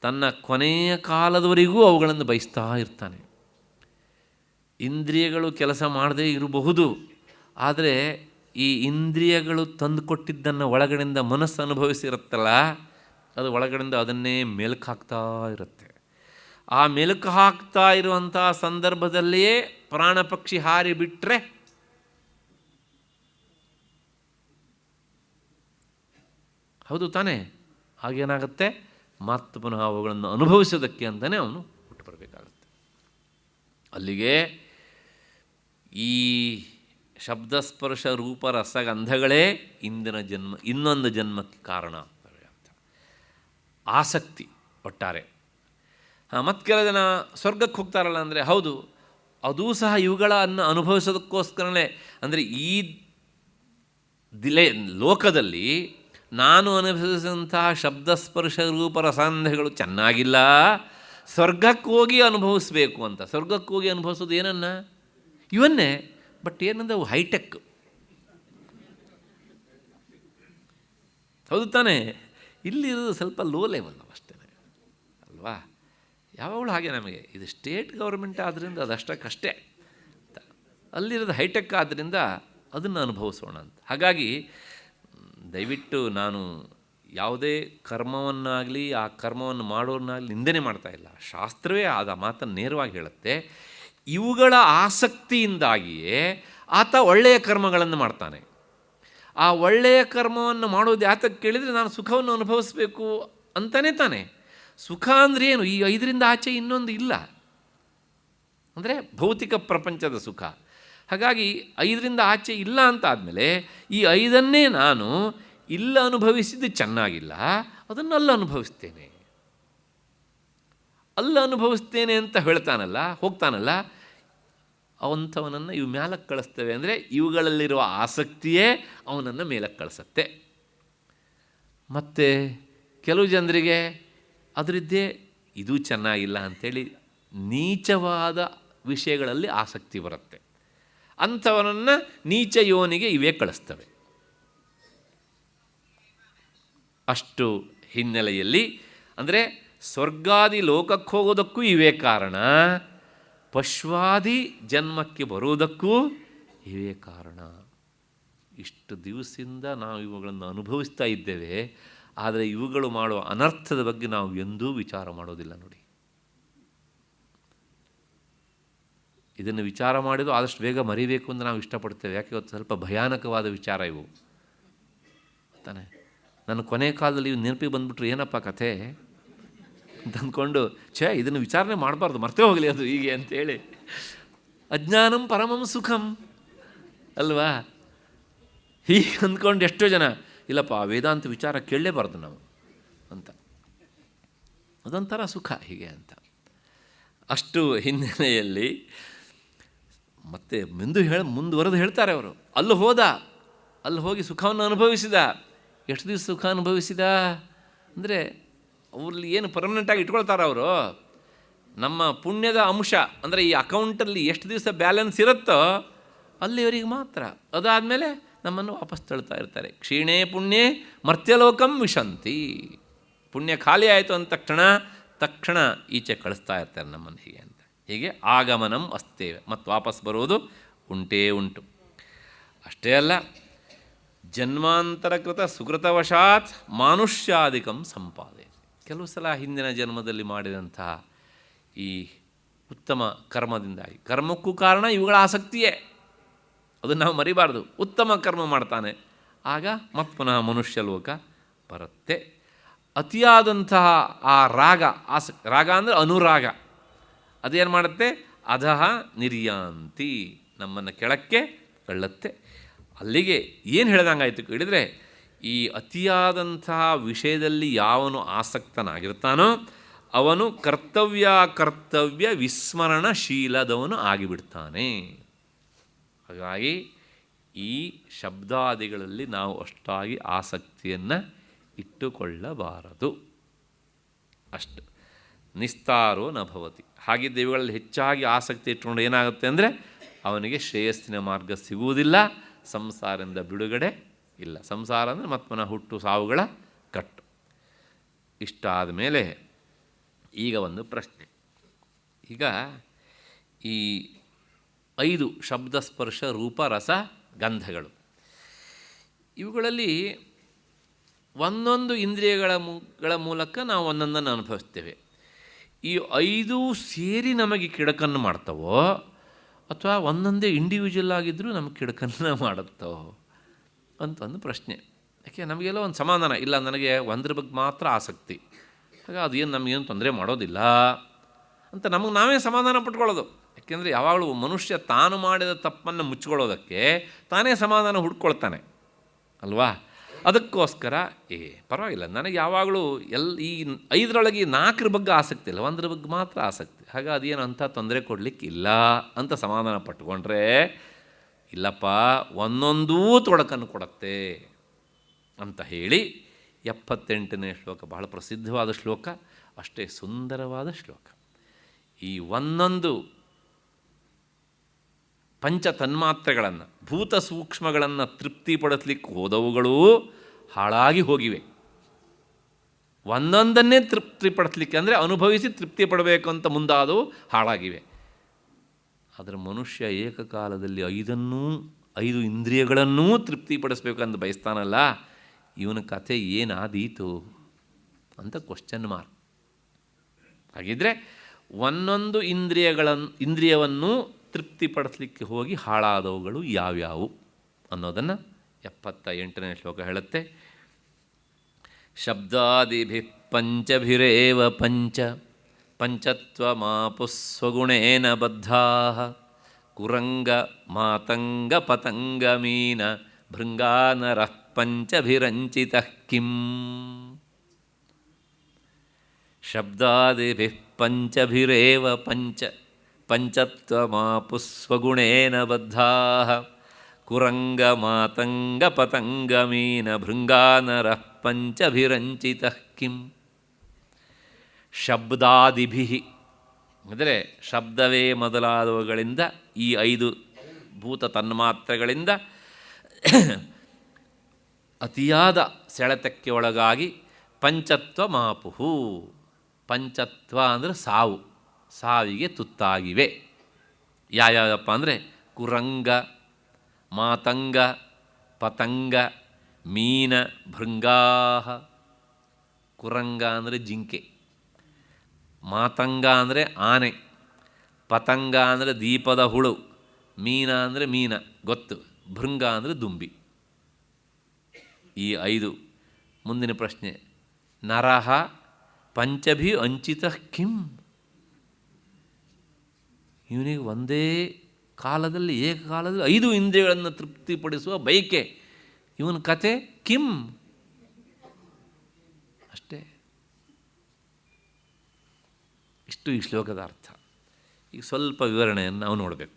Speaker 1: ತನ್ನ ಕೊನೆಯ ಕಾಲದವರೆಗೂ ಅವುಗಳನ್ನು ಬಯಸ್ತಾ ಇರ್ತಾನೆ. ಇಂದ್ರಿಯಗಳು ಕೆಲಸ ಮಾಡದೇ ಇರಬಹುದು, ಆದರೆ ಈ ಇಂದ್ರಿಯಗಳು ತಂದುಕೊಟ್ಟಿದ್ದನ್ನು ಒಳಗಡೆಯಿಂದ ಮನಸ್ಸು ಅನುಭವಿಸಿರುತ್ತಲ್ಲ, ಅದು ಒಳಗಡೆಯಿಂದ ಅದನ್ನೇ ಮೆಲುಕು ಹಾಕ್ತಾ ಇರುತ್ತೆ. ಆ ಮೆಲುಕು ಹಾಕ್ತಾ ಇರುವಂಥ ಸಂದರ್ಭದಲ್ಲಿಯೇ ಪ್ರಾಣ ಪಕ್ಷಿ ಹಾರಿ ಬಿಟ್ಟರೆ ಹೌದು ತಾನೇ, ಹಾಗೇನಾಗುತ್ತೆ, ಮತ್ತು ಪುನಃ ಅವುಗಳನ್ನು ಅನುಭವಿಸೋದಕ್ಕೆ ಅಂತಲೇ ಅವನು ಹುಟ್ಟು ಬರಬೇಕಾಗುತ್ತೆ. ಅಲ್ಲಿಗೆ ಈ ಶಬ್ದಸ್ಪರ್ಶ ರೂಪ ರಸಗಂಧಗಳೇ ಇಂದಿನ ಜನ್ಮ ಇನ್ನೊಂದು ಜನ್ಮಕ್ಕೆ ಕಾರಣ ಆಗ್ತವೆ ಅಂತ ಆಸಕ್ತಿ ಒಟ್ಟಾರೆ. ಮತ್ತು ಕೆಲ ಜನ ಸ್ವರ್ಗಕ್ಕೆ ಹೋಗ್ತಾರಲ್ಲ ಅಂದರೆ ಹೌದು, ಅದೂ ಸಹ ಇವುಗಳನ್ನು ಅನುಭವಿಸೋದಕ್ಕೋಸ್ಕರನೇ. ಅಂದರೆ ಈ ಲೋಕದಲ್ಲಿ ನಾನು ಅನುಭವಿಸಿದಂತಹ ಶಬ್ದಸ್ಪರ್ಶ ರೂಪ ರಸಗಂಧಗಳು ಚೆನ್ನಾಗಿಲ್ಲ, ಸ್ವರ್ಗಕ್ಕೆ ಹೋಗಿ ಅನುಭವಿಸ್ಬೇಕು ಅಂತ. ಸ್ವರ್ಗಕ್ಕೆ ಹೋಗಿ ಅನುಭವಿಸೋದು ಏನನ್ನ? ಇವನ್ನೇ. ಬಟ್ ಏನಂದ್ರೆ ಅವು ಹೈಟೆಕ್. ಹೌದು ತಾನೇ? ಇಲ್ಲಿರೋದು ಸ್ವಲ್ಪ ಲೋ ಲೆವೆಲ್ ಅಷ್ಟೇ ಅಲ್ವಾ? ಯಾವಾಗಲೂ ಹಾಗೆ ನಮಗೆ ಇದು ಸ್ಟೇಟ್ ಗೌರ್ಮೆಂಟ್ ಆದ್ದರಿಂದ ಅದಷ್ಟಕ್ಕಷ್ಟೇ, ಅಲ್ಲಿರೋದು ಹೈಟೆಕ್ ಆದ್ದರಿಂದ ಅದನ್ನು ಅನುಭವಿಸೋಣ ಅಂತ. ಹಾಗಾಗಿ ದಯವಿಟ್ಟು ನಾನು ಯಾವುದೇ ಕರ್ಮವನ್ನಾಗಲಿ ಆ ಕರ್ಮವನ್ನು ಮಾಡೋರನ್ನಾಗಲಿ ನಿಂದನೆ ಮಾಡ್ತಾಯಿಲ್ಲ. ಶಾಸ್ತ್ರವೇ ಆದ ಮಾತನ್ನು ನೇರವಾಗಿ ಹೇಳುತ್ತೆ. ಇವುಗಳ ಆಸಕ್ತಿಯಿಂದಾಗಿಯೇ ಆತ ಒಳ್ಳೆಯ ಕರ್ಮಗಳನ್ನು ಮಾಡ್ತಾನೆ. ಆ ಒಳ್ಳೆಯ ಕರ್ಮವನ್ನು ಮಾಡೋದು ಯಾತಕ್ಕೆ ಕೇಳಿದರೆ ನಾನು ಸುಖವನ್ನು ಅನುಭವಿಸಬೇಕು ಅಂತಲೇ ತಾನೆ. ಸುಖ ಅಂದರೆ ಏನು? ಈ 5ರಿಂದ ಆಚೆ ಇನ್ನೊಂದು ಇಲ್ಲ, ಅಂದರೆ ಭೌತಿಕ ಪ್ರಪಂಚದ ಸುಖ. ಹಾಗಾಗಿ 5ರಿಂದ ಆಚೆ ಇಲ್ಲ ಅಂತ ಆದಮೇಲೆ ಈ 5ಅನ್ನೇ ನಾನು ಇಲ್ಲ ಅನುಭವಿಸಿದ್ದು ಚೆನ್ನಾಗಿಲ್ಲ, ಅದನ್ನು ಅಲ್ಲ ಅನುಭವಿಸ್ತೇನೆ. ಅಲ್ಲ ಅನುಭವಿಸ್ತೇನೆ ಅಂತ ಹೇಳ್ತಾನಲ್ಲ, ಹೋಗ್ತಾನಲ್ಲ, ಅವಂಥವನನ್ನು ಇವು ಮೇಲಕ್ಕೆ ಕಳಿಸ್ತೇವೆ. ಅಂದರೆ ಇವುಗಳಲ್ಲಿರುವ ಆಸಕ್ತಿಯೇ ಅವನನ್ನು ಮೇಲಕ್ಕೆ ಕಳಿಸತ್ತೆ. ಮತ್ತು ಕೆಲವು ಜನರಿಗೆ ಅದರದ್ದೇ ಇದು ಚೆನ್ನಾಗಿಲ್ಲ ಅಂಥೇಳಿ ನೀಚವಾದ ವಿಷಯಗಳಲ್ಲಿ ಆಸಕ್ತಿ ಬರುತ್ತೆ. ಅಂಥವನನ್ನು ನೀಚ ಯೋನಿಗೆ ಇವೇ ಕಳಿಸ್ತವೆ. ಅಷ್ಟು ಹಿನ್ನೆಲೆಯಲ್ಲಿ ಅಂದರೆ ಸ್ವರ್ಗಾದಿ ಲೋಕಕ್ಕೆ ಹೋಗೋದಕ್ಕೂ ಇವೇ ಕಾರಣ, ಪಶ್ವಾದಿ ಜನ್ಮಕ್ಕೆ ಬರುವುದಕ್ಕೂ ಇವೇ ಕಾರಣ. ಇಷ್ಟು ದಿವಸದಿಂದ ನಾವು ಇವುಗಳನ್ನು ಅನುಭವಿಸ್ತಾ ಇದ್ದೇವೆ, ಆದರೆ ಇವುಗಳು ಮಾಡುವ ಅನರ್ಥದ ಬಗ್ಗೆ ನಾವು ಎಂದೂ ವಿಚಾರ ಮಾಡೋದಿಲ್ಲ. ನೋಡಿ, ಇದನ್ನು ವಿಚಾರ ಮಾಡಿದ್ದು ಆದಷ್ಟು ಬೇಗ ಮರಿಬೇಕು ಅಂತ ನಾವು ಇಷ್ಟಪಡ್ತೇವೆ. ಯಾಕೆ ಇವತ್ತು ಸ್ವಲ್ಪ ಭಯಾನಕವಾದ ವಿಚಾರ ಇವು ತಾನೆ. ನನ್ನ ಕೊನೆ ಕಾಲದಲ್ಲಿ ಇವು ನೆನಪಿಗೆ ಬಂದುಬಿಟ್ರೆ ಏನಪ್ಪ ಕಥೆ ಅಂತ ಅಂದ್ಕೊಂಡು ಇದನ್ನು ವಿಚಾರಣೆ ಮಾಡಬಾರ್ದು, ಮರ್ತೇ ಹೋಗಲಿ ಅದು ಹೀಗೆ ಅಂತೇಳಿ. ಅಜ್ಞಾನಂ ಪರಮಂ ಸುಖಂ ಅಲ್ವಾ? ಹೀಗೆ ಅಂದ್ಕೊಂಡು ಎಷ್ಟೋ ಜನ ಇಲ್ಲಪ್ಪ ವೇದಾಂತ ವಿಚಾರ ಕೇಳಲೇಬಾರ್ದು ನಾವು ಅಂತ, ಅದೊಂಥರ ಸುಖ ಹೀಗೆ ಅಂತ. ಅಷ್ಟು ಹಿನ್ನೆಲೆಯಲ್ಲಿ ಮತ್ತೆ ಮುಂದುವರೆದು ಹೇಳ್ತಾರೆ ಅವರು. ಅಲ್ಲಿ ಹೋಗಿ ಸುಖವನ್ನು ಅನುಭವಿಸಿದ. ಎಷ್ಟು ದಿವಸ ಸುಖ ಅನುಭವಿಸಿದ ಅಂದರೆ ಅವ್ರಲ್ಲಿ ಏನು ಪರ್ಮನೆಂಟಾಗಿ ಇಟ್ಕೊಳ್ತಾರೆ ಅವರು. ನಮ್ಮ ಪುಣ್ಯದ ಅಂಶ ಅಂದರೆ ಈ ಅಕೌಂಟಲ್ಲಿ ಎಷ್ಟು ದಿವಸ ಬ್ಯಾಲೆನ್ಸ್ ಇರುತ್ತೋ ಅಲ್ಲಿವರಿಗೆ ಮಾತ್ರ. ಅದಾದಮೇಲೆ ನಮ್ಮನ್ನು ವಾಪಸ್ ತಳ್ತಾ ಇರ್ತಾರೆ. ಕ್ಷೀಣೇ ಪುಣ್ಯೇ ಮರ್ತ್ಯಲೋಕಂ ವಿಶಂತಿ. ಪುಣ್ಯ ಖಾಲಿ ಆಯಿತು ಅಂದ ತಕ್ಷಣ ಈಚೆ ಕಳಿಸ್ತಾ ಇರ್ತಾರೆ ನಮ್ಮನ್ನು ಹೀಗೆ ಅಂತ. ಹೀಗೆ ಆಗಮನಂ ಅಸ್ತೇವೆ, ಮತ್ತು ವಾಪಸ್ ಬರುವುದು ಉಂಟೇ ಉಂಟು. ಅಷ್ಟೇ ಅಲ್ಲ, ಜನ್ಮಾಂತರಕೃತ ಸುಕೃತವಶಾತ್ ಮಾನುಷ್ಯಾದಿಕಂ ಸಂಪಾದೆ. ಕೆಲವು ಸಲ ಹಿಂದಿನ ಜನ್ಮದಲ್ಲಿ ಮಾಡಿದಂತಹ ಈ ಉತ್ತಮ ಕರ್ಮದಿಂದಾಗಿ, ಕರ್ಮಕ್ಕೂ ಕಾರಣ ಇವುಗಳ ಆಸಕ್ತಿಯೇ, ಅದನ್ನು ನಾವು ಮರಿಬಾರ್ದು. ಉತ್ತಮ ಕರ್ಮ ಮಾಡ್ತಾನೆ, ಆಗ ಮತ್ತೆ ಪುನಃ ಮನುಷ್ಯ ಲೋಕ ಬರುತ್ತೆ. ಅತಿಯಾದಂತಹ ಆ ರಾಗ ಅಂದರೆ ಅನುರಾಗ, ಅದೇನು ಮಾಡುತ್ತೆ? ಅಧಃ ನಿರ್ಯಾಂತಿ, ನಮ್ಮನ್ನು ಕೆಳಕ್ಕೆ ತಳ್ಳುತ್ತೆ. ಅಲ್ಲಿಗೆ ಏನು ಹೇಳ್ದಂಗಾಯ್ತು ಕೇಳಿದರೆ, ಈ ಅತಿಯಾದಂತಹ ವಿಷಯದಲ್ಲಿ ಯಾವನು ಆಸಕ್ತನಾಗಿರ್ತಾನೋ ಅವನು ಕರ್ತವ್ಯ ವಿಸ್ಮರಣಶೀಲದವನು ಆಗಿಬಿಡ್ತಾನೆ. ಹಾಗಾಗಿ ಈ ಶಬ್ದಾದಿಗಳಲ್ಲಿ ನಾವು ಅಷ್ಟಾಗಿ ಆಸಕ್ತಿಯನ್ನು ಇಟ್ಟುಕೊಳ್ಳಬಾರದು. ಅಷ್ಟು ನಿಸ್ತಾರೋ ನ ಭವತಿ. ಹಾಗಿದ್ದ ಇವುಗಳಲ್ಲಿ ಹೆಚ್ಚಾಗಿ ಆಸಕ್ತಿ ಇಟ್ಟುಕೊಂಡು ಏನಾಗುತ್ತೆ ಅಂದರೆ ಅವನಿಗೆ ಶ್ರೇಯಸ್ಸಿನ ಮಾರ್ಗ ಸಿಗುವುದಿಲ್ಲ, ಸಂಸಾರದಿಂದ ಬಿಡುಗಡೆ ಇಲ್ಲ. ಸಂಸಾರ ಅಂದರೆ ಮತ್ತೆ ಪುನಃ ಹುಟ್ಟು ಸಾವುಗಳ ಕಟ್ಟು. ಇಷ್ಟಾದ ಮೇಲೆ ಈಗ ಒಂದು ಪ್ರಶ್ನೆ. ಈಗ ಈ 5 ಶಬ್ದ ಸ್ಪರ್ಶ ರೂಪ ರಸ ಗಂಧಗಳು, ಇವುಗಳಲ್ಲಿ ಒಂದೊಂದು ಇಂದ್ರಿಯಗಳ ಮೂಲಕ ನಾವು ಒಂದೊಂದನ್ನು ಅನುಭವಿಸ್ತೇವೆ. ಈ 5 ಸೇರಿ ನಮಗೆ ಕಿಡಕನ್ನು ಮಾಡ್ತವೋ ಅಥವಾ ಒಂದೊಂದೇ ಇಂಡಿವಿಜುವಲ್ ಆಗಿದ್ದರೂ ನಮಗೆ ಕಿಡಕನ್ನು ಮಾಡುತ್ತೋ ಅಂತ ಒಂದು ಪ್ರಶ್ನೆ. ಯಾಕೆ ನಮಗೆಲ್ಲ ಒಂದು ಸಮಾಧಾನ ಇಲ್ಲ, ನನಗೆ ಒಂದ್ರ ಬಗ್ಗೆ ಮಾತ್ರ ಆಸಕ್ತಿ, ಹಾಗೆ ಅದೇನು ನಮಗೇನು ತೊಂದರೆ ಮಾಡೋದಿಲ್ಲ ಅಂತ ನಮಗೆ ನಾವೇ ಸಮಾಧಾನ ಪಟ್ಕೊಳ್ಳೋದು. ಯಾಕೆಂದರೆ ಯಾವಾಗಲೂ ಮನುಷ್ಯ ತಾನು ಮಾಡಿದ ತಪ್ಪನ್ನು ಮುಚ್ಕೊಳ್ಳೋದಕ್ಕೆ ತಾನೇ ಸಮಾಧಾನ ಹುಡ್ಕೊಳ್ತಾನೆ ಅಲ್ವಾ? ಅದಕ್ಕೋಸ್ಕರ ಪರವಾಗಿಲ್ಲ, ನನಗೆ ಯಾವಾಗಲೂ ಈ 5ರೊಳಗೆ 4 ಬಗ್ಗೆ ಆಸಕ್ತಿ ಇಲ್ಲ, 1 ಬಗ್ಗೆ ಮಾತ್ರ ಆಸಕ್ತಿ, ಹಾಗೆ ಅದೇನು ಅಂಥ ತೊಂದರೆ ಕೊಡಲಿಕ್ಕಿಲ್ಲ ಅಂತ ಸಮಾಧಾನ ಪಟ್ಕೊಂಡ್ರೆ, ಇಲ್ಲಪ್ಪ ಒಂದೊಂದೂ ತೊಡಕನ್ನು ಕೊಡುತ್ತೆ ಅಂತ ಹೇಳಿ 78ನೇ ಶ್ಲೋಕ ಬಹಳ ಪ್ರಸಿದ್ಧವಾದ ಶ್ಲೋಕ, ಅಷ್ಟೇ ಸುಂದರವಾದ ಶ್ಲೋಕ. ಈ ಒಂದೊಂದು ಪಂಚ ತನ್ಮಾತ್ರೆಗಳನ್ನು, ಭೂತ ಸೂಕ್ಷ್ಮಗಳನ್ನು ತೃಪ್ತಿಪಡಿಸ್ಲಿಕ್ಕೆ ಹೋದವುಗಳೂ ಹಾಳಾಗಿ ಹೋಗಿವೆ. ಒಂದೊಂದನ್ನೇ ತೃಪ್ತಿಪಡಿಸ್ಲಿಕ್ಕೆ ಅಂದರೆ ಅನುಭವಿಸಿ ತೃಪ್ತಿ ಪಡಬೇಕು ಅಂತ ಮುಂದಾದವು ಹಾಳಾಗಿವೆ. ಆದರೆ ಮನುಷ್ಯ ಏಕಕಾಲದಲ್ಲಿ 5 ಇಂದ್ರಿಯಗಳನ್ನೂ ತೃಪ್ತಿಪಡಿಸ್ಬೇಕಂತ ಬಯಸ್ತಾನಲ್ಲ, ಇವನ ಕಥೆ ಏನಾದೀತು ಅಂತ ಕ್ವಶ್ಚನ್ ಮಾರ್ಕ್. ಹಾಗಿದ್ರೆ ಒಂದೊಂದು ಇಂದ್ರಿಯವನ್ನು ತೃಪ್ತಿಪಡಿಸಲಿಕ್ಕೆ ಹೋಗಿ ಹಾಳಾದವುಗಳು ಯಾವ್ಯಾವು ಅನ್ನೋದನ್ನು 78ನೇ ಶ್ಲೋಕ ಹೇಳುತ್ತೆ. ಶಬ್ದಾದಿಭಿ ಪಂಚಭಿರೇವ ಪಂಚತ್ವಮಾಪುಸ್ವಗುಣೇನ ಬದ್ಧಾಃ ಕುರಂಗ ಮಾತಂಗ ಪತಂಗ ಮೀನ ಭೃಂಗಾನರಃ ಪಂಚಭಿರಂಚಿತಃ ಕಿಂ. ಶಬ್ದಾದಿಭಿ ಪಂಚಭಿರೇವ ಪಂಚತ್ವಮಾಪುಸ್ವಗುಣೇನ ಬದ್ಧಾಃ ಕುರಂಗ ಮಾತಂಗ ಪತಂಗ ಮೀನ ಭೃಂಗಾನರಃ ಪಂಚಭಿರಂಚಿತಃ ಕಿಂ. ಶಬ್ದಾದಿಭಿ ಅಂದರೆ ಶಬ್ದವೇ ಮೊದಲಾದವುಗಳಿಂದ, ಈ 5 ಭೂತ ತನ್ಮಾತ್ರೆಗಳಿಂದ ಅತಿಯಾದ ಸೆಳೆತಕ್ಕೆ ಒಳಗಾಗಿ ಪಂಚತ್ವ ಮಾಪುಹು, ಪಂಚತ್ವ ಅಂದರೆ ಸಾವು, ಸಾವಿಗೆ ತುತ್ತಾಗಿವೆ. ಯಾವ್ಯಾವಪ್ಪ ಅಂದರೆ ಕುರಂಗ, ಮಾತಂಗ, ಪತಂಗ, ಮೀನ, ಭೃಂಗಾಹ. ಕುರಂಗ ಅಂದರೆ ಜಿಂಕೆ, ಮಾತಂಗ ಅಂದರೆ ಆನೆ, ಪತಂಗ ಅಂದರೆ ದೀಪದ ಹುಳು, ಮೀನ ಅಂದರೆ ಮೀನ ಗೊತ್ತು, ಭೃಂಗ ಅಂದರೆ ದುಂಬಿ. ಈ 5. ಮುಂದಿನ ಪ್ರಶ್ನೆ, ನರಹ ಪಂಚಭಿ ಅಂಚಿತಃ ಕಿಂ. ಇವನಿಗೆ ಒಂದೇ ಕಾಲದಲ್ಲಿ ಏಕಕಾಲದಲ್ಲಿ 5 ಇಂದ್ರಿಯಗಳನ್ನು ತೃಪ್ತಿಪಡಿಸುವ ಬಯಕೆ, ಇವನ ಕತೆ ಕಿಂ ಅಷ್ಟೇ. ಇಷ್ಟು ಈ ಶ್ಲೋಕದ ಅರ್ಥ. ಈಗ ಸ್ವಲ್ಪ ವಿವರಣೆಯನ್ನು ನಾವು ನೋಡಬೇಕು.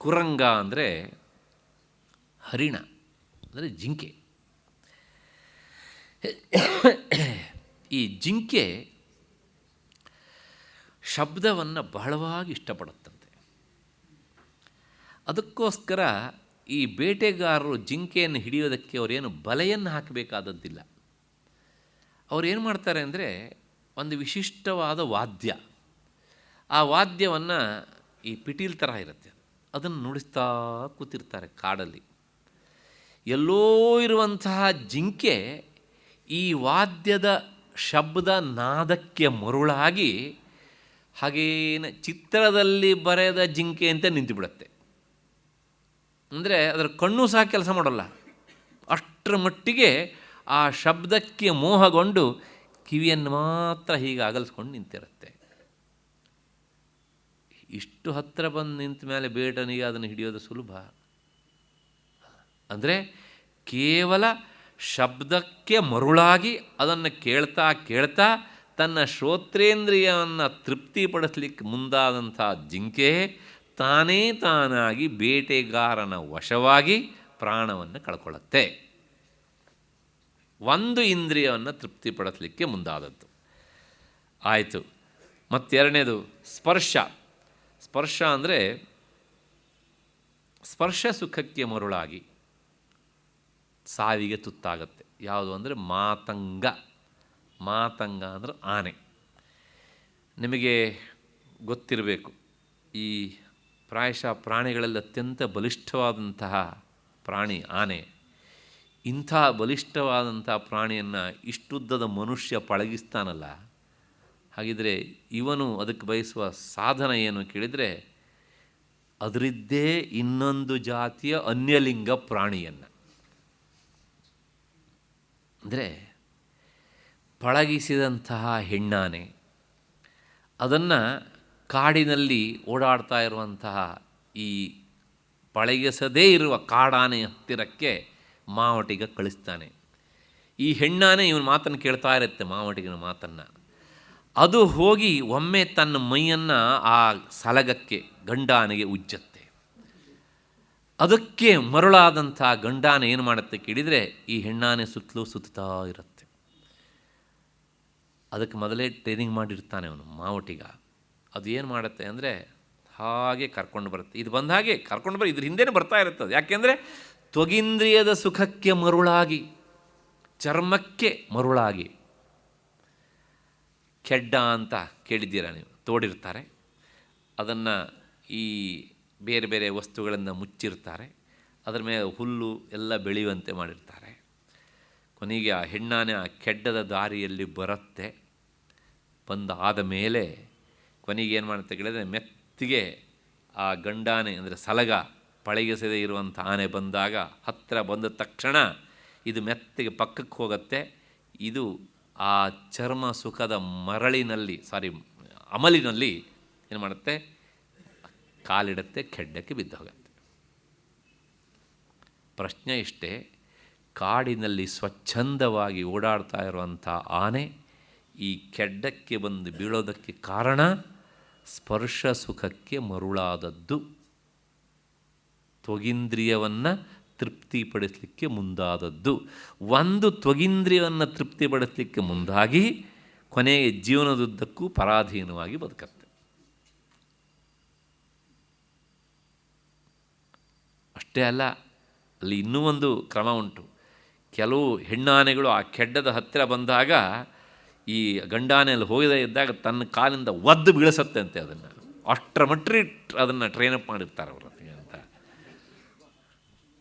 Speaker 1: ಕುರಂಗ ಅಂದರೆ ಹರಿಣ, ಅಂದರೆ ಜಿಂಕೆ. ಈ ಜಿಂಕೆ ಶಬ್ದವನ್ನು ಬಹಳವಾಗಿ ಇಷ್ಟಪಡುತ್ತಂತೆ. ಅದಕ್ಕೋಸ್ಕರ ಈ ಬೇಟೆಗಾರರು ಜಿಂಕೆಯನ್ನು ಹಿಡಿಯೋದಕ್ಕೆ ಅವರೇನು ಬಲೆಯನ್ನು ಹಾಕಬೇಕಾದದ್ದಿಲ್ಲ. ಅವರೇನು ಮಾಡ್ತಾರೆ ಅಂದರೆ, ಒಂದು ವಿಶಿಷ್ಟವಾದ ವಾದ್ಯ, ಆ ವಾದ್ಯವನ್ನು ಈ ಪಿಟೀಲ್ ಥರ ಇರುತ್ತೆ, ಅದನ್ನು ನುಡಿಸ್ತಾ ಕೂತಿರ್ತಾರೆ ಕಾಡಲ್ಲಿ. ಎಲ್ಲೋ ಇರುವಂತಹ ಜಿಂಕೆ ಈ ವಾದ್ಯದ ಶಬ್ದ ನಾದಕ್ಕೆ ಮರುಳಾಗಿ ಹಾಗೇನೆ ಚಿತ್ರದಲ್ಲಿ ಬರೆದ ಜಿಂಕೆ ಅಂತ ನಿಂತುಬಿಡುತ್ತೆ. ಅಂದರೆ ಅದರ ಕಣ್ಣು ಸಹ ಕೆಲಸ ಮಾಡೋಲ್ಲ, ಅಷ್ಟರ ಮಟ್ಟಿಗೆ ಆ ಶಬ್ದಕ್ಕೆ ಮೋಹಗೊಂಡು ಕಿವಿಯನ್ನು ಮಾತ್ರ ಹೀಗೆ ಅಗಲಿಸ್ಕೊಂಡು ನಿಂತಿರುತ್ತೆ. ಇಷ್ಟು ಹತ್ತಿರ ಬಂದು ನಿಂತ ಮೇಲೆ ಬೇಟನಿಗೆ ಅದನ್ನು ಹಿಡಿಯೋದು ಸುಲಭ. ಅಂದರೆ ಕೇವಲ ಶಬ್ದಕ್ಕೆ ಮರುಳಾಗಿ ಅದನ್ನು ಕೇಳ್ತಾ ಕೇಳ್ತಾ ತನ್ನ ಶ್ರೋತ್ರೇಂದ್ರಿಯವನ್ನು ತೃಪ್ತಿಪಡಿಸಲಿಕ್ಕೆ ಮುಂದಾದಂಥ ಜಿಂಕೆ ತಾನೇ ತಾನಾಗಿ ಬೇಟೆಗಾರನ ವಶವಾಗಿ ಪ್ರಾಣವನ್ನು ಕಳ್ಕೊಳ್ಳುತ್ತೆ. ಒಂದು ಇಂದ್ರಿಯವನ್ನು ತೃಪ್ತಿಪಡಿಸಲಿಕ್ಕೆ ಮುಂದಾದದ್ದು ಆಯಿತು. ಮತ್ತೆರಡನೇದು ಸ್ಪರ್ಶ. ಸ್ಪರ್ಶ ಅಂದರೆ ಸ್ಪರ್ಶ ಸುಖಕ್ಕೆ ಮರುಳಾಗಿ ಸಾವಿಗೆ ತುತ್ತಾಗತ್ತೆ. ಯಾವುದು ಅಂದರೆ ಮಾತಂಗ. ಮಾತಂಗ ಅಂದರೆ ಆನೆ. ನಿಮಗೆ ಗೊತ್ತಿರಬೇಕು, ಈ ಪ್ರಾಯಶಃ ಪ್ರಾಣಿಗಳಲ್ಲಿ ಅತ್ಯಂತ ಬಲಿಷ್ಠವಾದಂತಹ ಪ್ರಾಣಿ ಆನೆ. ಇಂಥ ಬಲಿಷ್ಠವಾದಂಥ ಪ್ರಾಣಿಯನ್ನು ಇಷ್ಟುದ್ದದ ಮನುಷ್ಯ ಪಳಗಿಸ್ತಾನಲ್ಲ, ಹಾಗಿದ್ರೆ ಇವನು ಅದಕ್ಕೆ ಬಯಸುವ ಸಾಧನ ಏನು ಕೇಳಿದರೆ, ಅದರಿದ್ದೇ ಇನ್ನೊಂದು ಜಾತಿಯ ಅನ್ಯಲಿಂಗ ಪ್ರಾಣಿಯನ್ನು, ಅಂದರೆ ಪಳಗಿಸಿದಂತಹ ಹೆಣ್ಣಾನೆ, ಅದನ್ನು ಕಾಡಿನಲ್ಲಿ ಓಡಾಡ್ತಾ ಇರುವಂತಹ ಈ ಪಳಗಿಸದೇ ಇರುವ ಕಾಡಾನೆ ಹತ್ತಿರಕ್ಕೆ ಮಾವಟಿಗ ಕಳಿಸ್ತಾನೆ. ಈ ಹೆಣ್ಣಾನೆ ಇವನ ಮಾತನ್ನು ಕೇಳ್ತಾ ಇರುತ್ತೆ, ಮಾವಟಿಗನ ಮಾತನ್ನು. ಅದು ಹೋಗಿ ಒಮ್ಮೆ ತನ್ನ ಮೈಯನ್ನು ಆ ಸಲಗಕ್ಕೆ ಗಂಡಾನೆಗೆ ಉಜ್ಜತ್ತೆ. ಅದಕ್ಕೆ ಮರುಳಾದಂಥ ಗಂಡಾನೆ ಏನು ಮಾಡುತ್ತೆ ಕೇಳಿದರೆ, ಈ ಹೆಣ್ಣಾನೆ ಸುತ್ತಲೂ ಸುತ್ತಾ ಇರುತ್ತೆ. ಅದಕ್ಕೆ ಮೊದಲೇ ಟ್ರೈನಿಂಗ್ ಮಾಡಿರ್ತಾನೆ ಅವನು ಮಾವಟಿಗ. ಅದು ಏನು ಮಾಡುತ್ತೆ ಅಂದರೆ, ಹಾಗೆ ಕರ್ಕೊಂಡು ಬರುತ್ತೆ. ಇದು ಬಂದ ಹಾಗೆ ಕರ್ಕೊಂಡು ಬರೋ ಇದ್ರ ಹಿಂದೆನೇ ಬರ್ತಾ ಇರುತ್ತದೆ. ಯಾಕೆಂದರೆ ತ್ವಗೀಂದ್ರಿಯದ ಸುಖಕ್ಕೆ ಮರುಳಾಗಿ, ಚರ್ಮಕ್ಕೆ ಮರುಳಾಗಿ. ಕೆಡ್ಡ ಅಂತ ಕೇಳಿದ್ದೀರಾ ನೀವು? ತೋಡಿರ್ತಾರೆ, ಅದನ್ನು ಈ ಬೇರೆ ಬೇರೆ ವಸ್ತುಗಳನ್ನು ಮುಚ್ಚಿರ್ತಾರೆ, ಅದರ ಮೇಲೆ ಹುಲ್ಲು ಎಲ್ಲ ಬೆಳೆಯುವಂತೆ ಮಾಡಿರ್ತಾರೆ. ಕೊನೆಗೆ ಆ ಹೆಣ್ಣಾನೆ ಆ ಕೆಡ್ಡದ ದಾರಿಯಲ್ಲಿ ಬರುತ್ತೆ. ಬಂದಾದ ಮೇಲೆ ಕೊನೆಗೆ ಏನು ಮಾಡುತ್ತೆ ಕೇಳಿದರೆ, ಮೆತ್ತಿಗೆ ಆ ಗಂಡಾನೆ ಅಂದರೆ ಸಲಗ ಪಳಗಿಸದೇ ಇರುವಂಥ ಆನೆ ಬಂದಾಗ ಹತ್ತಿರ ಬಂದ ತಕ್ಷಣ ಇದು ಮೆತ್ತಿಗೆ ಪಕ್ಕಕ್ಕೆ ಹೋಗುತ್ತೆ. ಇದು ಆ ಚರ್ಮ ಸುಖದ ಅಮಲಿನಲ್ಲಿ ಏನು ಮಾಡುತ್ತೆ, ಕಾಲಿಡುತ್ತೆ, ಕೆಡ್ಡಕ್ಕೆ ಬಿದ್ದು ಹೋಗುತ್ತೆ. ಪ್ರಶ್ನೆ ಇಷ್ಟೇ, ಕಾಡಿನಲ್ಲಿ ಸ್ವಚ್ಛಂದವಾಗಿ ಓಡಾಡ್ತಾ ಇರುವಂಥ ಆನೆ ಈ ಕೆಡ್ಡಕ್ಕೆ ಬಂದು ಬೀಳೋದಕ್ಕೆ ಕಾರಣ ಸ್ಪರ್ಶ ಸುಖಕ್ಕೆ ಮರುಳಾದದ್ದು, ತ್ವಗೀಂದ್ರಿಯವನ್ನು ತೃಪ್ತಿಪಡಿಸಲಿಕ್ಕೆ ಮುಂದಾದದ್ದು. ಒಂದು ತ್ವಗೀಂದ್ರಿಯವನ್ನು ತೃಪ್ತಿಪಡಿಸಲಿಕ್ಕೆ ಮುಂದಾಗಿ ಕೊನೆಗೆ ಜೀವನದುದ್ದಕ್ಕೂ ಪರಾಧೀನವಾಗಿ ಬದುಕತ್ತೆ. ಅಷ್ಟೇ ಅಲ್ಲ, ಅಲ್ಲಿ ಇನ್ನೂ ಒಂದು ಕ್ರಮ ಉಂಟು. ಕೆಲವು ಹೆಣ್ಣಾನೆಗಳು ಆ ಕೆಡ್ಡದ ಹತ್ತಿರ ಬಂದಾಗ ಈ ಗಂಡಾನೆಯಲ್ಲಿ ಹೋಗದೇ ಇದ್ದಾಗ ತನ್ನ ಕಾಲಿಂದ ಒದ್ದು ಬೀಳಿಸತ್ತೆ ಅಂತೆ. ಅದನ್ನು ಅಷ್ಟರ ಮಟ್ಟಿಗೆ ಅದನ್ನು ಟ್ರೈನಪ್ ಮಾಡಿರ್ತಾರೆ ಅವರು ಅಂತ.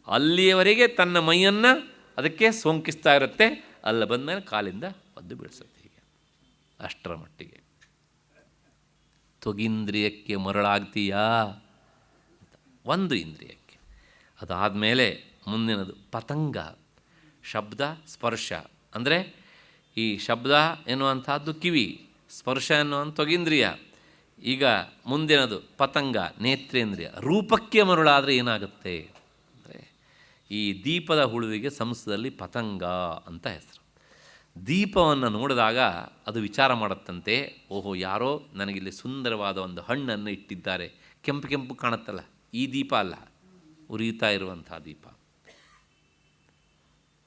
Speaker 1: ಅಲ್ಲಿಯವರೆಗೆ ತನ್ನ ಮೈಯನ್ನು ಅದಕ್ಕೆ ಸೋಂಕಿಸ್ತಾ ಇರುತ್ತೆ, ಅಲ್ಲಿ ಬಂದಮೇಲೆ ಕಾಲಿಂದ ಒದ್ದು ಬೀಳಿಸುತ್ತೆ. ಹೀಗೆ ಅಷ್ಟರ ಮಟ್ಟಿಗೆ ತ್ವಗೀಂದ್ರಿಯಕ್ಕೆ ಮರಳಾಗ್ತೀಯಾ? ಒಂದು ಇಂದ್ರಿಯಕ್ಕೆ. ಅದಾದಮೇಲೆ ಮುಂದಿನದು ಪತಂಗ. ಶಬ್ದ ಸ್ಪರ್ಶ ಅಂದರೆ ಈ ಶಬ್ದ ಎನ್ನುವಂಥದ್ದು ಕಿವಿ, ಸ್ಪರ್ಶ ಎನ್ನುವಂಥ ತ್ವಗೀಂದ್ರಿಯ. ಈಗ ಮುಂದಿನದು ಪತಂಗ, ನೇತ್ರೇಂದ್ರಿಯ. ರೂಪಕ್ಕೆ ಮರುಳಾದರೆ ಏನಾಗುತ್ತೆ ಅಂದರೆ, ಈ ದೀಪದ ಹುಳುವಿಗೆ ಸಂಸ್ಕೃತದಲ್ಲಿ ಪತಂಗ ಅಂತ ಹೆಸರು. ದೀಪವನ್ನು ನೋಡಿದಾಗ ಅದು ವಿಚಾರ ಮಾಡುತ್ತಂತೆ, ಓಹೋ ಯಾರೋ ನನಗಿಲ್ಲಿ ಸುಂದರವಾದ ಒಂದು ಹಣ್ಣನ್ನು ಇಟ್ಟಿದ್ದಾರೆ, ಕೆಂಪು ಕೆಂಪು ಕಾಣುತ್ತಲ್ಲ, ಈ ದೀಪ ಅಲ್ಲ, ಉರಿಯುತ್ತಾ ಇರುವಂಥ ದೀಪ,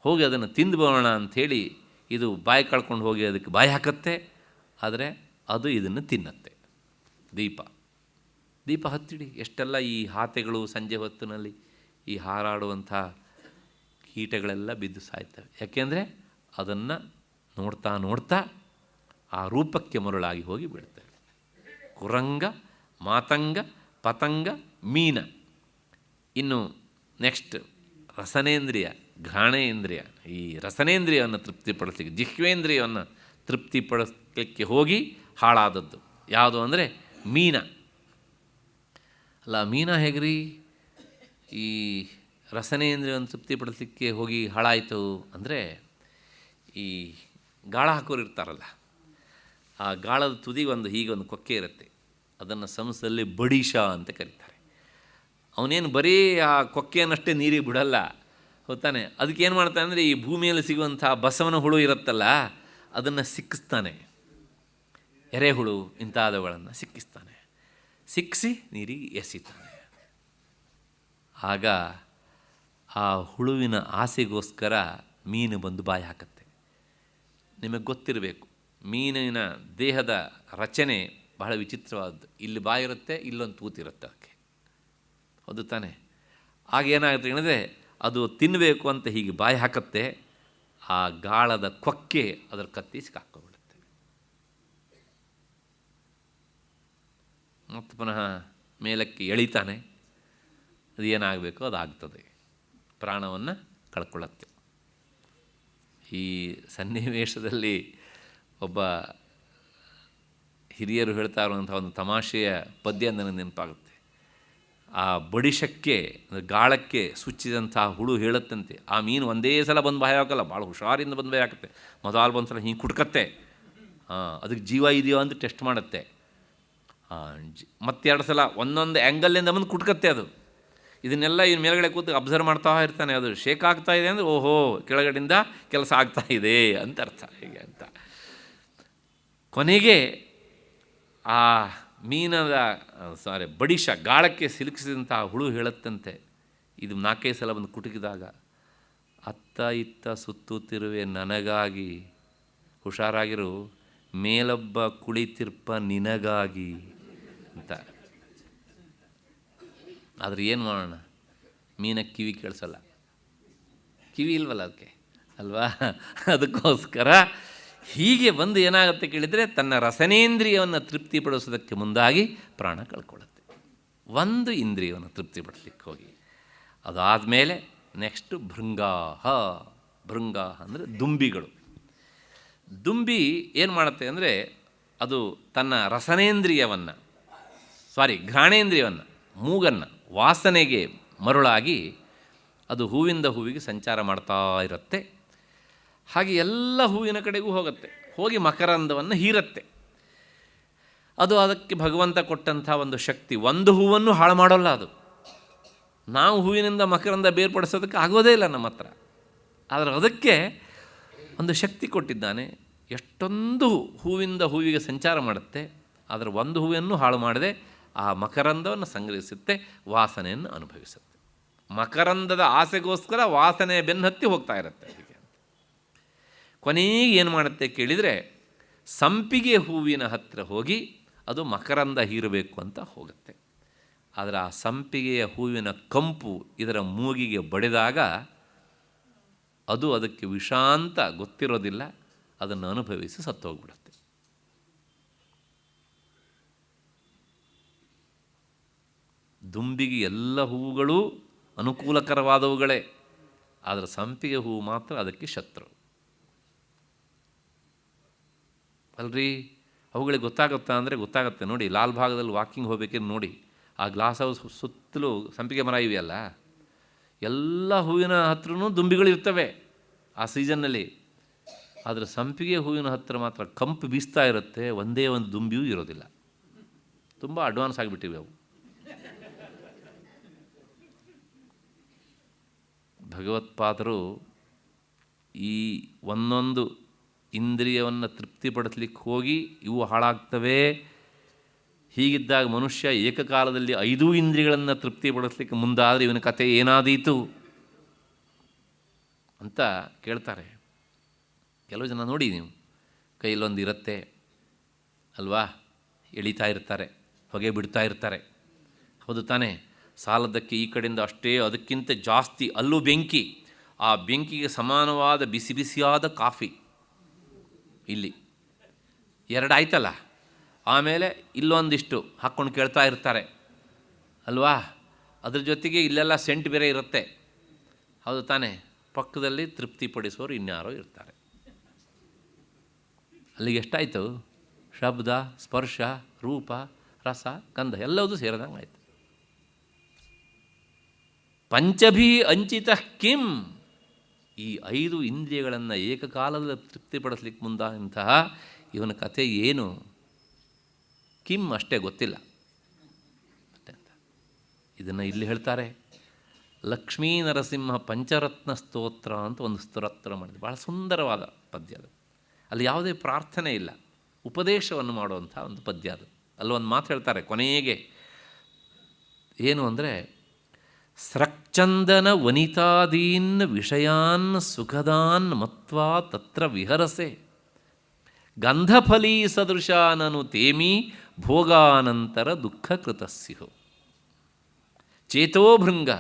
Speaker 1: ಹೋಗಿ ಅದನ್ನು ತಿಂದು ಬರೋಣ ಅಂಥೇಳಿ ಇದು ಬಾಯಿ ಕಳ್ಕೊಂಡು ಹೋಗಿ ಅದಕ್ಕೆ ಬಾಯಿ ಹಾಕತ್ತೆ. ಆದರೆ ಅದು ಇದನ್ನು ತಿನ್ನತ್ತೆ. ದೀಪ ಹತ್ತಿಡಿ. ಎಷ್ಟೆಲ್ಲ ಈ ಹಾತೆಗಳು ಸಂಜೆ ಹೊತ್ತಿನಲ್ಲಿ ಈ ಹಾರಾಡುವಂಥ ಕೀಟಗಳೆಲ್ಲ ಬಿದ್ದು ಸಾಯ್ತವೆ. ಯಾಕೆಂದರೆ ಅದನ್ನು ನೋಡ್ತಾ ನೋಡ್ತಾ ಆ ರೂಪಕ್ಕೆ ಮರುಳಾಗಿ ಹೋಗಿ ಬಿಡ್ತವೆ. ಕುರಂಗ, ಮಾತಂಗ, ಪತಂಗ, ಮೀನ. ಇನ್ನು ನೆಕ್ಸ್ಟ್ ರಸನೇಂದ್ರಿಯ, ಘ್ರಾಣೇಂದ್ರಿಯ. ಈ ರಸನೇಂದ್ರಿಯವನ್ನು ತೃಪ್ತಿಪಡಿಸಲಿಕ್ಕೆ, ಜಿಹ್ವೇಂದ್ರಿಯವನ್ನು ತೃಪ್ತಿಪಡಿಸಲಿಕ್ಕೆ ಹೋಗಿ ಹಾಳಾದದ್ದು ಯಾವುದು ಅಂದರೆ ಮೀನ. ಅಲ್ಲ, ಮೀನ ಹೇಗ್ರಿ ಈ ರಸನೇಂದ್ರಿಯವನ್ನು ತೃಪ್ತಿಪಡಿಸಲಿಕ್ಕೆ ಹೋಗಿ ಹಾಳಾಯಿತು ಅಂದರೆ, ಈ ಗಾಳ ಹಾಕೋರು ಇರ್ತಾರಲ್ಲ, ಆ ಗಾಳದ ತುದಿಗೆ ಹೀಗೊಂದು ಕೊಕ್ಕೆ ಇರುತ್ತೆ. ಅದನ್ನು ಸಂಸ್ಕೃತದಲ್ಲಿ ಬಡೀಶ ಅಂತ ಕರೀತಾರೆ. ಅವನೇನು ಬರೀ ಆ ಕೊಕ್ಕೆಯನ್ನಷ್ಟೇ ನೀರಿಗೆ ಬಿಡಲ್ಲ, ಹೊತ್ತಾನೆ. ಅದಕ್ಕೇನು ಮಾಡ್ತಾನೆ ಅಂದರೆ, ಈ ಭೂಮಿಯಲ್ಲಿ ಸಿಗುವಂಥ ಬಸವನ ಹುಳು ಇರುತ್ತಲ್ಲ, ಅದನ್ನು ಸಿಕ್ಕಿಸ್ತಾನೆ. ಎರೆಹುಳು ಇಂಥಾದವುಗಳನ್ನು ಸಿಕ್ಕಿಸಿ ನೀರಿಗೆ ಎಸಿತಾನೆ. ಆಗ ಆ ಹುಳುವಿನ ಆಸೆಗೋಸ್ಕರ ಮೀನು ಬಂದು ಬಾಯಿ ಹಾಕತ್ತೆ. ನಿಮಗೆ ಗೊತ್ತಿರಬೇಕು, ಮೀನಿನ ದೇಹದ ರಚನೆ ಬಹಳ ವಿಚಿತ್ರವಾದದ್ದು. ಇಲ್ಲಿ ಬಾಯಿ ಇರುತ್ತೆ, ಇಲ್ಲೊಂದು ತೂತಿರುತ್ತೆ ಅದಕ್ಕೆ, ಹೌದು ತಾನೆ. ಆಗ ಏನಾಗುತ್ತೆ ಹೇಳಿದ್ರೆ, ಅದು ತಿನ್ನಬೇಕು ಅಂತ ಹೀಗೆ ಬಾಯಿ ಹಾಕತ್ತೆ, ಆ ಗಾಳದ ಕೊಕ್ಕೆ ಅದರ ಕತ್ತಿ ಸಿಕ್ಕಾಕ್ಕೊಂಡ್ಬಿಡುತ್ತೆ. ಮತ್ತು ಪುನಃ ಮೇಲಕ್ಕೆ ಎಳಿತಾನೆ. ಅದು ಏನಾಗಬೇಕು ಅದಾಗ್ತದೆ, ಪ್ರಾಣವನ್ನು ಕಳ್ಕೊಳ್ಳುತ್ತೆ. ಈ ಸನ್ನಿವೇಶದಲ್ಲಿ ಒಬ್ಬ ಹಿರಿಯರು ಹೇಳ್ತಾ ಇರುವಂಥ ಒಂದು ತಮಾಷೆಯ ಪದ್ಯ ನನಗೆ ನೆನಪಾಗುತ್ತೆ. ಆ ಬಡಿಶಕ್ಕೆ, ಗಾಳಕ್ಕೆ ಸುಚ್ಚಿದಂಥ ಹುಳು ಹೇಳುತ್ತಂತೆ, ಆ ಮೀನು ಒಂದೇ ಸಲ ಬಂದು ಬಾಯಿ ಹಾಕಲ್ಲ, ಭಾಳ ಹುಷಾರಿಂದ ಬಂದು ಬಾಯಿ ಹಾಕುತ್ತೆ. ಮೊದಲು ಒಂದು ಸಲ ಹಿಂಗೆ ಕುಟ್ಕತ್ತೆ, ಅದಕ್ಕೆ ಜೀವ ಇದೆಯೋ ಅಂತ ಟೆಸ್ಟ್ ಮಾಡುತ್ತೆ. ಮತ್ತೆರಡು ಸಲ ಒಂದೊಂದು ಆ್ಯಂಗಲ್ಲಿಂದ ಬಂದು ಕುಟ್ಕತ್ತೆ ಅದು. ಇದನ್ನೆಲ್ಲ ಇನ್ನು ಮೇಲ್ಗಡೆ ಕೂತು ಅಬ್ಸರ್ವ್ ಮಾಡ್ತಾ ಇರ್ತಾನೆ. ಅದು ಶೇಕ್ ಆಗ್ತಾ ಇದೆ ಅಂದರೆ ಓಹೋ ಕೆಳಗಡೆಯಿಂದ ಕೆಲಸ ಆಗ್ತಾ ಇದೆ ಅಂತ ಅರ್ಥ, ಹೀಗೆ ಅಂತ. ಕೊನೆಗೆ ಆ ಬಡಿಶ ಗಾಳಕ್ಕೆ ಸಿಲುಕಿಸಿದಂಥ ಹುಳು ಹೇಳುತ್ತಂತೆ, ಇದು 4-5 ಸಲ ಬಂದು ಕುಟುಕಿದಾಗ, ಅತ್ತ ಇತ್ತ ಸುತ್ತುತ್ತಿರುವೆ ನನಗಾಗಿ, ಹುಷಾರಾಗಿರು, ಮೇಲೊಬ್ಬ ಕುಳಿತಿರ್ಪ ನಿನಗಾಗಿ ಅಂತ. ಆದರೆ ಏನು ಮಾಡೋಣ, ಮೀನಕ್ಕೆ ಕಿವಿ ಕೇಳಿಸಲ್ಲ, ಕಿವಿ ಇಲ್ವಲ್ಲ ಅದಕ್ಕೆ ಅಲ್ವಾ. ಅದಕ್ಕೋಸ್ಕರ ಹೀಗೆ ಬಂದು ಏನಾಗುತ್ತೆ ಕೇಳಿದರೆ, ತನ್ನ ರಸನೇಂದ್ರಿಯವನ್ನು ತೃಪ್ತಿಪಡಿಸೋದಕ್ಕೆ ಮುಂದಾಗಿ ಪ್ರಾಣ ಕಳ್ಕೊಳ್ಳುತ್ತೆ. ಒಂದು ಇಂದ್ರಿಯವನ್ನು ತೃಪ್ತಿಪಡಿಸ್ಲಿಕ್ಕೆ ಹೋಗಿ. ಅದಾದಮೇಲೆ ನೆಕ್ಸ್ಟು ಭೃಂಗಾಹ ಅಂದರೆ ದುಂಬಿಗಳು. ದುಂಬಿ ಏನು ಮಾಡುತ್ತೆ ಅಂದರೆ, ಅದು ತನ್ನ ರಸನೇಂದ್ರಿಯವನ್ನು ಘ್ರಾಣೇಂದ್ರಿಯವನ್ನು, ಮೂಗನ್ನು ವಾಸನೆಗೆ ಮರುಳಾಗಿ ಅದು ಹೂವಿಂದ ಹೂವಿಗೆ ಸಂಚಾರ ಮಾಡ್ತಾ ಇರುತ್ತೆ. ಹಾಗೆ ಎಲ್ಲ ಹೂವಿನ ಕಡೆಗೂ ಹೋಗಿ ಮಕರಂದವನ್ನು ಹೀರುತ್ತೆ. ಅದು ಅದಕ್ಕೆ ಭಗವಂತ ಕೊಟ್ಟಂಥ ಒಂದು ಶಕ್ತಿ. ಒಂದು ಹೂವನ್ನು ಹಾಳು ಮಾಡೋಲ್ಲ ಅದು. ನಾವು ಹೂವಿನಿಂದ ಮಕರಂದ ಬೇರ್ಪಡಿಸೋದಕ್ಕೆ ಆಗೋದೇ ಇಲ್ಲ ನಮ್ಮ ಹತ್ರ. ಆದರೆ ಅದಕ್ಕೆ ಒಂದು ಶಕ್ತಿ ಕೊಟ್ಟಿದ್ದಾನೆ. ಎಷ್ಟೊಂದು ಹೂವಿಂದ ಹೂವಿಗೆ ಸಂಚಾರ ಮಾಡುತ್ತೆ, ಆದರೆ ಒಂದು ಹೂವನ್ನು ಹಾಳು ಮಾಡದೆ ಆ ಮಕರಂದವನ್ನು ಸಂಗ್ರಹಿಸುತ್ತೆ, ವಾಸನೆಯನ್ನು ಅನುಭವಿಸುತ್ತೆ. ಮಕರಂದದ ಆಸೆಗೋಸ್ಕರ ವಾಸನೆ ಬೆನ್ನತ್ತಿ ಹೋಗ್ತಾ ಇರುತ್ತೆ. ಹೀಗೆ ಕೊನೆಗೆ ಏನು ಮಾಡುತ್ತೆ ಕೇಳಿದರೆ, ಸಂಪಿಗೆ ಹೂವಿನ ಹತ್ತಿರ ಹೋಗಿ ಅದು ಮಕರಂದ ಹೀರಬೇಕು ಅಂತ ಹೋಗುತ್ತೆ. ಆದರೆ ಆ ಸಂಪಿಗೆಯ ಹೂವಿನ ಕಂಪು ಇದರ ಮೂಗಿಗೆ ಬಡಿದಾಗ ಅದು ಅದಕ್ಕೆ ವಿಷಾಂತ ಗೊತ್ತಿರೋದಿಲ್ಲ, ಅದನ್ನು ಅನುಭವಿಸಿ ಸತ್ತೋಗ್ಬಿಡುತ್ತೆ. ದುಂಬಿಗೆ ಎಲ್ಲ ಹೂವುಗಳೂ ಅನುಕೂಲಕರವಾದವುಗಳೇ, ಆದರೆ ಸಂಪಿಗೆ ಹೂವು ಮಾತ್ರ ಅದಕ್ಕೆ ಶತ್ರು ಅಲ್ರಿ. ಅವುಗಳಿಗೆ ಗೊತ್ತಾಗುತ್ತಾ ಅಂದರೆ ಗೊತ್ತಾಗುತ್ತೆ. ನೋಡಿ, ಲಾಲ್ ಭಾಗದಲ್ಲಿ ವಾಕಿಂಗ್ ಹೋಗ್ಬೇಕೇನು ನೋಡಿ, ಆ ಗ್ಲಾಸ್ ಹೌಸ್ ಸುತ್ತಲೂ ಸಂಪಿಗೆ ಮರ ಇವೆಯಲ್ಲ, ಎಲ್ಲ ಹೂವಿನ ಹತ್ರನೂ ದುಂಬಿಗಳಿರ್ತವೆ ಆ ಸೀಸನ್ನಲ್ಲಿ. ಆದರೆ ಸಂಪಿಗೆ ಹೂವಿನ ಹತ್ತಿರ ಮಾತ್ರ ಕಂಪು ಬೀಸ್ತಾ ಇರುತ್ತೆ, ಒಂದೇ ಒಂದು ದುಂಬಿಯೂ ಇರೋದಿಲ್ಲ. ತುಂಬ ಅಡ್ವಾನ್ಸ್ ಆಗಿಬಿಟ್ಟಿವೆ ಅವು. ಭಗವತ್ಪಾದರು ಈ ಒಂದೊಂದು ಇಂದ್ರಿಯವನ್ನು ತೃಪ್ತಿಪಡಿಸ್ಲಿಕ್ಕೆ ಹೋಗಿ ಇವು ಹಾಳಾಗ್ತವೆ, ಹೀಗಿದ್ದಾಗ ಮನುಷ್ಯ ಏಕಕಾಲದಲ್ಲಿ 5 ಇಂದ್ರಿಯಗಳನ್ನು ತೃಪ್ತಿಪಡಿಸ್ಲಿಕ್ಕೆ ಮುಂದಾದರೆ ಇವನ ಕಥೆ ಏನಾದೀತು ಅಂತ ಕೇಳ್ತಾರೆ. ಕೆಲವು ಜನ ನೋಡಿ ನೀವು, ಕೈಯಲ್ಲೊಂದು ಇರುತ್ತೆ ಅಲ್ವಾ, ಎಳಿತಾ ಇರ್ತಾರೆ, ಹೊಗೆ ಬಿಡ್ತಾ ಇರ್ತಾರೆ, ಹೌದು ತಾನೇ, ಸಾಲದಕ್ಕೆ ಈ ಕಡೆಯಿಂದ ಅಷ್ಟೇ, ಅದಕ್ಕಿಂತ ಜಾಸ್ತಿ ಅಲ್ಲೂ ಬೆಂಕಿ, ಆ ಬೆಂಕಿಗೆ ಸಮಾನವಾದ ಬಿಸಿ ಬಿಸಿಯಾದ ಕಾಫಿ ಇಲ್ಲಿ 2 ಆಯ್ತಲ್ಲ, ಆಮೇಲೆ ಇಲ್ಲೊಂದಿಷ್ಟು ಹಾಕ್ಕೊಂಡು ಕೇಳ್ತಾ ಇರ್ತಾರೆ ಅಲ್ವಾ, ಅದ್ರ ಜೊತೆಗೆ ಇಲ್ಲೆಲ್ಲ ಸೆಂಟ್ ಬೇರೆ ಇರುತ್ತೆ, ಹೌದು ತಾನೇ, ಪಕ್ಕದಲ್ಲಿ ತೃಪ್ತಿಪಡಿಸೋರು ಇನ್ಯಾರೋ ಇರ್ತಾರೆ. ಅಲ್ಲಿಗೆ ಎಷ್ಟಾಯಿತು? ಶಬ್ದ, ಸ್ಪರ್ಶ, ರೂಪ, ರಸ, ಗಂಧ ಎಲ್ಲವೂ ಸೇರಿದಂಗೆ ಆಯಿತು. ಪಂಚಭಿ ಅಂಚಿತ ಕಿಂ, ಈ 5 ಇಂದ್ರಿಯಗಳನ್ನು ಏಕಕಾಲದಲ್ಲಿ ತೃಪ್ತಿಪಡಿಸ್ಲಿಕ್ಕೆ ಮುಂದಾದಂತಹ ಇವನ ಕಥೆ ಏನು? ಕಿಂ ಅಷ್ಟೇ ಗೊತ್ತಿಲ್ಲ ಅಂತ. ಇದನ್ನು ಇಲ್ಲಿ ಹೇಳ್ತಾರೆ. ಲಕ್ಷ್ಮೀ ನರಸಿಂಹ ಪಂಚರತ್ನ ಸ್ತೋತ್ರ ಅಂತ ಒಂದು ಸ್ತೋತ್ರ ಮಾಡಿದೆ, ಭಾಳ ಸುಂದರವಾದ ಪದ್ಯ ಅದು. ಅಲ್ಲಿ ಯಾವುದೇ ಪ್ರಾರ್ಥನೆ ಇಲ್ಲ, ಉಪದೇಶವನ್ನು ಮಾಡುವಂಥ ಒಂದು ಪದ್ಯ ಅದು. ಅಲ್ಲೊಂದು ಮಾತು ಹೇಳ್ತಾರೆ ಕೊನೆಗೆ, ಏನು ಅಂದರೆ, ಸ್ರಕ್ಚಂದನ ವನಿತಾದೀನ್ ವಿಷಯಾನ್ ಸುಖದಾನ್ ಮತ್ವಾ ತತ್ರ ವಿಹರಸೆ, ಗಂಧಫಲೀ ಸದೃಶಾನನು ತೇಮಿ ಭೋಗಾನಂತರ ದುಃಖಕೃತಸ್ಯು. ಚೇತೋಭೃಂಗ,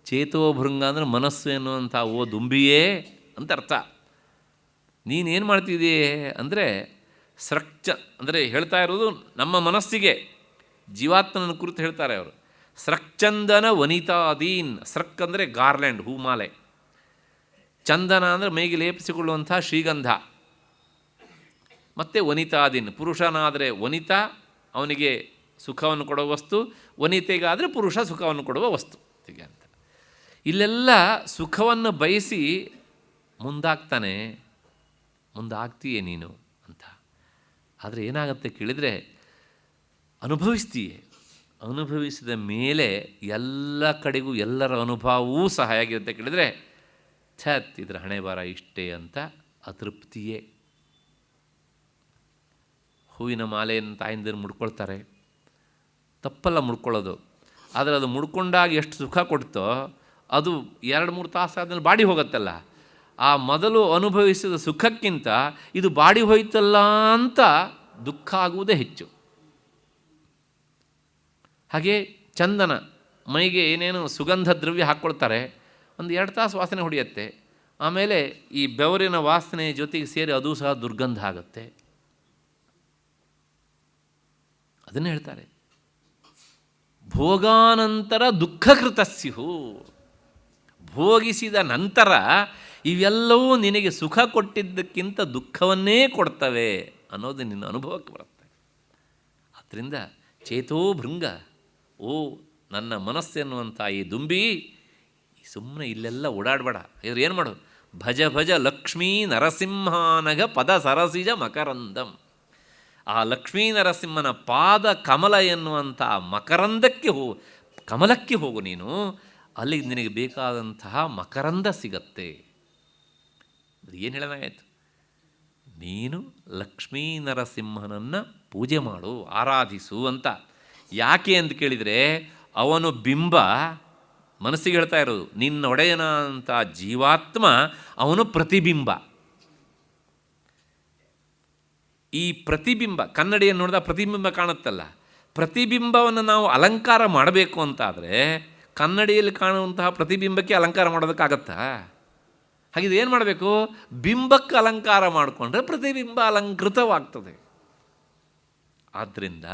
Speaker 1: ಚೇತೋಭೃಂಗ ಅಂದರೆ ಮನಸ್ಸು ಎನ್ನುವಂಥ ಓ ದುಂಬಿಯೇ ಅಂತ ಅರ್ಥ. ನೀನೇನು ಮಾಡ್ತಿದ್ದೀಯೇ ಅಂದರೆ, ಸ್ರಕ್ಚ ಅಂದರೆ ಹೇಳ್ತಾ ಇರೋದು ನಮ್ಮ ಮನಸ್ಸಿಗೆ, ಜೀವಾತ್ಮನ ಕುರಿತು ಹೇಳ್ತಾರೆ ಅವರು. ಸ್ರಕ್ಚಂದನ ವನಿತಾದೀನ್, ಸ್ರಕ್ ಅಂದರೆ ಗಾರ್ಲ್ಯಾಂಡ್, ಹೂಮಾಲೆ, ಚಂದನ ಅಂದರೆ ಮೈಗೆ ಲೇಪಿಸಿಕೊಳ್ಳುವಂಥ ಶ್ರೀಗಂಧ, ಮತ್ತು ವನಿತಾದೀನ್, ಪುರುಷನಾದರೆ ವನಿತಾ ಅವನಿಗೆ ಸುಖವನ್ನು ಕೊಡುವ ವಸ್ತು, ವನಿತೆಗಾದರೆ ಪುರುಷ ಸುಖವನ್ನು ಕೊಡುವ ವಸ್ತು ಹೀಗೆ ಅಂತ. ಇಲ್ಲೆಲ್ಲ ಸುಖವನ್ನು ಬಯಸಿ ಮುಂದಾಗ್ತಾನೆ, ಮುಂದಾಗ್ತೀಯೇ ನೀನು ಅಂತ. ಆದರೆ ಏನಾಗುತ್ತೆ ಕೇಳಿದರೆ, ಅನುಭವಿಸ್ತೀಯೇ, ಅನುಭವಿಸಿದ ಮೇಲೆ ಎಲ್ಲ ಕಡೆಗೂ ಎಲ್ಲರ ಅನುಭವವೂ ಸಹ ಹೇಗಿರುತ್ತೆ ಕೇಳಿದರೆ, ಛತ್ ಇದರ ಹಣೆ ಬಾರ ಇಷ್ಟೇ ಅಂತ ಅತೃಪ್ತಿಯೇ. ಹೂವಿನ ಮಾಲೆಯನ್ನು ತಾಯಿಂದಿರು ಮುಡ್ಕೊಳ್ತಾರೆ, ತಪ್ಪಲ್ಲ ಮುಡ್ಕೊಳ್ಳೋದು, ಆದರೆ ಅದು ಮುಡ್ಕೊಂಡಾಗ ಎಷ್ಟು ಸುಖ ಕೊಡ್ತೋ ಅದು 2-3 ತಾಸು ಆದಮೇಲೆ ಬಾಡಿ ಹೋಗುತ್ತಲ್ಲ, ಆ ಮೊದಲು ಅನುಭವಿಸಿದ ಸುಖಕ್ಕಿಂತ ಇದು ಬಾಡಿ ಹೋಯ್ತಲ್ಲ ಅಂತ ದುಃಖ ಆಗುವುದೇ ಹೆಚ್ಚು. ಹಾಗೆ ಚಂದನ, ಮೈಗೆ ಏನೇನು ಸುಗಂಧ ದ್ರವ್ಯ ಹಾಕ್ಕೊಳ್ತಾರೆ, ಒಂದು 2 ತಾಸು ವಾಸನೆ ಹೊಡೆಯುತ್ತೆ, ಆಮೇಲೆ ಈ ಬೆವರಿನ ವಾಸನೆ ಜೊತೆಗೆ ಸೇರಿ ಅದು ಸಹ ದುರ್ಗಂಧ ಆಗುತ್ತೆ. ಅದನ್ನು ಹೇಳ್ತಾರೆ, ಭೋಗಾನಂತರ ದುಃಖಕೃತಸ್ಯು, ಭೋಗಿಸಿದ ನಂತರ ಇವೆಲ್ಲವೂ ನಿನಗೆ ಸುಖ ಕೊಟ್ಟಿದ್ದಕ್ಕಿಂತ ದುಃಖವನ್ನೇ ಕೊಡ್ತವೆ ಅನ್ನೋದು ನಿನ್ನ ಅನುಭವಕ್ಕೆ ಬರುತ್ತೆ. ಆದ್ದರಿಂದ ಚೇತೋಭೃಂಗ, ಓ ನನ್ನ ಮನಸ್ಸೆನ್ನುವಂಥ ಈ ದುಂಬಿ, ಸುಮ್ಮನೆ ಇಲ್ಲೆಲ್ಲ ಓಡಾಡಬೇಡ, ಇದ್ರ ಏನು ಮಾಡು, ಭಜ ಭಜ ಲಕ್ಷ್ಮೀ ನರಸಿಂಹಾನಗ ಪದ ಸರಸಿಜ ಮಕರಂದಂ. ಆ ಲಕ್ಷ್ಮೀ ನರಸಿಂಹನ ಪಾದ ಕಮಲ ಎನ್ನುವಂಥ ಮಕರಂದಕ್ಕೆ ಕಮಲಕ್ಕೆ ಹೋಗು ನೀನು, ಅಲ್ಲಿಗೆ ನಿನಗೆ ಬೇಕಾದಂತಹ ಮಕರಂದ ಸಿಗತ್ತೆ. ಏನು ಹೇಳೋಣಾಗಾಯ್ತು, ನೀನು ಲಕ್ಷ್ಮೀ ನರಸಿಂಹನನ್ನು ಪೂಜೆ ಮಾಡು, ಆರಾಧಿಸು ಅಂತ. ಯಾಕೆ ಅಂತ ಕೇಳಿದರೆ, ಅವನು ಬಿಂಬ, ಮನಸ್ಸಿಗೆ ಹೇಳ್ತಾ ಇರೋದು ನಿನ್ನ ಒಡೆಯನ ಅಂತ ಜೀವಾತ್ಮ, ಅವನು ಪ್ರತಿಬಿಂಬ. ಈ ಪ್ರತಿಬಿಂಬ, ಕನ್ನಡಿಯನ್ನು ನೋಡಿದ ಪ್ರತಿಬಿಂಬ ಕಾಣುತ್ತಲ್ಲ, ಪ್ರತಿಬಿಂಬವನ್ನು ನಾವು ಅಲಂಕಾರ ಮಾಡಬೇಕು ಅಂತಾದರೆ ಕನ್ನಡಿಯಲ್ಲಿ ಕಾಣುವಂತಹ ಪ್ರತಿಬಿಂಬಕ್ಕೆ ಅಲಂಕಾರ ಮಾಡೋದಕ್ಕಾಗತ್ತಾ? ಹಾಗಿದ್ರೆ ಏನು ಮಾಡಬೇಕು, ಬಿಂಬಕ್ಕೆ ಅಲಂಕಾರ ಮಾಡಿಕೊಂಡ್ರೆ ಪ್ರತಿಬಿಂಬ ಅಲಂಕೃತವಾಗ್ತದೆ. ಆದ್ದರಿಂದ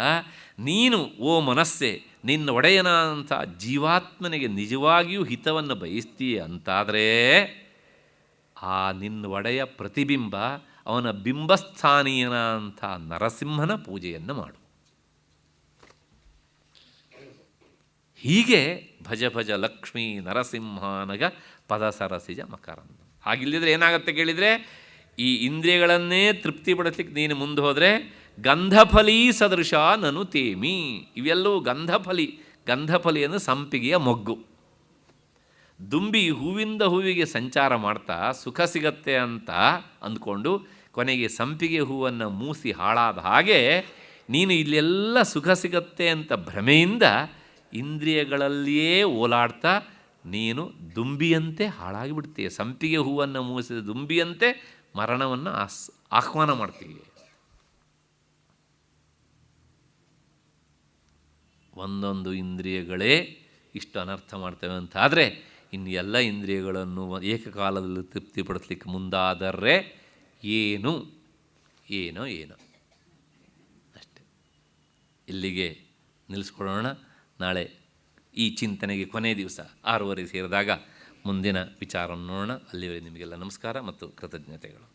Speaker 1: ನೀನು ಓ ಮನಸ್ಸೆ ನಿನ್ನ ಒಡೆಯನ ಅಂತ ಜೀವಾತ್ಮನಿಗೆ ನಿಜವಾಗಿಯೂ ಹಿತವನ್ನು ಬಯಸ್ತೀಯ ಅಂತಾದರೆ, ಆ ನಿನ್ನ ಒಡೆಯ ಪ್ರತಿಬಿಂಬ, ಅವನ ಬಿಂಬಸ್ಥಾನೀಯನ ಅಂತ ನರಸಿಂಹನ ಪೂಜೆಯನ್ನು ಮಾಡು. ಹೀಗೆ ಭಜ ಭಜ ಲಕ್ಷ್ಮೀ ನರಸಿಂಹಾನಗ ಪದ ಸರಸಿಜ ಮಕರಂದ. ಹಾಗಿಲ್ಲದಿದ್ರೆ ಏನಾಗುತ್ತೆ ಕೇಳಿದರೆ, ಈ ಇಂದ್ರಿಯಗಳನ್ನೇ ತೃಪ್ತಿಪಡಿಸ್ಲಿಕ್ಕೆ ನೀನು ಮುಂದೆ ಹೋದರೆ ಗಂಧಫಲೀ ಸದೃಶ ನನು ತೇಮಿ. ಇವೆಲ್ಲವೂ ಗಂಧಫಲಿ, ಗಂಧಫಲಿ ಅಂದರೆ ಸಂಪಿಗೆಯ ಮೊಗ್ಗು. ದುಂಬಿ ಹೂವಿಂದ ಹೂವಿಗೆ ಸಂಚಾರ ಮಾಡ್ತಾ ಸುಖ ಸಿಗತ್ತೆ ಅಂತ ಅಂದ್ಕೊಂಡು ಕೊನೆಗೆ ಸಂಪಿಗೆ ಹೂವನ್ನು ಮೂಸಿ ಹಾಳಾದ ಹಾಗೆ ನೀನು ಇಲ್ಲೆಲ್ಲ ಸುಖ ಸಿಗತ್ತೆ ಅಂತ ಭ್ರಮೆಯಿಂದ ಇಂದ್ರಿಯಗಳಲ್ಲಿಯೇ ಓಲಾಡ್ತಾ ನೀನು ದುಂಬಿಯಂತೆ ಹಾಳಾಗಿಬಿಡ್ತೀಯ. ಸಂಪಿಗೆ ಹೂವನ್ನು ಮೂಸಿದ ದುಂಬಿಯಂತೆ ಮರಣವನ್ನು ಆಹ್ವಾನ ಮಾಡ್ತೀವಿ. ಒಂದೊಂದು ಇಂದ್ರಿಯಗಳೇ ಇಷ್ಟು ಅನರ್ಥ ಮಾಡ್ತೇವೆ ಅಂತಾದರೆ ಇನ್ನು ಎಲ್ಲ ಇಂದ್ರಿಯಗಳನ್ನು ಏಕಕಾಲದಲ್ಲಿ ತೃಪ್ತಿಪಡಿಸ್ಲಿಕ್ಕೆ ಮುಂದಾದರೆ ಏನೋ ಅಷ್ಟೆ. ಇಲ್ಲಿಗೆ ನಿಲ್ಲಿಸ್ಕೊಳ್ಳೋಣ. ನಾಳೆ ಈ ಚಿಂತನೆಗೆ ಕೊನೆಯ ದಿವಸ 6:30 ಸೇರಿದಾಗ ಮುಂದಿನ ವಿಚಾರವನ್ನು ನೋಡೋಣ. ಅಲ್ಲಿವರೆಗೆ ನಿಮಗೆಲ್ಲ ನಮಸ್ಕಾರ ಮತ್ತು ಕೃತಜ್ಞತೆಗಳು.